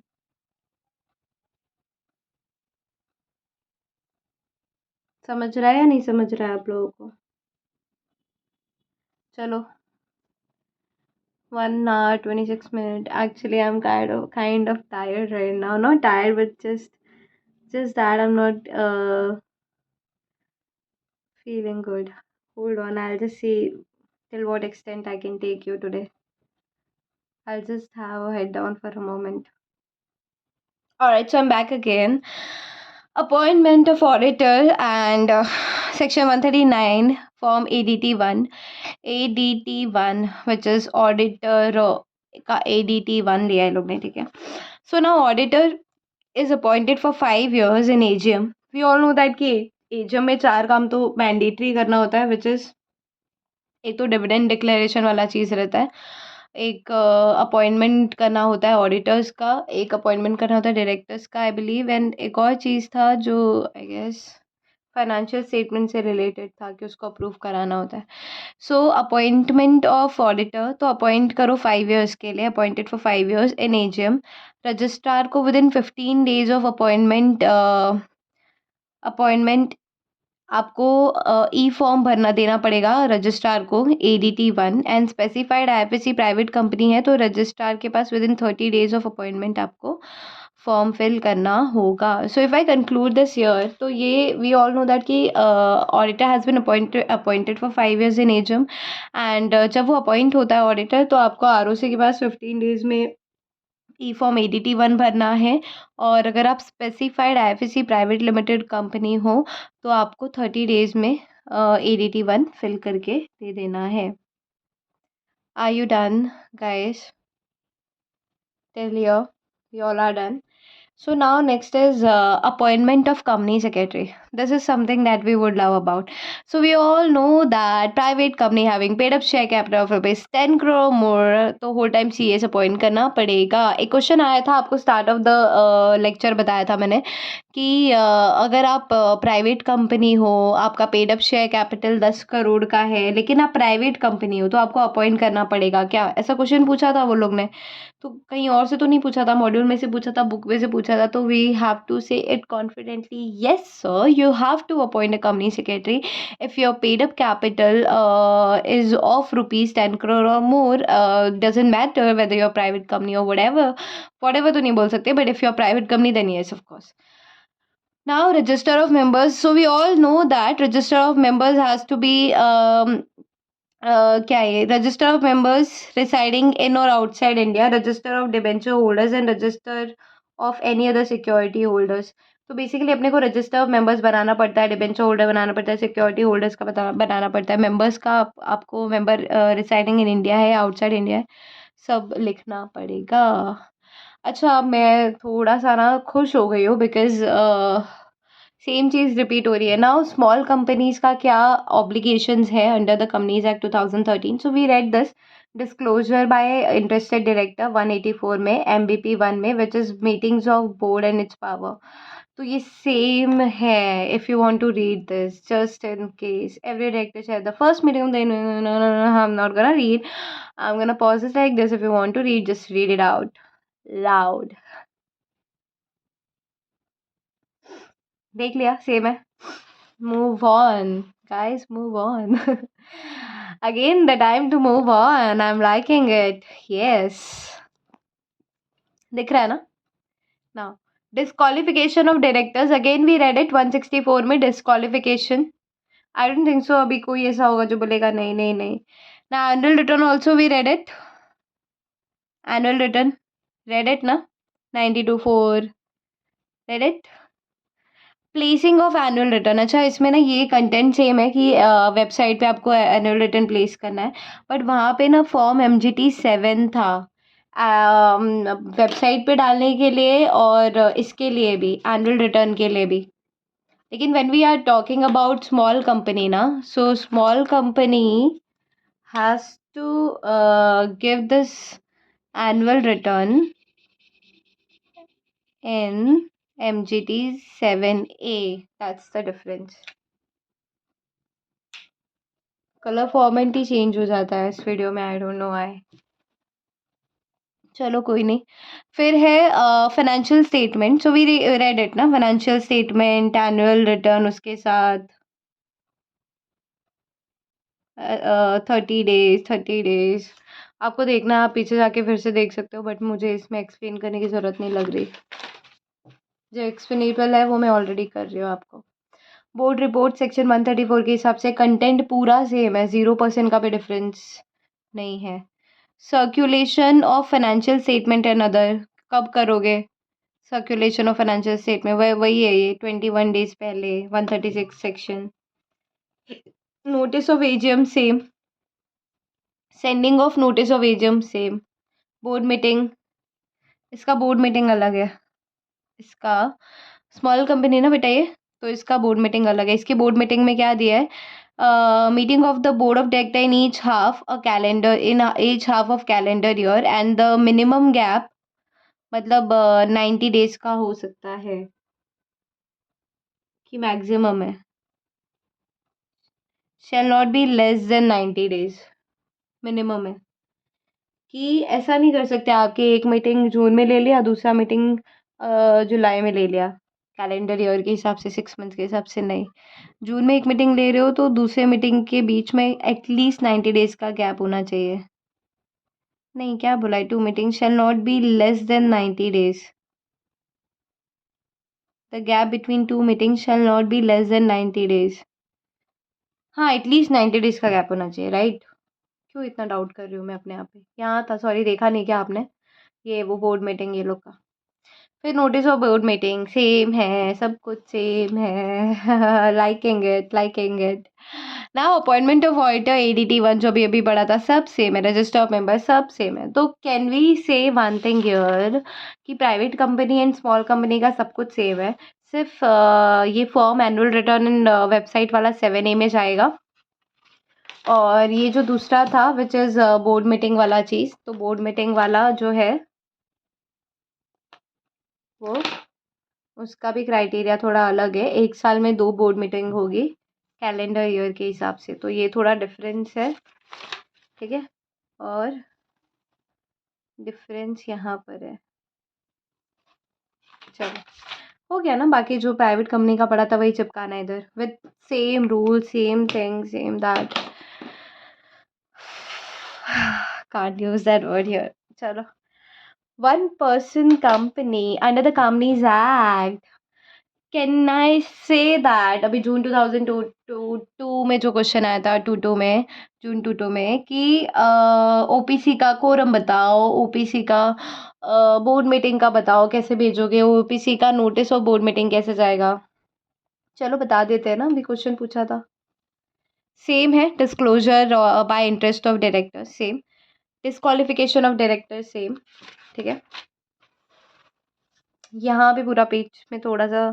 समझ रहा है या नहीं समझ रहा है आप लोगों को? चलो, 1 hour 26 minutes. Actually, I'm kind of tired right now. Not tired, but just that I'm not feeling good. Hold on, I'll just see till what extent I can take you today. I'll just have a head down for a moment. Alright, so I'm back again. Appointment of auditor and section 139 form ADT1 which is auditor का ADT1 लिया है लोग ने, ठीक है। So now auditor is appointed for 5 years in AGM. We all know that कि AGM में 4 काम तो मैंडेटरी करना होता है, which is एक तो डिविडेंड डिक्लेरेशन वाला चीज़ रहता है, एक अपॉइंटमेंट करना होता है ऑडिटर्स का, एक अपॉइंटमेंट करना होता है डायरेक्टर्स का, आई बिलीव, एंड एक और चीज़ था जो आई गेस फाइनेंशियल स्टेटमेंट से रिलेटेड था कि उसको अप्रूव कराना होता है। सो अपॉइंटमेंट ऑफ ऑडिटर, तो अपॉइंट करो 5 years के लिए, appointed for 5 years in AGM। Registrar को within 15 days of appointment आपको ई फॉर्म भरना देना पड़ेगा रजिस्ट्रार को, ADT1, and specified IFSC private company है तो रजिस्ट्रार के पास within 30 days of appointment आपको फॉर्म फिल करना होगा। So if I conclude this year, तो ये वी ऑल नो दैट कि auditor has been appointed for 5 years in AGM, and जब वो अपॉइंट होता है ऑडिटर तो आपको ROC के पास 15 days में ई फॉर्म ADT1 भरना है, और अगर आप specified IFSC private limited company हो तो आपको 30 days में ADT1 फिल करके दे देना है। Are you done guys? Till here you all are done. So now next is appointment of company secretary. This is something that we would love about. So we all know that private company having paid up share capital of rupees 10 crore more, तो whole time CS appoint करना पड़ेगा। एक question आया था आपको start of the lecture बताया था मैंने कि अगर आप प्राइवेट कंपनी हो, आपका paid up share capital 10 crore का है, लेकिन आप प्राइवेट कंपनी हो तो आपको अपॉइंट करना पड़ेगा क्या? ऐसा क्वेश्चन पूछा था वो लोग ने। तो कहीं और से तो नहीं पूछा था, मॉड्यूल में से पूछा था, बुक में से पूछा था, तो we have to say it confidently, yes sir you have to appoint a company secretary if your paid up capital is of rupees 10 crore और more. Doesn't matter whether your private company और whatever तो नहीं बोल सकते, but if your private company then yes of course. Now register of members, so we all know that register of members has to be क्या है, register of members residing in और outside India, register of debenture holders and register of any other security holders. तो basically अपने को register of members बनाना पड़ता है, debenture holder बनाना पड़ता है, सिक्योरिटी होल्डर्स का बनाना पड़ता है, मेंबर्स का आपको मेंबर रिसाइडिंग इन इंडिया है, आउटसाइड इंडिया है, सब लिखना पड़ेगा। अच्छा, मैं थोड़ा सा ना खुश हो गई हूँ बिकॉज सेम चीज़ रिपीट हो रही है। नाउ स्मॉल कंपनीज का क्या ऑब्लिगेशंस है under the companies act 2013। So we read this disclosure by interested director 184 में, MBP 1 में, which is meetings of board and its power. तो ये सेम है। If you want to read this just in case every director share the first meeting, I am not gonna read, I am gonna pause this like this. If you want to read just read it out loud. देख लिया, same है। Move on, guys, move on. Again, the time to move on. I'm liking it. Yes. दिख रहा है ना? Now, disqualification of directors. Again, we read it 164 में disqualification. I don't think so. अभी कोई ऐसा होगा जो बोलेगा नहीं नहीं नहीं. Now, annual return also we read it. Annual return. Read it ना? 92.4. Read it. Placing of annual return. अच्छा, इसमें ना ये कंटेंट सेम है कि वेबसाइट पे आपको एनुअल रिटर्न प्लेस करना है, बट वहाँ पे ना फॉर्म MGT 7 था वेबसाइट पे डालने के लिए और इसके लिए भी, एनुअल रिटर्न के लिए भी। लेकिन when we are talking about small company ना, so small company has to give this annual return in MGT 7A. That's the difference. Colour format ही चेंज हो जाता है इस वीडियो में, आई डोंट नो व्हाई। चलो कोई नहीं। फिर है financial statement. So we read it ना, फाइनेंशियल स्टेटमेंट, एनुअल रिटर्न, उसके साथ 30 डेज आपको देखना है, आप पीछे जाके फिर से देख सकते हो, बट मुझे इसमें एक्सप्लेन करने की ज़रूरत नहीं लग रही। जो एक्सप्लेनेबल है वो मैं ऑलरेडी कर रही हूँ आपको। बोर्ड रिपोर्ट सेक्शन 134 के हिसाब से कंटेंट पूरा सेम है, 0% का भी डिफरेंस नहीं है। Circulation of financial statement and other कब करोगे? सर्कुलेशन ऑफ फाइनेंशियल स्टेटमेंट वही है ये, 21 डेज पहले, 136 section. Notice of AGM same, sending of notice of AGM same. Board meeting, इसका बोर्ड मीटिंग अलग है, इसका स्मॉल कंपनी ना बेटा ये, तो इसका बोर्ड मीटिंग अलग है। इसकी बोर्ड मीटिंग में क्या दिया है? Meeting of the board of director in each half a calendar, in each half of calendar year, and the minimum gap मतलब 90 डेज का हो सकता है कि मैक्सिमम है, shall not be less than 90 days, minimum है। कि ऐसा नहीं कर सकते आपके एक मीटिंग जून में ले लिया, दूसरा मीटिंग जुलाई में ले लिया, कैलेंडर ईयर के हिसाब से, 6 मंथ्स के हिसाब से नहीं। जून में एक मीटिंग ले रहे हो तो दूसरे मीटिंग के बीच में एटलीस्ट 90 डेज का गैप होना चाहिए। नहीं, क्या बोला है? 2 meeting shall not be less than 90 days, the gap between 2 meeting shall not be less than 90 days. हाँ, एटलीस्ट 90 डेज का गैप होना चाहिए, राइट? क्यों इतना डाउट कर रही हूँ मैं अपने आप पे? यहाँ था, सॉरी, देखा नहीं क्या आपने? ये वो बोर्ड मीटिंग ये लोग का। फिर notice of board meeting same है, सब कुछ सेम है। Liking it. Now appointment of auditor ADT 1 जो अभी अभी पढ़ा था, सब सेम है। रजिस्टर ऑफ मेंबर सब सेम है। तो कैन वी से वन थिंग हियर कि private company and small company का सब कुछ सेम है। सिर्फ ये form annual return and website वाला 7A में जाएगा। और ये जो दूसरा था विच इज़ बोर्ड मीटिंग वाला चीज़, तो बोर्ड मीटिंग वाला जो है वो उसका भी क्राइटेरिया थोड़ा अलग है। 1 साल में 2 बोर्ड मीटिंग होगी कैलेंडर ईयर के हिसाब से, तो ये थोड़ा डिफरेंस है, ठीक है। और डिफरेंस यहाँ पर है। चलो हो गया ना, बाकी जो प्राइवेट कंपनी का पड़ा था वही चिपकाना है इधर with same rule same thing same that. Can't use that word here. चलो, one person company under the Companies Act, can I say that अभी जून 2022 में जो क्वेश्चन आया था 22 में, जून 22 में कि ओपीसी का कोरम बताओ, ओपीसी का बोर्ड मीटिंग का बताओ, कैसे भेजोगे, ओपीसी का नोटिस ऑफ बोर्ड मीटिंग कैसे जाएगा। चलो बता देते हैं ना, अभी क्वेश्चन पूछा था। सेम है। Disclosure bye interest of director same, disqualification of director same, ठीक है। यहाँ भी पूरा पेज में थोड़ा सा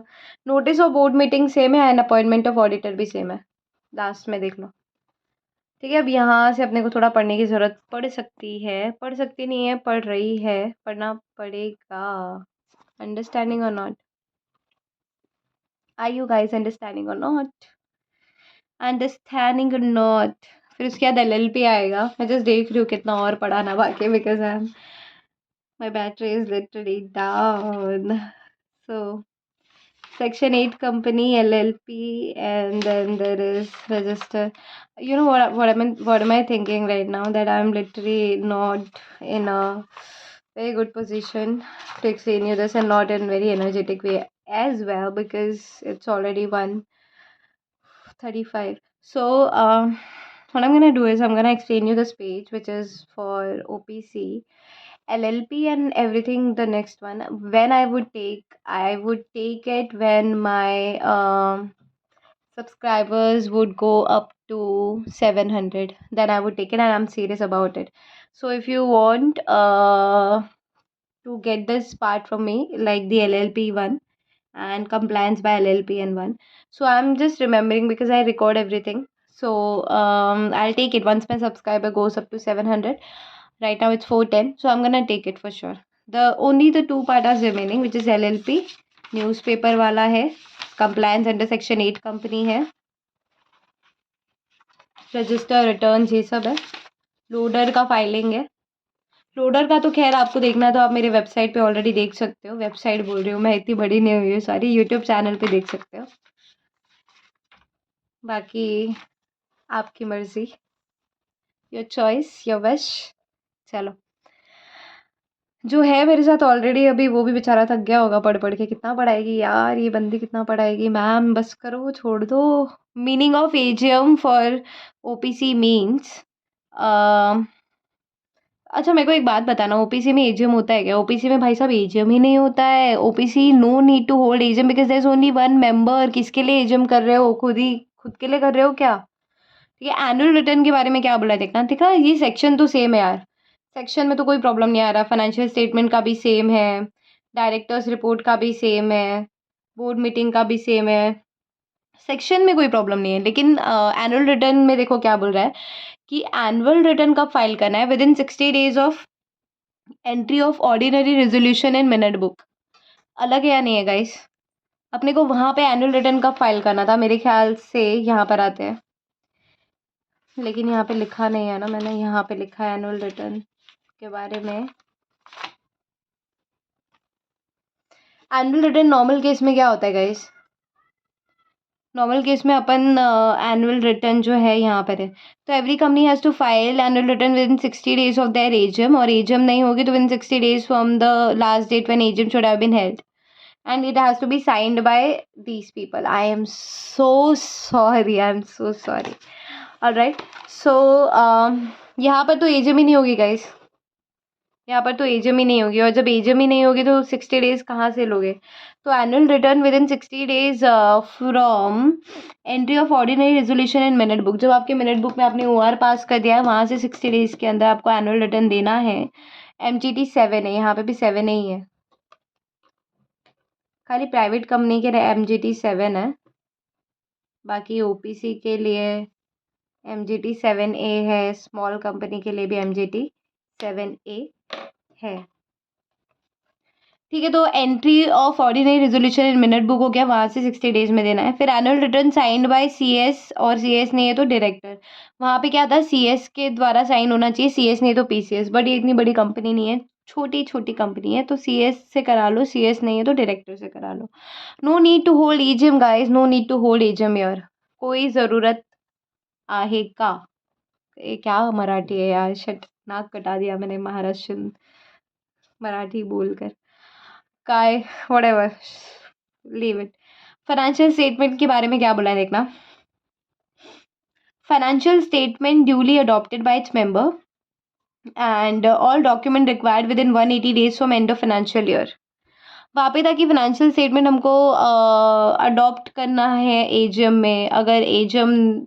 notice of board meeting same है एंड अपॉइंटमेंट ऑफ ऑडिटर भी सेम है, लास्ट में देख लो, ठीक है। अब यहाँ से अपने को थोड़ा पढ़ने की ज़रूरत पड़ सकती है, पढ़ सकती नहीं है, पढ़ रही है, पढ़ना पड़ेगा। अंडरस्टैंडिंग और not? Are you guys understanding और नॉट? अंडरस्टैंडिंग और नॉट? फिर उसके बाद LLP आएगा। मैं जस्ट देख रही हूँ कितना और पढ़ाना बाकी, because I am my battery is literally down. So Section 8 company LLP, and then there is register. You know what am I thinking right now, that I'm literally not in a very good position to explain you this, and not in very energetic way as well, because it's already 1:35. So what I'm gonna do is I'm gonna explain you this page which is for OPC, LLP and everything. The next one, when I would take it when my subscribers would go up to 700, then I would take it, and I'm serious about it. So if you want to get this part from me, like the LLP one and compliance by LLP and one, so I'm just remembering because I record everything. So I'll take it once my subscriber goes up to 700. Right now it's 410, so I'm gonna take it for sure. The two part are remaining, which is LLP, newspaper वाला है, compliance under section 8 company है, register returns ये सब है, loader का filing है। Loader का तो खैर आपको देखना तो आप मेरे वेबसाइट पे ऑलरेडी देख सकते हो। वेबसाइट बोल रही हूँ मैं, इतनी बड़ी नहीं हुई हूँ, सॉरी, यूट्यूब चैनल पे देख सकते हो। बाकी आपकी मर्जी, योर चॉइस योर विश। चलो, जो है मेरे साथ ऑलरेडी अभी वो भी बेचारा थक गया होगा पढ़ पढ़ के। कितना पढ़ाएगी यार ये बंदी, कितना पढ़ाएगी मैम, बस करो, छोड़ दो। Meaning of AGM for OPC means, अच्छा मेरे को एक बात बताना, ओपीसी में एजीएम होता है क्या? ओपीसी में भाई साहब एजीएम ही नहीं होता है। OPC no need to hold AGM because there is only one member. किसके लिए एजीएम कर रहे हो? खुद के लिए कर रहे हो क्या? ठीक है। एनुअल रिटर्न के बारे में क्या बोला देखना, ठीक है। ये सेक्शन तो सेम है यार, सेक्शन में तो कोई प्रॉब्लम नहीं आ रहा। फाइनेंशियल स्टेटमेंट का भी सेम है, डायरेक्टर्स रिपोर्ट का भी सेम है, बोर्ड मीटिंग का भी सेम है, सेक्शन में कोई प्रॉब्लम नहीं है। लेकिन एनुअल रिटर्न में देखो क्या बोल रहा है कि एनुअल रिटर्न कब फाइल करना है, with in 60 days of entry of ordinary resolution in minute book. अलग है या नहीं है गाइस? अपने को वहाँ पे एनुअल रिटर्न कब फाइल करना था, मेरे ख्याल से यहाँ पर आते हैं, लेकिन यहाँ पे लिखा नहीं है ना, मैंने यहाँ पे लिखा है एनुअल रिटर्न के बारे में। एनुअल रिटर्न नॉर्मल केस में क्या होता है गाइस? नॉर्मल केस में अपन एनुअल रिटर्न जो है यहाँ पर है, तो every company has to file annual return within 60 days of their AGM, और एजीएम नहीं होगी तो within 60 days from the last date when AGM should have been held, and it has to be signed by these people. I am so sorry, all right. So यहाँ पर तो AGM ही नहीं होगी guys, यहाँ पर तो AGM ही नहीं होगी, और जब एजीएम ही नहीं होगी तो 60 डेज कहाँ से लोगे? तो annual return within 60 days from entry of ordinary resolution in minute book. जब आपके मिनट बुक में आपने ओआर पास कर दिया है, वहाँ से 60 डेज के अंदर आपको एनुअल रिटर्न देना है। एमजीटी 7 है, यहाँ पे भी 7 ही है, खाली प्राइवेट कंपनी के लिए एमजीटी 7 है, बाकी ओपीसी के लिए एमजीटी 7A है, स्मॉल कंपनी के लिए भी एमजीटी 7A है। ठीक है, तो entry of ordinary resolution in minute book हो गया, वहाँ से 60 डेज में देना है। फिर annual return signed by CS, और सीएस नहीं है तो डायरेक्टर। वहाँ पे क्या था, सीएस के द्वारा साइन होना चाहिए, सीएस नहीं तो पीसीएस, बट ये इतनी बड़ी कंपनी नहीं है, छोटी छोटी कंपनी है, तो सीएस से करा लो, सीएस नहीं है तो डायरेक्टर से करा लो। No need to hold AGM guys, no need to hold AGM यार, कोई ज़रूरत आहे का? ये क्या मराठी है यार, शट, नाक कटा दिया मैंने महाराष्ट्र मराठी बोलकर। काय whatever, leave it. Financial statement के बारे में क्या बोला है देखना। Financial statement duly adopted by its member and all document required with in 180 days from end of financial year. वहाँ पे था कि फाइनेंशियल स्टेटमेंट हमको अडॉप्ट करना है एजीएम में, अगर AGM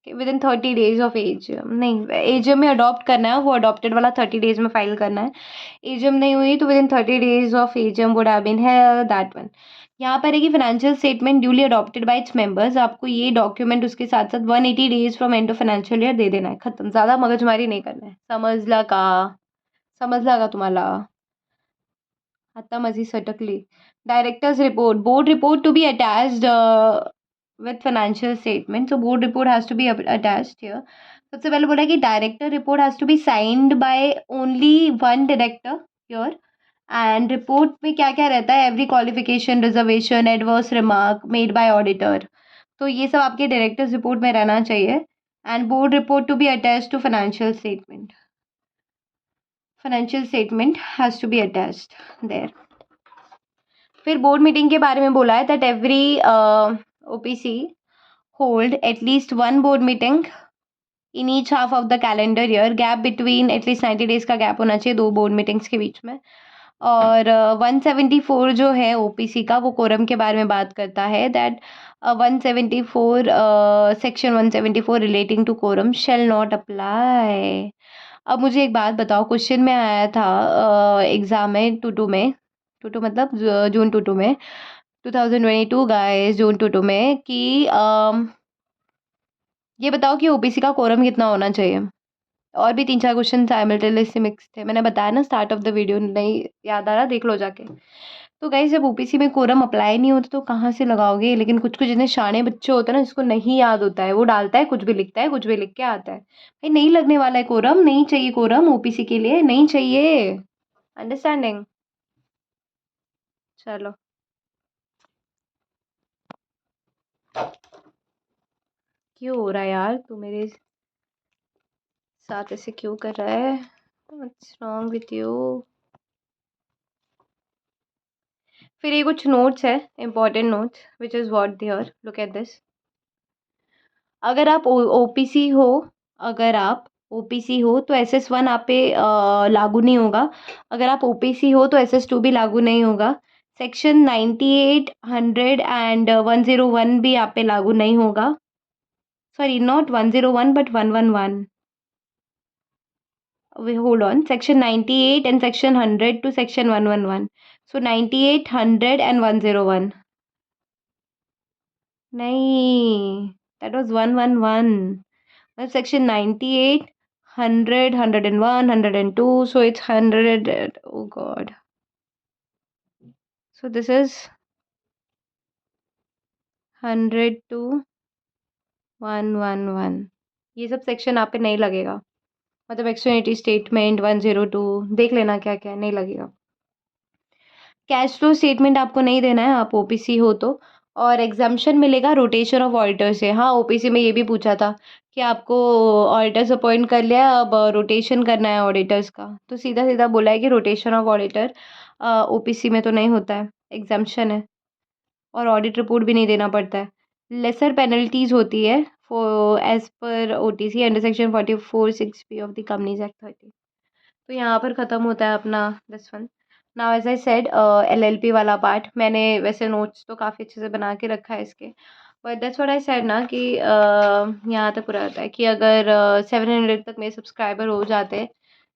with in 30 days of AGM, नहीं एजीएम में अडॉप्ट करना है, वो अडॉप्टेड वाला 30 डेज में फाइल करना है। एजीएम नहीं हुई तो within 30 days of AGM would have been है दैट वन। यहाँ पर है कि financial statement duly adopted by its members, आपको ये डॉक्यूमेंट उसके साथ साथ 180 days from end of financial year दे देना है, खत्म, ज़्यादा मगजमारी नहीं करना है। समजला का तुम्हाला? आता माझी सटकली। Directors report, board report to be attached with financial statement, so board report has to be attached here. सबसे पहले बोला कि director report has to be signed by only one director your, and report में क्या क्या रहता है, every qualification, reservation, adverse remark made by auditor, तो ये सब आपके डायरेक्टर्स रिपोर्ट में रहना चाहिए। And board report to be attached to financial statement, financial statement has to be attached there. फिर बोर्ड मीटिंग के बारे में बोला है that every OPC hold at least one board meeting in each half of the calendar year, gap between at least 90 days का gap होना चाहिए दो बोर्ड मीटिंग्स के बीच में। और 174 जो है ओपीसी का, वो कोरम के बारे में बात करता है that 174 section 174 relating to quorum shall not apply. अब मुझे एक बात बताओ, क्वेश्चन में आया था एग्ज़ाम में टू में, टू मतलब जून टू में 2022 गाइस, जून टू में कि ये बताओ कि ओबीसी का कोरम कितना होना चाहिए। और भी 3-4 क्वेश्चन साइमल्टेनियसली मिक्स थे, मैंने बताया ना स्टार्ट ऑफ द वीडियो, नहीं याद आ रहा देख लो जाके। तो गाइस जब ओबीसी में कोरम अप्लाई नहीं होता तो कहाँ से लगाओगे? लेकिन कुछ कुछ जितने शाणे बच्चे होते हैं ना, जिसको नहीं याद होता है, वो डालता है कुछ भी लिखता है, कुछ भी लिख के आता है। भाई नहीं लगने वाला है कोरम, नहीं चाहिए कोरम ओबीसी के लिए, नहीं चाहिए, अंडरस्टैंडिंग? चलो क्यों हो रहा है यार, तू मेरे साथ ऐसे क्यों कर रहा है? What's wrong with you? फिर ये कुछ नोट्स है, important notes, which is what there, look at this. अगर आप ओपीसी हो, अगर आप ओपीसी हो तो SS1 आप पे लागू नहीं होगा। अगर आप ओपीसी हो तो SS2 भी लागू नहीं होगा। सेक्शन 98, 100 एंड 101 भी आप पे लागू नहीं होगा। Sorry, not 101 but 111। hold on, section 98 and section 100 to section 111, so 98, 100 and 101, नहीं, that was 111, well, section 98, 100, 101, 102, so it's 100, oh god, so this is 100 to 111, ये सब सेक्शन आप पे नहीं लगेगा, मतलब एक्सटर्निटी स्टेटमेंट 102 देख लेना क्या क्या नहीं लगेगा। कैश फ्लो स्टेटमेंट आपको नहीं देना है, आप ओपीसी हो तो। और एग्जाम्पशन मिलेगा रोटेशन ऑफ ऑडिटर से। हाँ, ओपीसी में ये भी पूछा था कि आपको ऑडिटर्स अपॉइंट कर लिया, अब रोटेशन करना है ऑडिटर्स का, तो सीधा सीधा बोला है कि रोटेशन ऑफ ऑडिटर ओपीसी में तो नहीं होता है, एग्जाम्पशन है, और ऑडिट रिपोर्ट भी नहीं देना पड़ता है। लेसर पेनल्टीज होती है for as per OTC under section 44(6)(b) of the companies act 30। तो यहाँ पर ख़त्म होता है अपना this one. Now as I said LLP वाला पार्ट मैंने वैसे नोट्स तो काफ़ी अच्छे से बना के रखा है इसके, but that's what I said ना कि यहाँ तक पूरा होता है कि अगर 700 तक मेरे सब्सक्राइबर हो जाते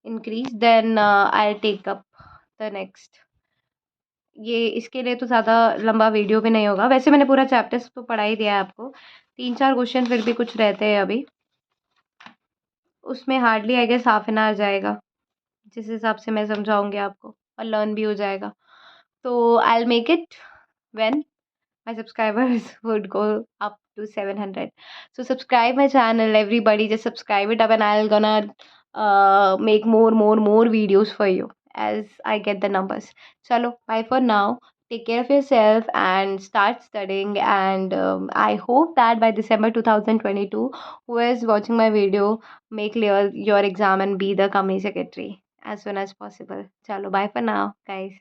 increase, then I take up the next. ये इसके लिए तो ज़्यादा लंबा वीडियो भी नहीं होगा, वैसे मैंने पूरा चैप्टर्स तो पढ़ा ही दिया है आपको। 3-4 क्वेश्चन फिर भी कुछ रहते हैं अभी, उसमें hardly I guess half an hour जाएगा, जिस हिसाब से मैं समझाऊंगी आपको, और लर्न भी हो जाएगा। तो I will make it when my subscribers would go up to 700. So subscribe my channel, everybody. Just subscribe it up, and I'll gonna make more videos for you as I get the numbers. Chalo, bye for now. Take care of yourself and start studying. And I hope that by December 2022, who is watching my video, may clear your exam and be the company secretary as soon as possible. Chalo, bye for now, guys.